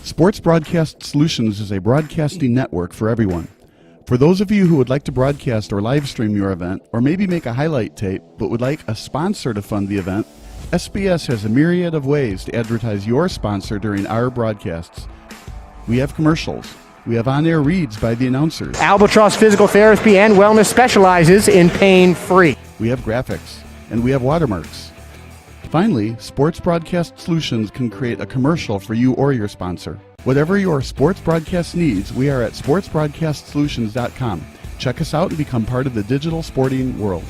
Sports Broadcast Solutions is a broadcasting network for everyone. For those of you who would like to broadcast or live stream your event, or maybe make a highlight tape, but would like a sponsor to fund the event, SBS has a myriad of ways to advertise your sponsor during our broadcasts. We have commercials. We have on-air reads by the announcers. Albatross Physical Therapy and Wellness specializes in pain-free. We have graphics, and we have watermarks. Finally, Sports Broadcast Solutions can create a commercial for you or your sponsor. Whatever your sports broadcast needs, we are at sportsbroadcastsolutions.com. Check us out and become part of the digital sporting world.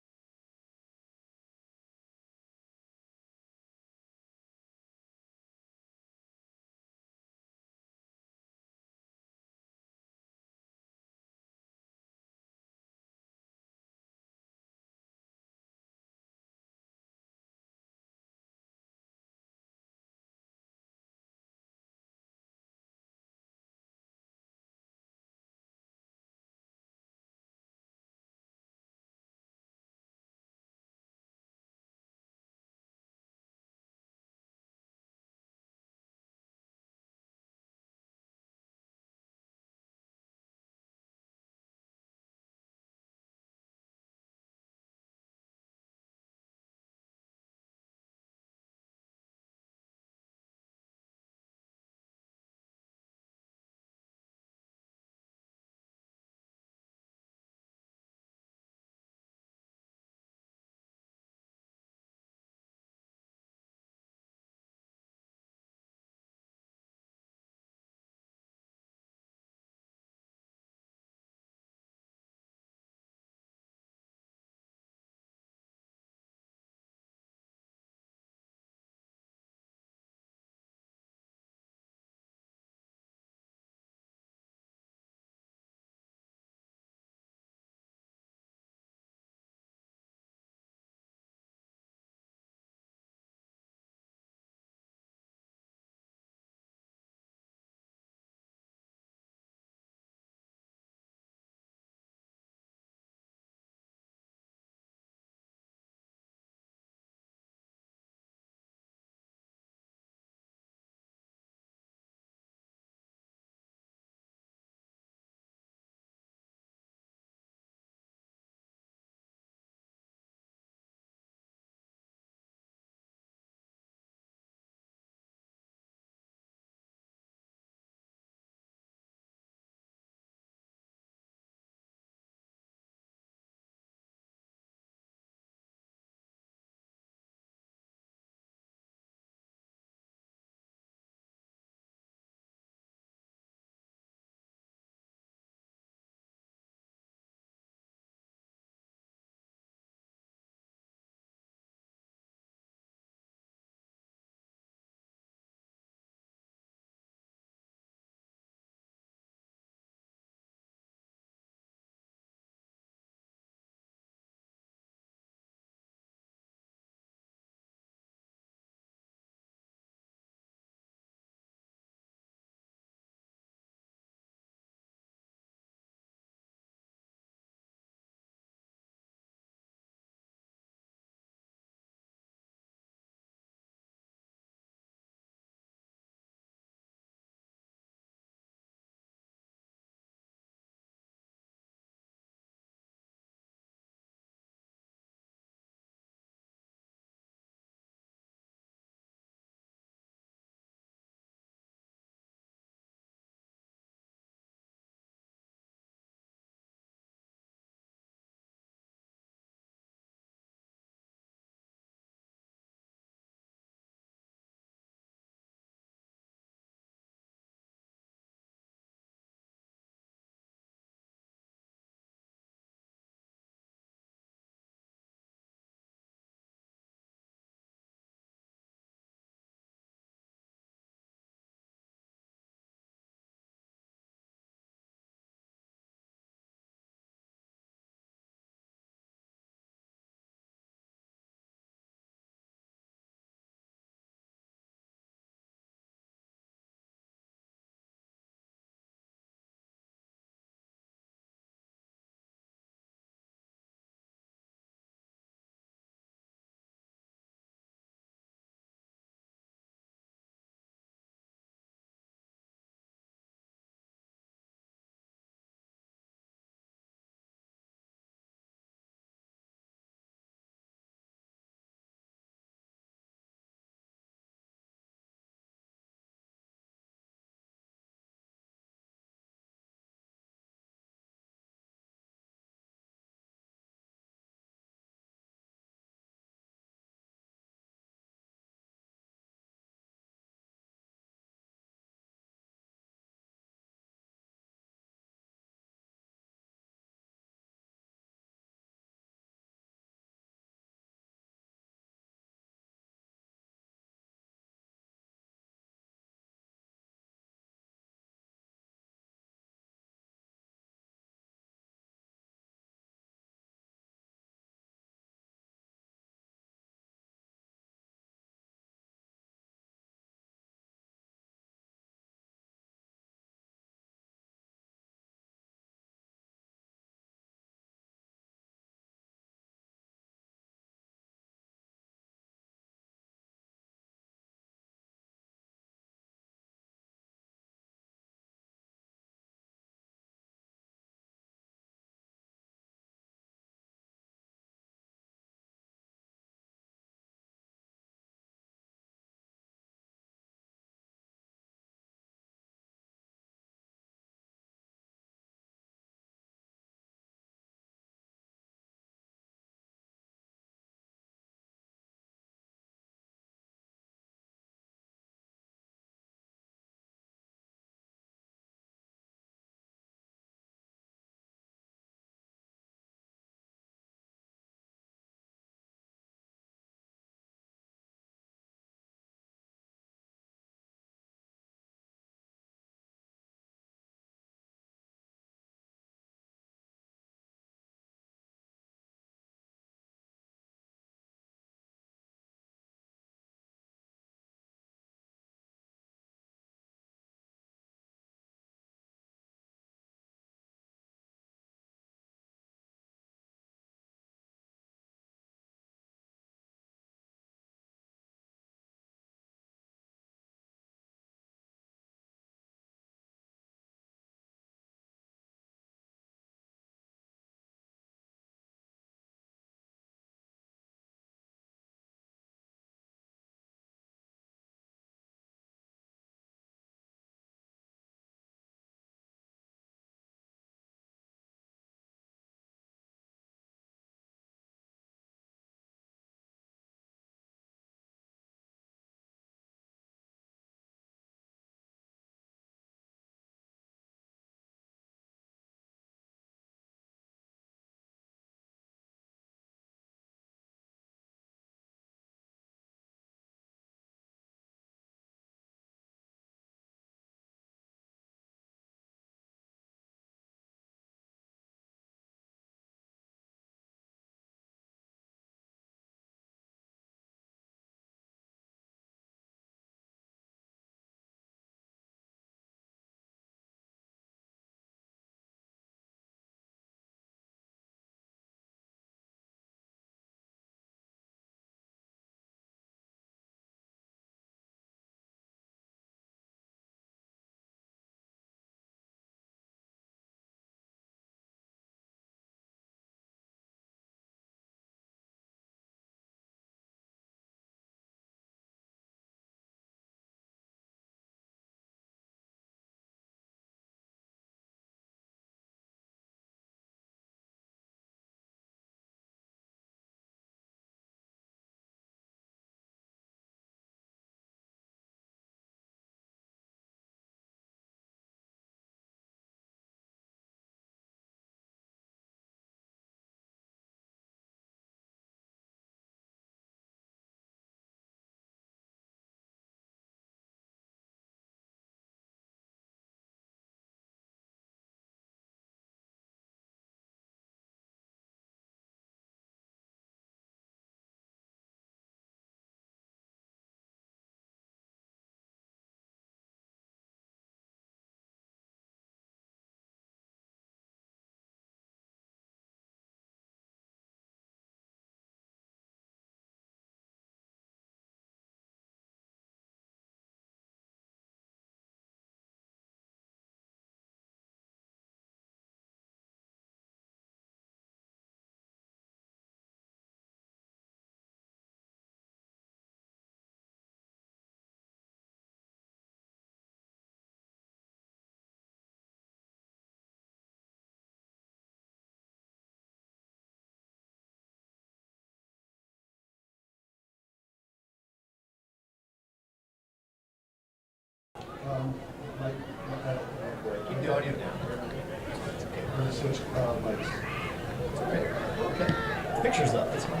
Okay. Picture's up. That's fine.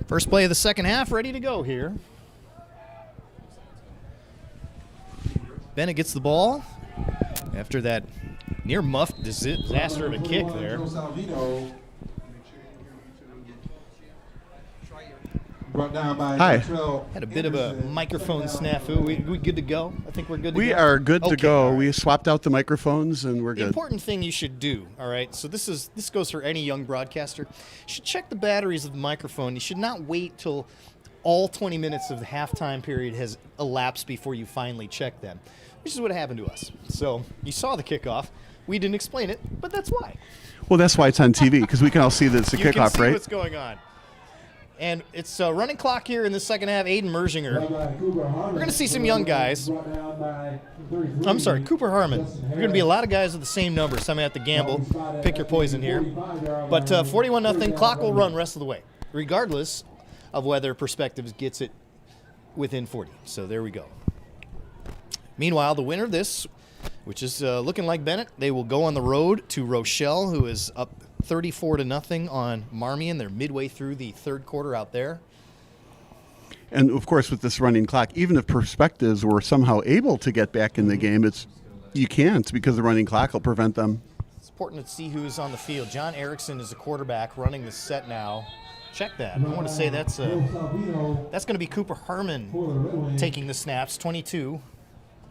First play of the second half, ready to go here. Benet gets the ball after that near muff disaster of a kick there. Brought down by Hi. Had a bit of a microphone snafu. We good to go? I think we're good to go. We are good to Okay, go. all right. We swapped out the microphones and we're The good. important thing you should do, all right, so this goes for any young broadcaster, you should check the batteries of the microphone. You should not wait till all 20 minutes of the halftime period has elapsed before you finally check them, which is what happened to us. So you saw the kickoff. We didn't explain it, but that's why. Well, that's why it's on TV, because we can all see that it's a You can kickoff, see right? what's going on. And it's a running clock here in the second half. Aiden Merzinger. We're going to see some young guys. I'm sorry, Cooper Harmon. There are going to be a lot of guys with the same number. Some have to gamble. Pick your poison here. But 41-0. Clock will run rest of the way, regardless of whether Perspectives gets it within 40. So there we go. Meanwhile, the winner of this, which is looking like Benet, they will go on the road to Rochelle, who is up 34-0 on Marmion. They're midway through the third quarter out there. And of course, with this running clock, even if Perspectives were somehow able to get back in the game, you can't, because the running clock will prevent them. It's important to see who's on the field. John Erickson is the quarterback running the set now. Check that. I want to say that's going to be Cooper Harmon taking the snaps, 22.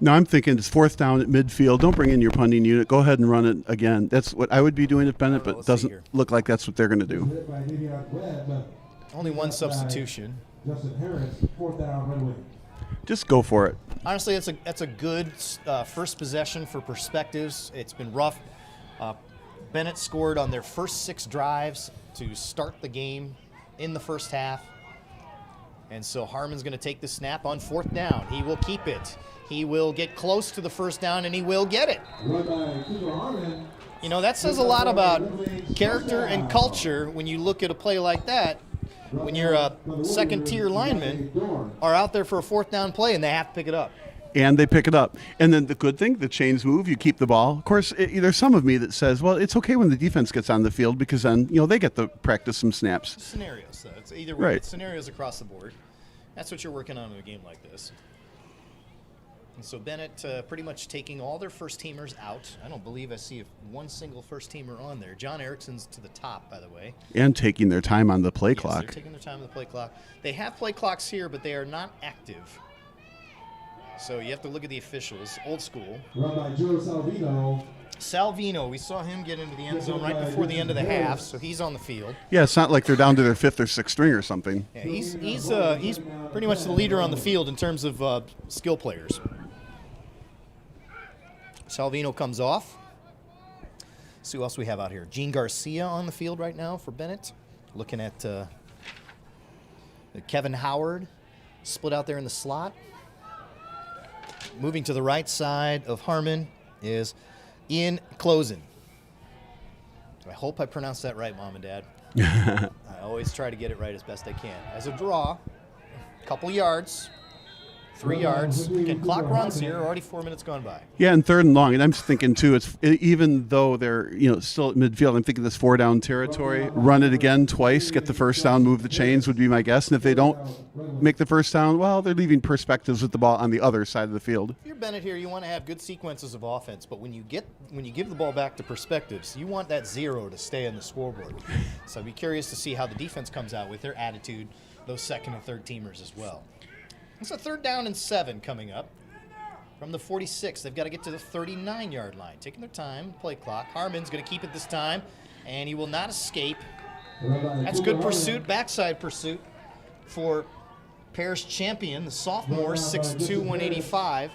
No, I'm thinking it's fourth down at midfield. Don't bring in your punting unit. Go ahead and run it again. That's what I would be doing at Benet, but it doesn't look like that's what they're going to do. Only one substitution. Just go for it. Honestly, that's a good first possession for Perspectives. It's been rough. Benet scored on their first 6 drives to start the game in the first half. And so Harmon's going to take the snap on fourth down. He will keep it. He will get close to the first down, and he will get it. You know, that says a lot about character and culture when you look at a play like that. When you're a second-tier lineman are out there for a fourth down play, and they have to pick it up. And they pick it up. And then the good thing, the chains move, you keep the ball. Of course, there's some of me that says, well, it's okay when the defense gets on the field because then, they get to practice some snaps. Scenarios, though. It's either way. Right. It's scenarios across the board. That's what you're working on in a game like this. And so Benet pretty much taking all their first-teamers out. I don't believe I see one single first-teamer on there. John Erickson's to the top, by the way. And taking their time on the play Yes, clock. They're taking their time on the play clock. They have play clocks here, but they are not active. So you have to look at the officials. Old school. Salvino, we saw him get into the end zone right before the end of the half, so he's on the field. Yeah, it's not like they're down to their 5th or 6th string or something. Yeah, he's pretty much the leader on the field in terms of skill players. Salvino comes off. Let's see who else we have out here. Gene Garcia on the field right now for Benet. Looking at Kevin Howard split out there in the slot. Moving to the right side of Harmon is Ian Closen. I hope I pronounced that right, Mom and Dad. I always try to get it right as best I can. As a draw, a couple yards, 3 yards. Again, clock runs here. Already 4 minutes gone by. Yeah, and 3rd and long. And I'm thinking, too, even though they're still at midfield, I'm thinking this 4-down territory, run it again twice, get the first down, move the chains would be my guess. And if they don't make the first down, well, they're leaving Perspectives with the ball on the other side of the field. If you're Benet here, you want to have good sequences of offense, but when you give the ball back to Perspectives, you want that 0 to stay on the scoreboard. So I'd be curious to see how the defense comes out with their attitude, those second and third teamers as well. It's a 3rd down and 7 coming up from the 46. They've got to get to the 39-yard line. Taking their time, play clock. Harmon's going to keep it this time, and he will not escape That's good pursuit, backside pursuit for Paris champion, the sophomore, 6'2", 185.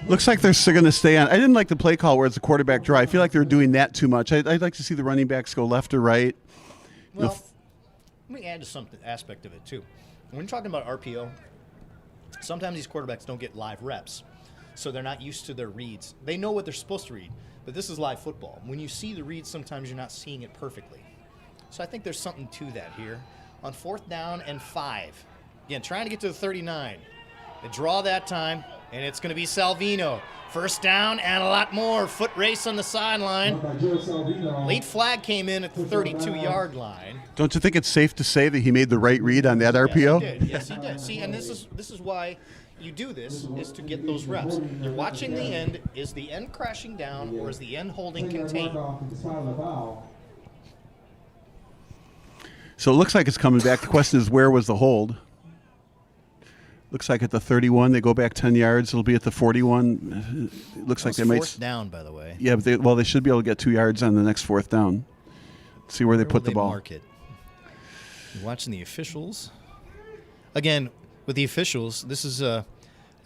Looks like they're still going to stay on. I didn't like the play call where it's a quarterback draw. I feel like they're doing that too much. I'd like to see the running backs go left or right. Well, let me add to some aspect of it, too. When you're talking about RPO, sometimes these quarterbacks don't get live reps, so they're not used to their reads. They know what they're supposed to read, but this is live football. When you see the reads, sometimes you're not seeing it perfectly. So I think there's something to that here. On 4th down and 5. Again, trying to get to the 39. They draw that time, and it's going to be Salvino. 1st down and a lot more. Foot race on the sideline. Late flag came in at the 32-yard line. Don't you think it's safe to say that he made the right read on that RPO? Yes, he did. Yes, he did. See, and this is why you do this, is to get those reps. You're watching the end. Is the end crashing down, or is the end holding contained? So it looks like it's coming back. The question is, where was the hold? Looks like at the 31, they go back 10 yards. It'll be at the 41. It looks like they might. 4th down, by the way. Yeah, but they should be able to get 2 yards on the next 4th down. See where they put the ball. Mark it? You're watching the officials. Again, with the officials, this is a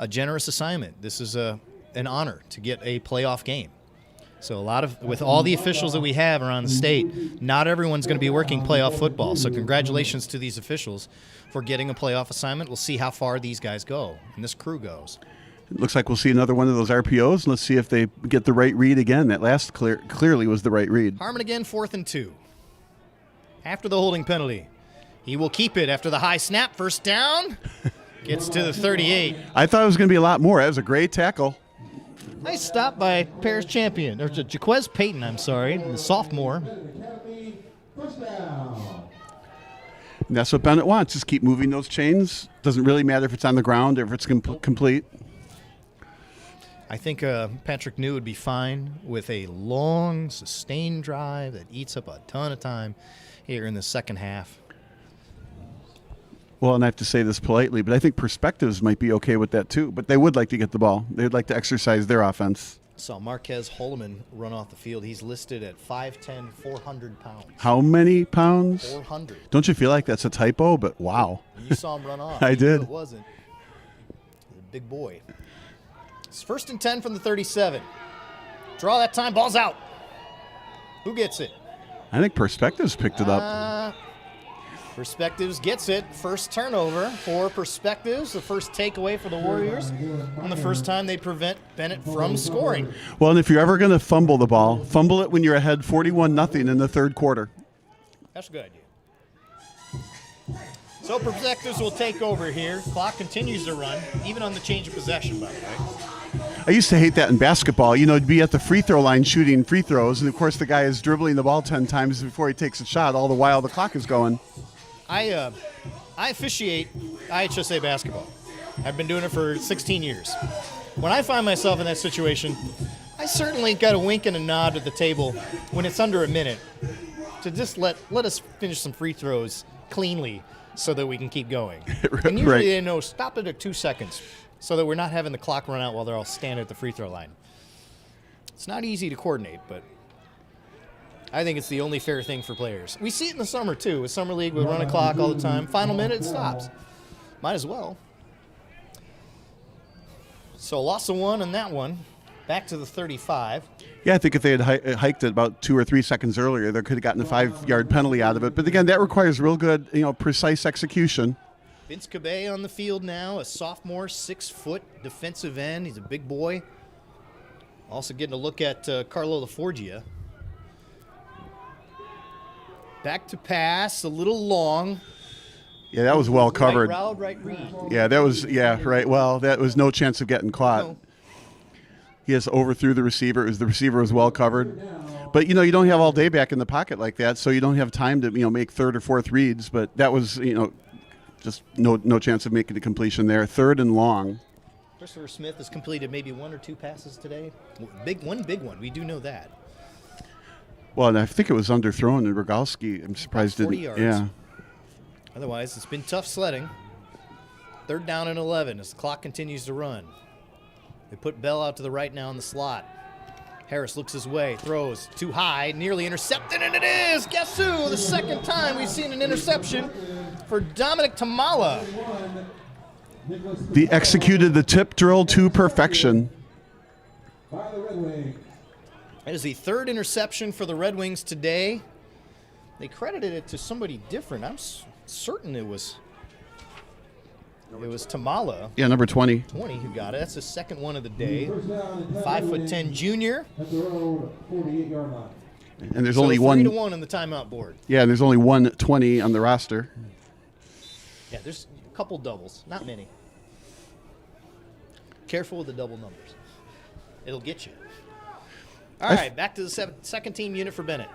generous assignment. This is an honor to get a playoff game. So with all the officials that we have around the state, not everyone's going to be working playoff football. So congratulations to these officials for getting a playoff assignment. We'll see how far these guys go and this crew goes. It looks like we'll see another one of those RPOs. Let's see if they get the right read again. That last clearly was the right read. Harmon again, 4th and 2. After the holding penalty, he will keep it after the high snap. 1st down, gets to the 38. I thought it was going to be a lot more. That was a great tackle. Nice stop by Paris champion, or Jaquez Payton, I'm sorry, the sophomore. And that's what Benet wants, just keep moving those chains. Doesn't really matter if it's on the ground or if it's complete. I think Patrick New would be fine with a long, sustained drive that eats up a ton of time here in the second half. Well, and I have to say this politely, but I think Perspectives might be okay with that too. But they would like to get the ball. They would like to exercise their offense. Saw Marquez Holloman run off the field. He's listed at 5'10", 400 pounds. How many pounds? 400. Don't you feel like that's a typo? But wow. You saw him run off. I did. It wasn't. He's a big boy. It's 1st and 10 from the 37. Draw that time. Ball's out. Who gets it? I think Perspectives picked it up. Perspectives gets it. First turnover for Perspectives. The first takeaway for the Warriors. And the first time they prevent Benet from scoring. Well, and if you're ever going to fumble the ball, fumble it when you're ahead 41-0 in the 3rd quarter. That's a good idea. So Perspectives will take over here. Clock continues to run, even on the change of possession, by the way. I used to hate that in basketball. You know, to be at the free throw line shooting free throws, and of course the guy is dribbling the ball 10 times before he takes a shot, all the while the clock is going. I officiate IHSA basketball. I've been doing it for 16 years. When I find myself in that situation, I certainly got a wink and a nod at the table when it's under a minute to just let us finish some free throws cleanly so that we can keep going. And usually Right. they know stop it at 2 seconds so that we're not having the clock run out while they're all standing at the free throw line. It's not easy to coordinate, but I think it's the only fair thing for players. We see it in the summer, too. With Summer League, we run a clock all the time. Final minute, it stops. Might as well. So loss of 1 on that one. Back to the 35. Yeah, I think if they had hiked it about 2 or 3 seconds earlier, they could have gotten a 5-yard penalty out of it. But again, that requires real good, precise execution. Vince Cabay on the field now, a sophomore, 6-foot defensive end. He's a big boy. Also getting a look at Carlo LaForgia. Back to pass, a little long. Yeah, that was well covered. Right route, right read. Yeah, right. Well, that was no chance of getting caught. No. He just overthrew the receiver. The receiver was well covered. But, you don't have all day back in the pocket like that, so you don't have time to, make 3rd or 4th reads. But that was, just no chance of making a completion there. 3rd and long. Christopher Smith has completed maybe 1 or 2 passes today. One big one. We do know that. Well, and I think it was underthrown, and Rogalski, I'm surprised, 40 didn't. yards. Yeah. Otherwise, it's been tough sledding. 3rd down and 11 as the clock continues to run. They put Bell out to the right now in the slot. Harris looks his way, throws too high, nearly intercepted, and it is! Guess who? The second time we've seen an interception for Dominic Tamala. He executed the tip drill to perfection. That is the third interception for the Red Wings today. They credited it to somebody different. I'm certain it was Tamala. Yeah, number 20. 20 who got it. That's the second one of the day. 5'10" junior. And there's only one. 3-1 on the timeout board. Yeah, and there's only 120 on the roster. Yeah, there's a couple doubles, not many. Careful with the double numbers. It'll get you. All right, back to the second team unit for Benet.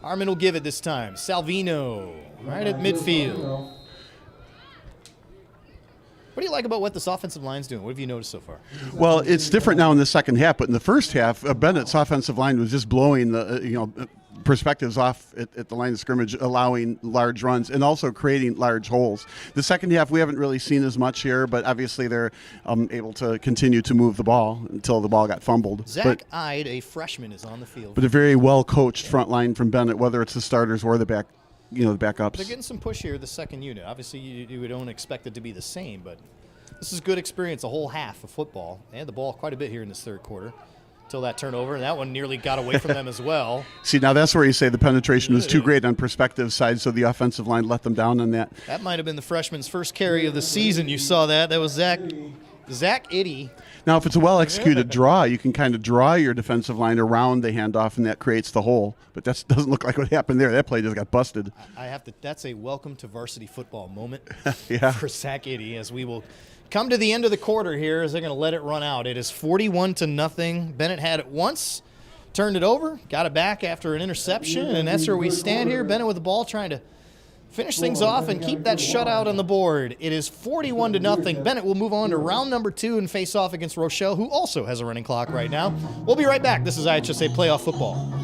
Harmon will give it this time. Salvino, right at midfield. What do you like about what this offensive line's doing? What have you noticed so far? Well, it's different now in the second half, but in the first half, Bennett's offensive line was just blowing the perspectives off at the line of scrimmage, allowing large runs and also creating large holes. The second half, we haven't really seen as much here, but obviously they're able to continue to move the ball until the ball got fumbled. Zach Ide, a freshman, is on the field. But a very well-coached front line from Benet, whether it's the starters or the backups. They're getting some push here, the second unit. Obviously, you don't expect it to be the same, but this is good experience, a whole half of football. They had the ball quite a bit here in this third quarter until that turnover, and that one nearly got away from them as well. See, now that's where you say the penetration was too great on Perspective's side, so the offensive line let them down on that. That might have been the freshman's first carry of the season. You saw that. That was Zach Iddy. Now, if it's a well-executed draw, you can kind of draw your defensive line around the handoff, and that creates the hole. But that doesn't look like what happened there. That play just got busted. That's a welcome to varsity football moment yeah. for Zach Iddy, as we will come to the end of the quarter here as they're going to let it run out. It is 41-0. Benet had it once, turned it over, got it back after an interception, and that's where we stand here. Benet with the ball trying to finish things off and keep that shutout on the board. It is 41-0. Benet will move on to round number 2 and face off against Rochelle, who also has a running clock right now. We'll be right back. This is IHSA Playoff Football.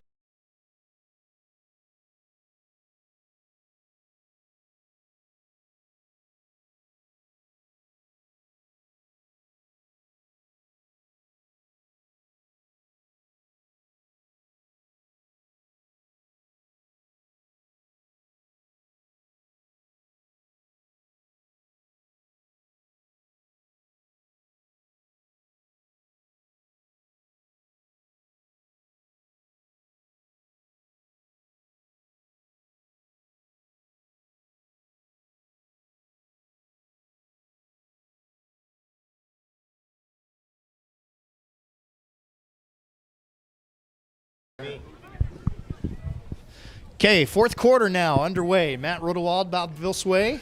Okay, fourth quarter now underway. Matt Rodewald, Bob Vilsway.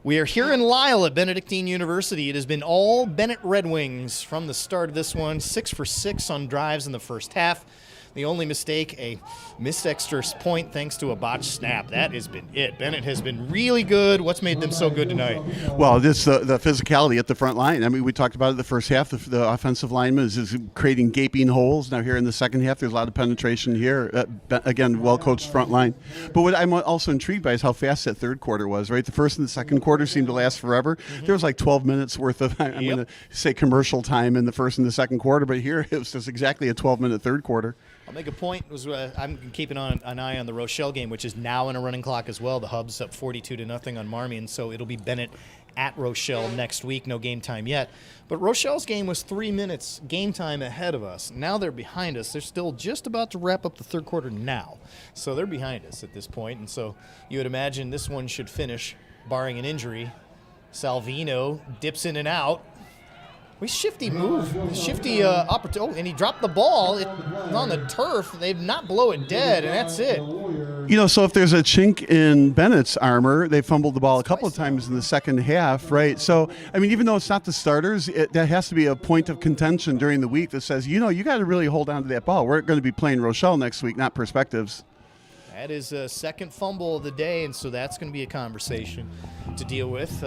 We are here in Lisle at Benedictine University. It has been all Benet Red Wings from the start of this one. 6 for 6 on drives in the first half. The only mistake, a missed extra point thanks to a botched snap. That has been it. Benet has been really good. What's made them so good tonight? Well, it's the physicality at the front line. I mean, we talked about it the first half. The offensive lineman is creating gaping holes. Now here in the second half, there's a lot of penetration here. Again, well-coached front line. But what I'm also intrigued by is how fast that third quarter was, right? The first and the second quarter seemed to last forever. Mm-hmm. There was like 12 minutes worth of, I'm going to say commercial time in the first and the second quarter, but here it was just exactly a 12-minute third quarter. I'll make a point. I'm keeping an eye on the Rochelle game, which is now in a running clock as well. The Hubs up 42-0 on Marmion, so it'll be Benet at Rochelle next week. No game time yet. But Rochelle's game was 3 minutes game time ahead of us. Now they're behind us. They're still just about to wrap up the third quarter now. So they're behind us at this point. And so you would imagine this one should finish, barring an injury. Salvino dips in and out. Shifty move, shifty opportunity. Oh, and he dropped the ball. It's on the turf. They did not blow it dead, and that's it. You know, so if there's a chink in Bennett's armor, they fumbled the ball a couple of times in the second half, right? So, I mean, even though it's not the starters, that has to be a point of contention during the week that says, you got to really hold on to that ball. We're going to be playing Rochelle next week, not Perspectives. That is a second fumble of the day, and so that's going to be a conversation to deal with.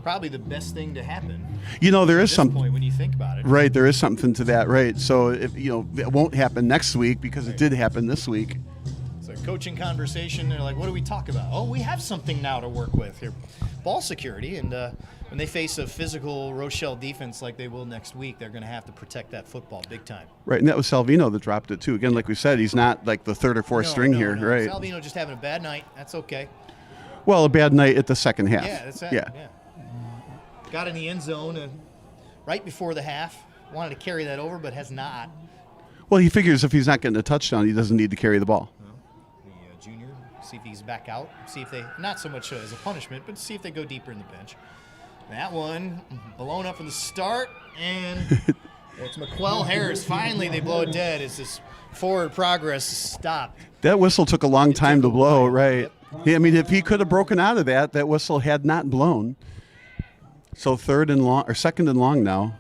Probably the best thing to happen. There is some point when you think about it. Right, there is something to that, right? So if it won't happen next week because it did happen this week. It's a coaching conversation. They're like, "What do we talk about?" Oh, we have something now to work with here, ball security, and when they face a physical Rochelle defense like they will next week, they're going to have to protect that football big time. Right, and that was Salvino that dropped it too. Again, like we said, he's not like the third or fourth string here, right? Salvino just having a bad night. That's okay. Well, a bad night at the second half. Yeah, that's it. Yeah. Got in the end zone right before the half. Wanted to carry that over, but has not. Well, he figures if he's not getting a touchdown, he doesn't need to carry the ball. The junior, see if he's back out. See if they, not so much as a punishment, but see if they go deeper in the bench. That one blown up from the start, and it's McQuell Harris. Finally, they blow it dead as this forward progress stopped. That whistle took a long time to blow, right? Yep. Yeah, I mean, if he could have broken out of that, that whistle had not blown. So second and long now.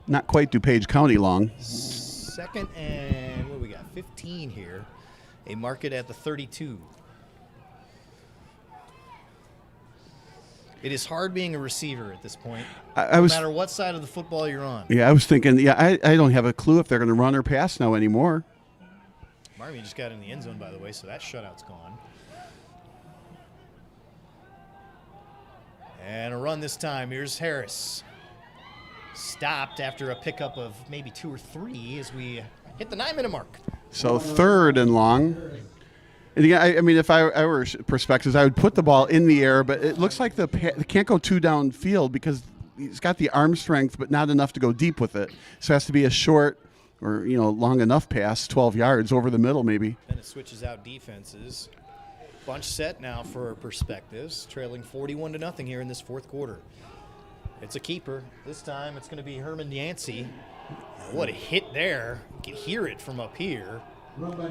Not quite DuPage County long. Second and what do we got? 15 here. They mark it at the 32. It is hard being a receiver at this point, no matter what side of the football you're on. Yeah, I was thinking, I don't have a clue if they're going to run or pass now anymore. Marmion just got in the end zone, by the way, so that shutout's gone. And a run this time. Here's Harris. Stopped after a pickup of maybe 2 or 3 as we hit the 9-minute mark. So third and long. And again, I mean, if I were Perspectives, I would put the ball in the air, but it looks like they can't go 2 downfield because he's got the arm strength, but not enough to go deep with it. So it has to be a short or long enough pass, 12 yards over the middle maybe. Then it switches out defenses. Bunch set now for Perspectives, trailing 41-0 here in this fourth quarter. It's a keeper. This time it's going to be Herman Yancey. What a hit there. You can hear it from up here.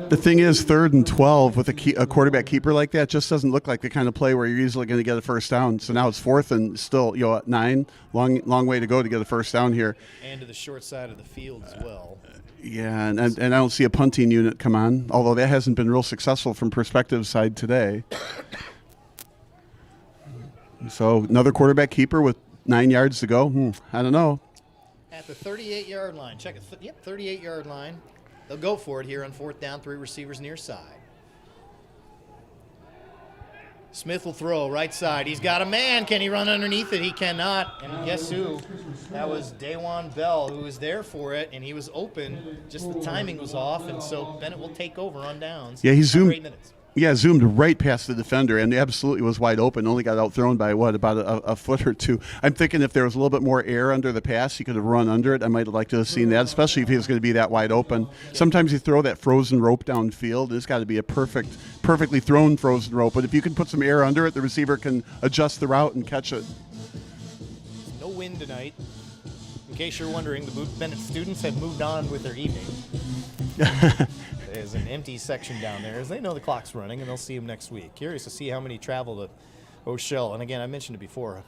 The thing is, 3rd and 12 with a quarterback keeper like that just doesn't look like the kind of play where you're easily going to get a first down. So now it's 4th and still, at 9. Long way to go to get a first down here. And to the short side of the field as well. Yeah, and I don't see a punting unit come on, although that hasn't been real successful from Perspective's side today. So another quarterback keeper with 9 yards to go. I don't know. At the 38-yard line. Check it. Yep, 38-yard line. They'll go for it here on 4th down, 3 receivers near side. Smith will throw right side. He's got a man. Can he run underneath it? He cannot. And guess who? That was Dawan Bell, who was there for it, and he was open. Just the timing was off, and so Benet will take over on downs. Yeah, he zoomed. 8 minutes. Yeah, zoomed right past the defender and absolutely was wide open. Only got outthrown by, about a foot or 2. I'm thinking if there was a little bit more air under the pass, he could have run under it. I might have liked to have seen that, especially if he was going to be that wide open. Sometimes you throw that frozen rope downfield, and it's got to be a perfectly thrown frozen rope. But if you can put some air under it, the receiver can adjust the route and catch it. No wind tonight. In case you're wondering, the Benet students have moved on with their evening. There's an empty section down there as they know the clock's running, and they'll see them next week. Curious to see how many travel to Rochelle. And again, I mentioned it before,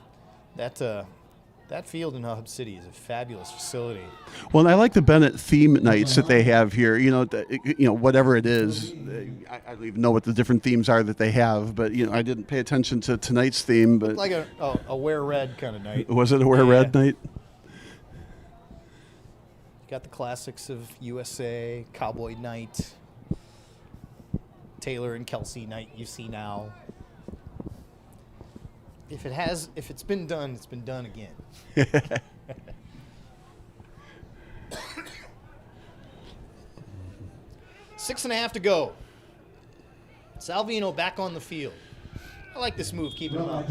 that field in Hub City is a fabulous facility. Well, and I like the Benet theme nights that they have here. Whatever it is, I don't even know what the different themes are that they have. But I didn't pay attention to tonight's theme. But like a wear red kind of night. Was it a wear red night? Got the classics of USA, Cowboy Night, Taylor and Kelsey Night you see now. If it's been done, it's been done again. 6.5 to go. Salvino back on the field. I like this move, keeping him up.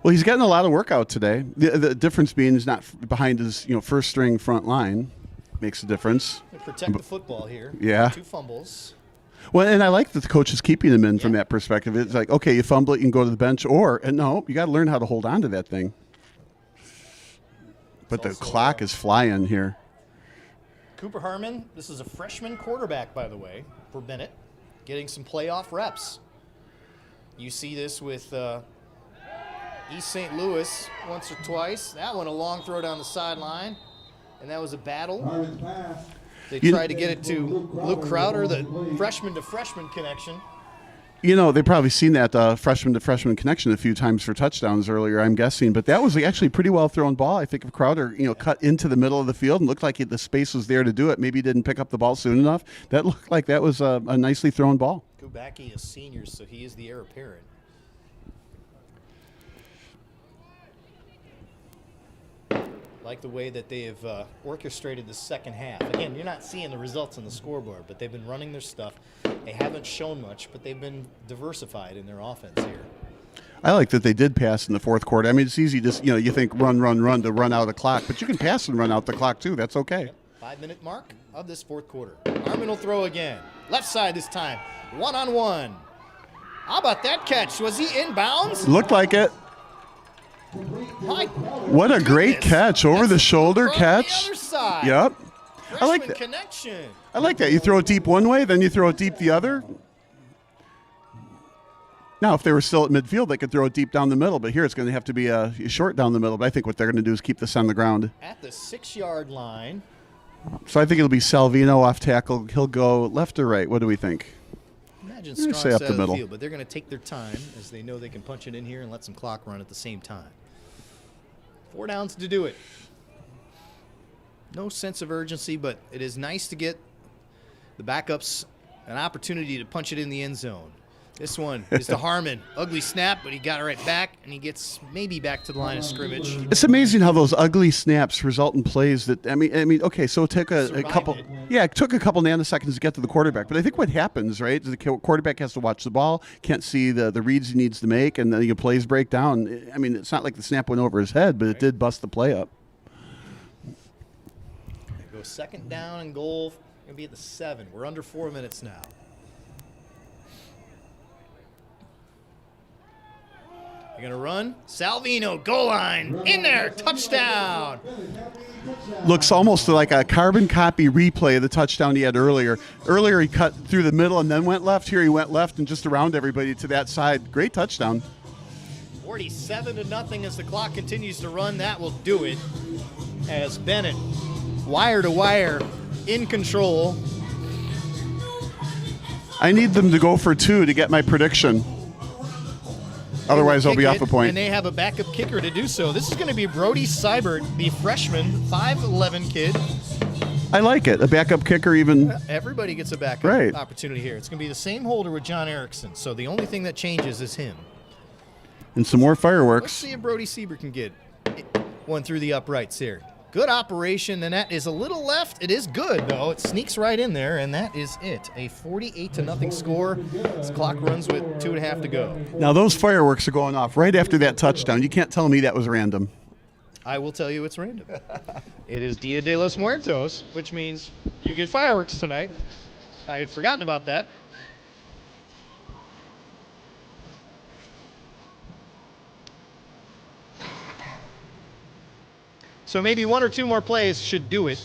Well, he's getting a lot of workout today. The difference being he's not behind his first string front line. Makes a difference. Protect the football here. Yeah. 2 fumbles. Well, and I like that the coach is keeping him in from that perspective. It's like, okay, you fumble it, you can go to the bench, no, you got to learn how to hold on to that thing. But the clock is flying here. Cooper Herman, this is a freshman quarterback, by the way, for Benet, getting some playoff reps. You see this with East St. Louis once or twice. That one, a long throw down the sideline, and that was a battle. They tried to get it to Luke Crowder, the freshman-to-freshman connection. They've probably seen that freshman-to-freshman connection a few times for touchdowns earlier, I'm guessing. But that was actually a pretty well-thrown ball. I think if Crowder, cut into the middle of the field and looked like the space was there to do it, maybe he didn't pick up the ball soon enough. That looked like that was a nicely thrown ball. Kubacki is senior, so he is the heir apparent. Like the way that they have orchestrated the second half. Again, you're not seeing the results on the scoreboard, but they've been running their stuff. They haven't shown much, but they've been diversified in their offense here. I like that they did pass in the fourth quarter. I mean, it's easy to, you think run to run out the clock, but you can pass and run out the clock too. That's okay. 5-minute mark of this fourth quarter. Harmon will throw again. Left side this time. One-on-one. How about that catch? Was he inbounds? Looked like it. What a great catch. Over the shoulder catch. The other side. Yep. Freshman I like that. Connection. I like that. You throw it deep one way, then you throw it deep the other. Now, if they were still at midfield, they could throw it deep down the middle, but here it's going to have to be a short down the middle. But I think what they're going to do is keep this on the ground. At the 6-yard line. So I think it'll be Salvino off tackle. He'll go left or right. What do we think? Imagine strong say side up the of the middle. field, but they're going to take their time as they know they can punch it in here and let some clock run at the same time. 4 downs to do it. No sense of urgency, but it is nice to get the backups an opportunity to punch it in the end zone. This one is to Harmon. Ugly snap, but he got it right back, and he gets maybe back to the line of scrimmage. It's amazing how those ugly snaps result in plays that, I mean, okay, so it took a couple, it took a couple nanoseconds to get to the quarterback. But I think what happens, right, is the quarterback has to watch the ball, can't see the reads he needs to make, and then the plays break down. I mean, it's not like the snap went over his head, but it did bust the play up. Go 2nd down and goal. Going to be at the 7. We're under 4 minutes now. They're going to run. Salvino, goal line. In there. Touchdown. Looks almost like a carbon copy replay of the touchdown he had earlier. Earlier he cut through the middle and then went left. Here he went left and just around everybody to that side. Great touchdown. 47-0 as the clock continues to run. That will do it as Benet, wire to wire, in control. I need them to go for 2 to get my prediction. Otherwise, I'll be off a point. And they have a backup kicker to do so. This is going to be Brody Seibert, the freshman, 5'11" kid. I like it. A backup kicker even. Everybody gets a backup opportunity here. It's going to be the same holder with John Erickson. So the only thing that changes is him. And some more fireworks. Let's see if Brody Seibert can get one through the uprights here. Good operation, and that is a little left. It is good, though. It sneaks right in there, and that is it. A 48-0 score. This clock runs with 2.5 to go. Now, those fireworks are going off right after that touchdown. You can't tell me that was random. I will tell you it's random. It is Dia de los Muertos, which means you get fireworks tonight. I had forgotten about that. So maybe 1 or 2 more plays should do it.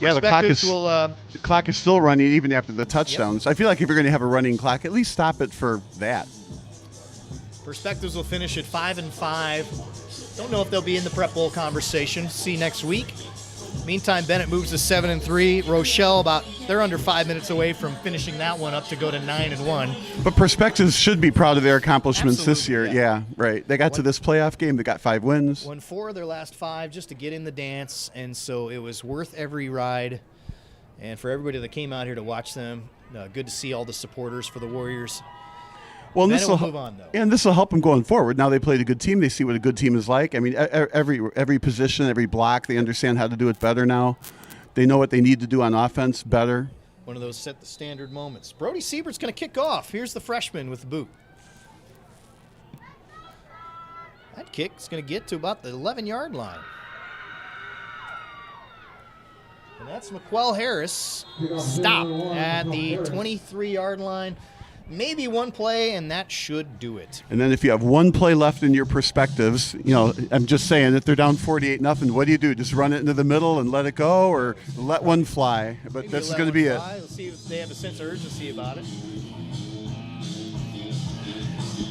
Yeah, the clock is still running even after the touchdowns. I feel like if you're going to have a running clock, at least stop it for that. Perspectives will finish at 5-5. Don't know if they'll be in the Prep Bowl conversation. See next week. Meantime, Benet moves to 7-3. Rochelle, they're under 5 minutes away from finishing that one up to go to 9-1. But Perspectives should be proud of their accomplishments this year. Absolutely, yeah, right. They got to this playoff game. They got 5 wins. Won 4 of their last 5 just to get in the dance, and so it was worth every ride. And for everybody that came out here to watch them, good to see all the supporters for the Warriors. Well, this will move on, though. And this will help them going forward. Now they played a good team. They see what a good team is like. I mean, every position, every block, they understand how to do it better now. They know what they need to do on offense better. One of those set the standard moments. Brody Seibert's going to kick off. Here's the freshman with the boot. That kick is going to get to about the 11-yard line. And that's McQuell Harris. Stop at the 23-yard line. Maybe 1 play, and that should do it. And then if you have 1 play left in your Perspectives, I'm just saying, if they're down 48-0, what do? Just run it into the middle and let it go, or let one fly? But this is going to be it. Let's see if they have a sense of urgency about it.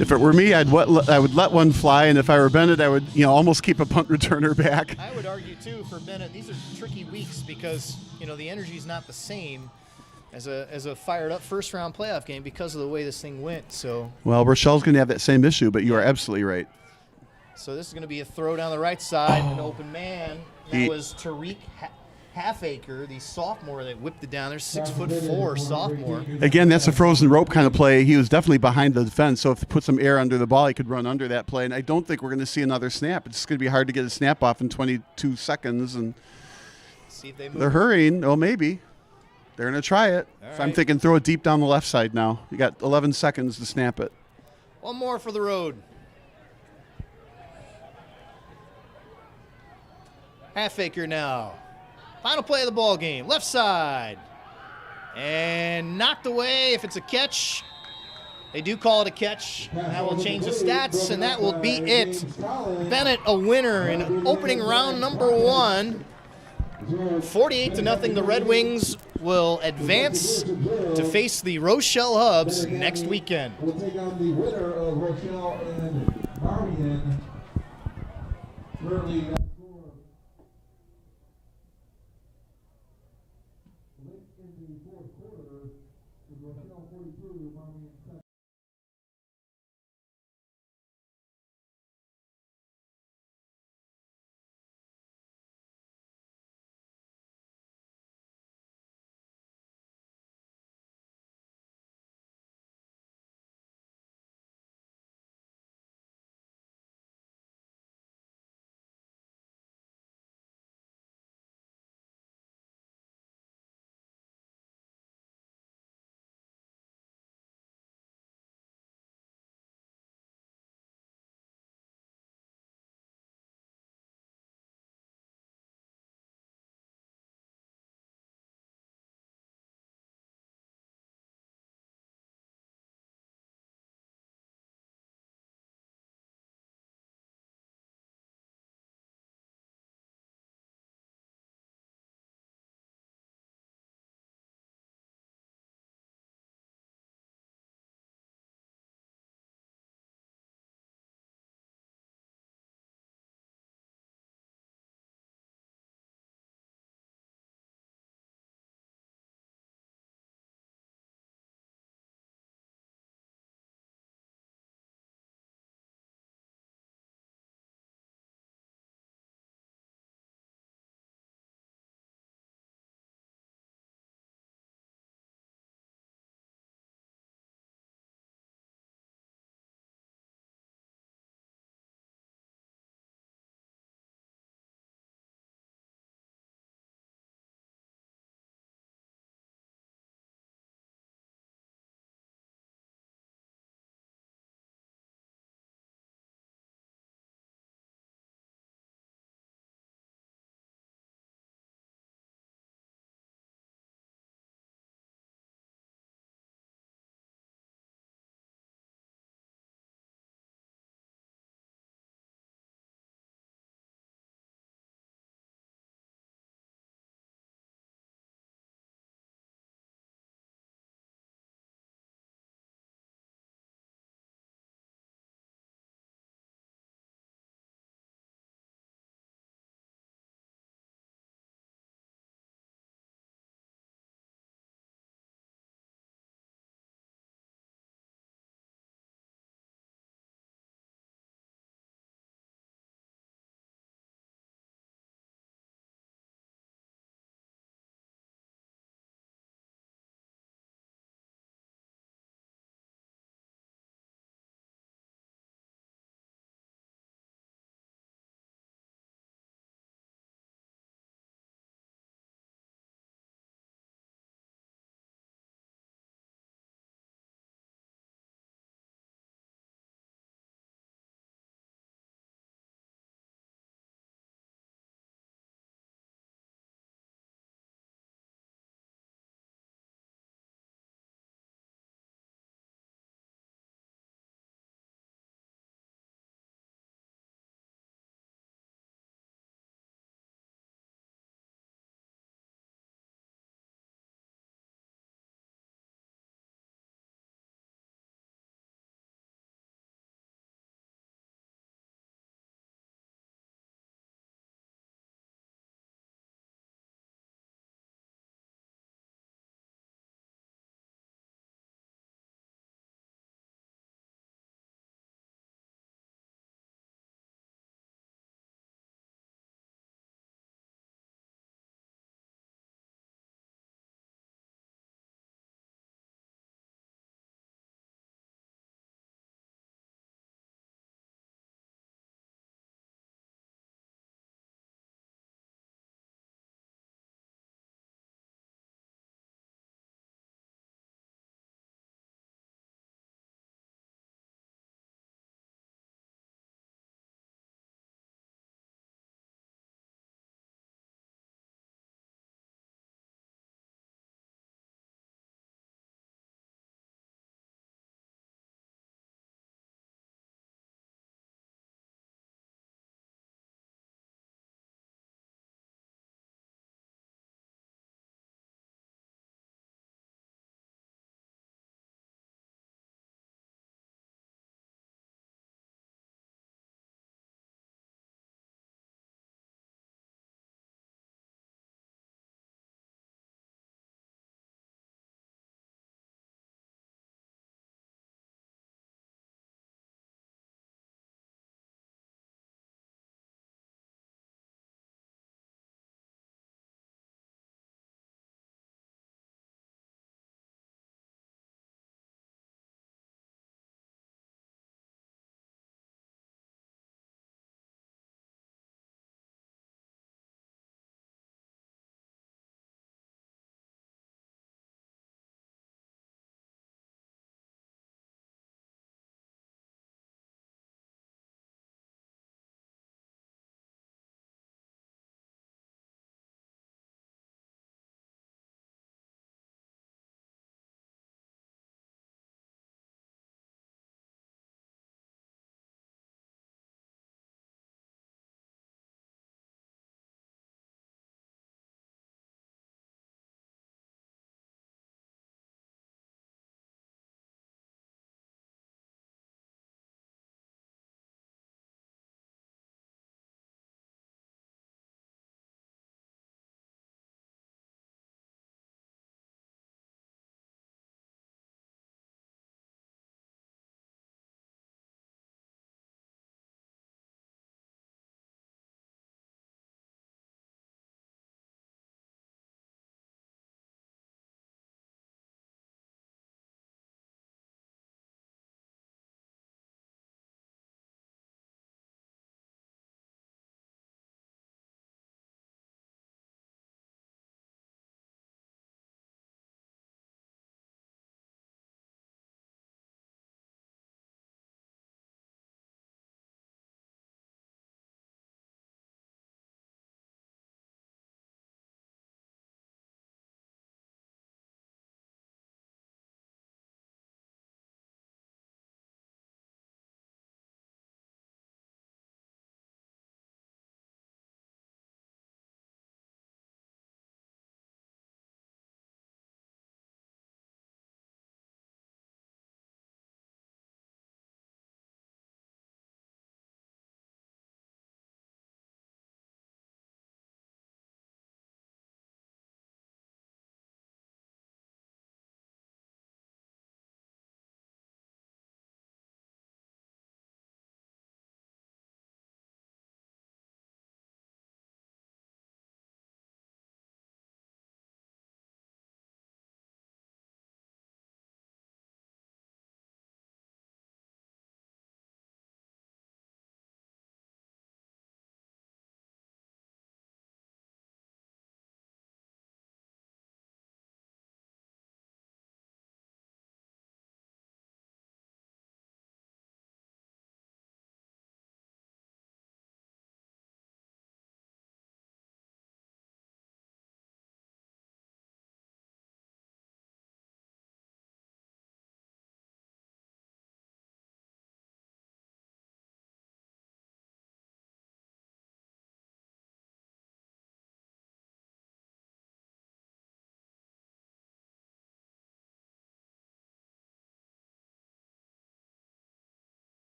If it were me, I would let one fly, and if I were Benet, I would almost keep a punt returner back. I would argue, too, for Benet, these are tricky weeks because, the energy is not the same as a fired-up first-round playoff game because of the way this thing went. So well, Rochelle's going to have that same issue, but you are absolutely right. So this is going to be a throw down the right side, an open man. That was Tariq Halfacre, the sophomore that whipped it down there, 6'4" sophomore. Again, that's a frozen rope kind of play. He was definitely behind the defense, so if he put some air under the ball, he could run under that play. And I don't think we're going to see another snap. It's going to be hard to get a snap off in 22 seconds. And See if they move. they're hurrying. Oh, maybe. They're going to try it. So I'm thinking throw it deep down the left side now. You got 11 seconds to snap it. One more for the road. Halfacre now. Final play of the ball game. Left side. And knocked away. If it's a catch, they do call it a catch. That will change the stats, and that will be it. Benet a winner in opening round number 1. 48-0. The Red Wings will advance to face the Rochelle Hubs next weekend. We'll take on the winner of Rochelle and Marion. Currently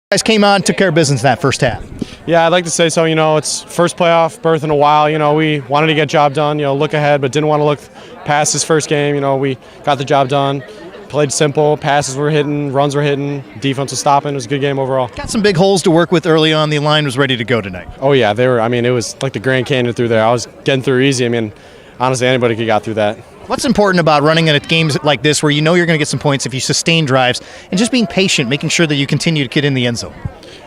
Guys came on, took care of business in that first half. Yeah, I'd like to say so. It's first playoff berth in a while. We wanted to get job done, look ahead, but didn't want to look past this first game. We got the job done, played simple, passes were hitting, runs were hitting, defense was stopping. It was a good game overall. Got some big holes to work with early on. The line was ready to go tonight. Oh, yeah, they were. It was like the Grand Canyon through there. I was getting through easy. Honestly, anybody could got through that. What's important about running at games like this where you're going to get some points if you sustain drives and just being patient, making sure that you continue to get in the end zone?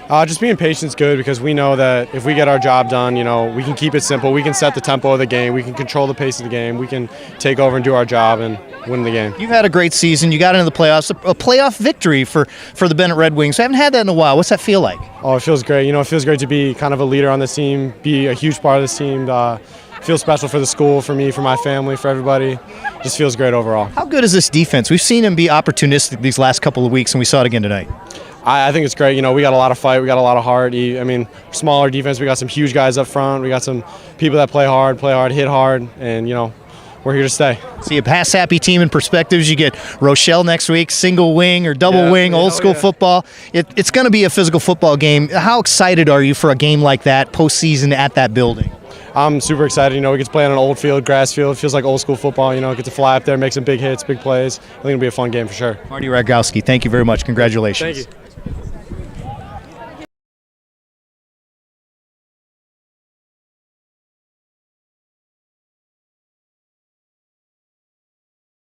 Just being patient is good because we know that if we get our job done, we can keep it simple. We can set the tempo of the game. We can control the pace of the game. We can take over and do our job and win the game. You've had a great season. You got into the playoffs, a playoff victory for the Benet Red Wings. I haven't had that in a while. What's that feel like? Oh, it feels great. It feels great to be kind of a leader on this team, be a huge part of this team. Feel special for the school, for me, for my family, for everybody. Just feels great overall. How good is this defense? We've seen them be opportunistic these last couple of weeks, and we saw it again tonight. I think it's great. We got a lot of fight. We got a lot of heart. Smaller defense. We got some huge guys up front. We got some people that play hard, hit hard, and, we're here to stay. See a pass-happy team in perspectives. You get Rochelle next week, single wing or double wing, old school football. It's going to be a physical football game. How excited are you for a game like that postseason at that building? I'm super excited. We get to play on an old field, grass field. It feels like old school football. Get to fly up there, make some big hits, big plays. I think it'll be a fun game for sure. Marty Ragowski, thank you very much. Congratulations. Thank you.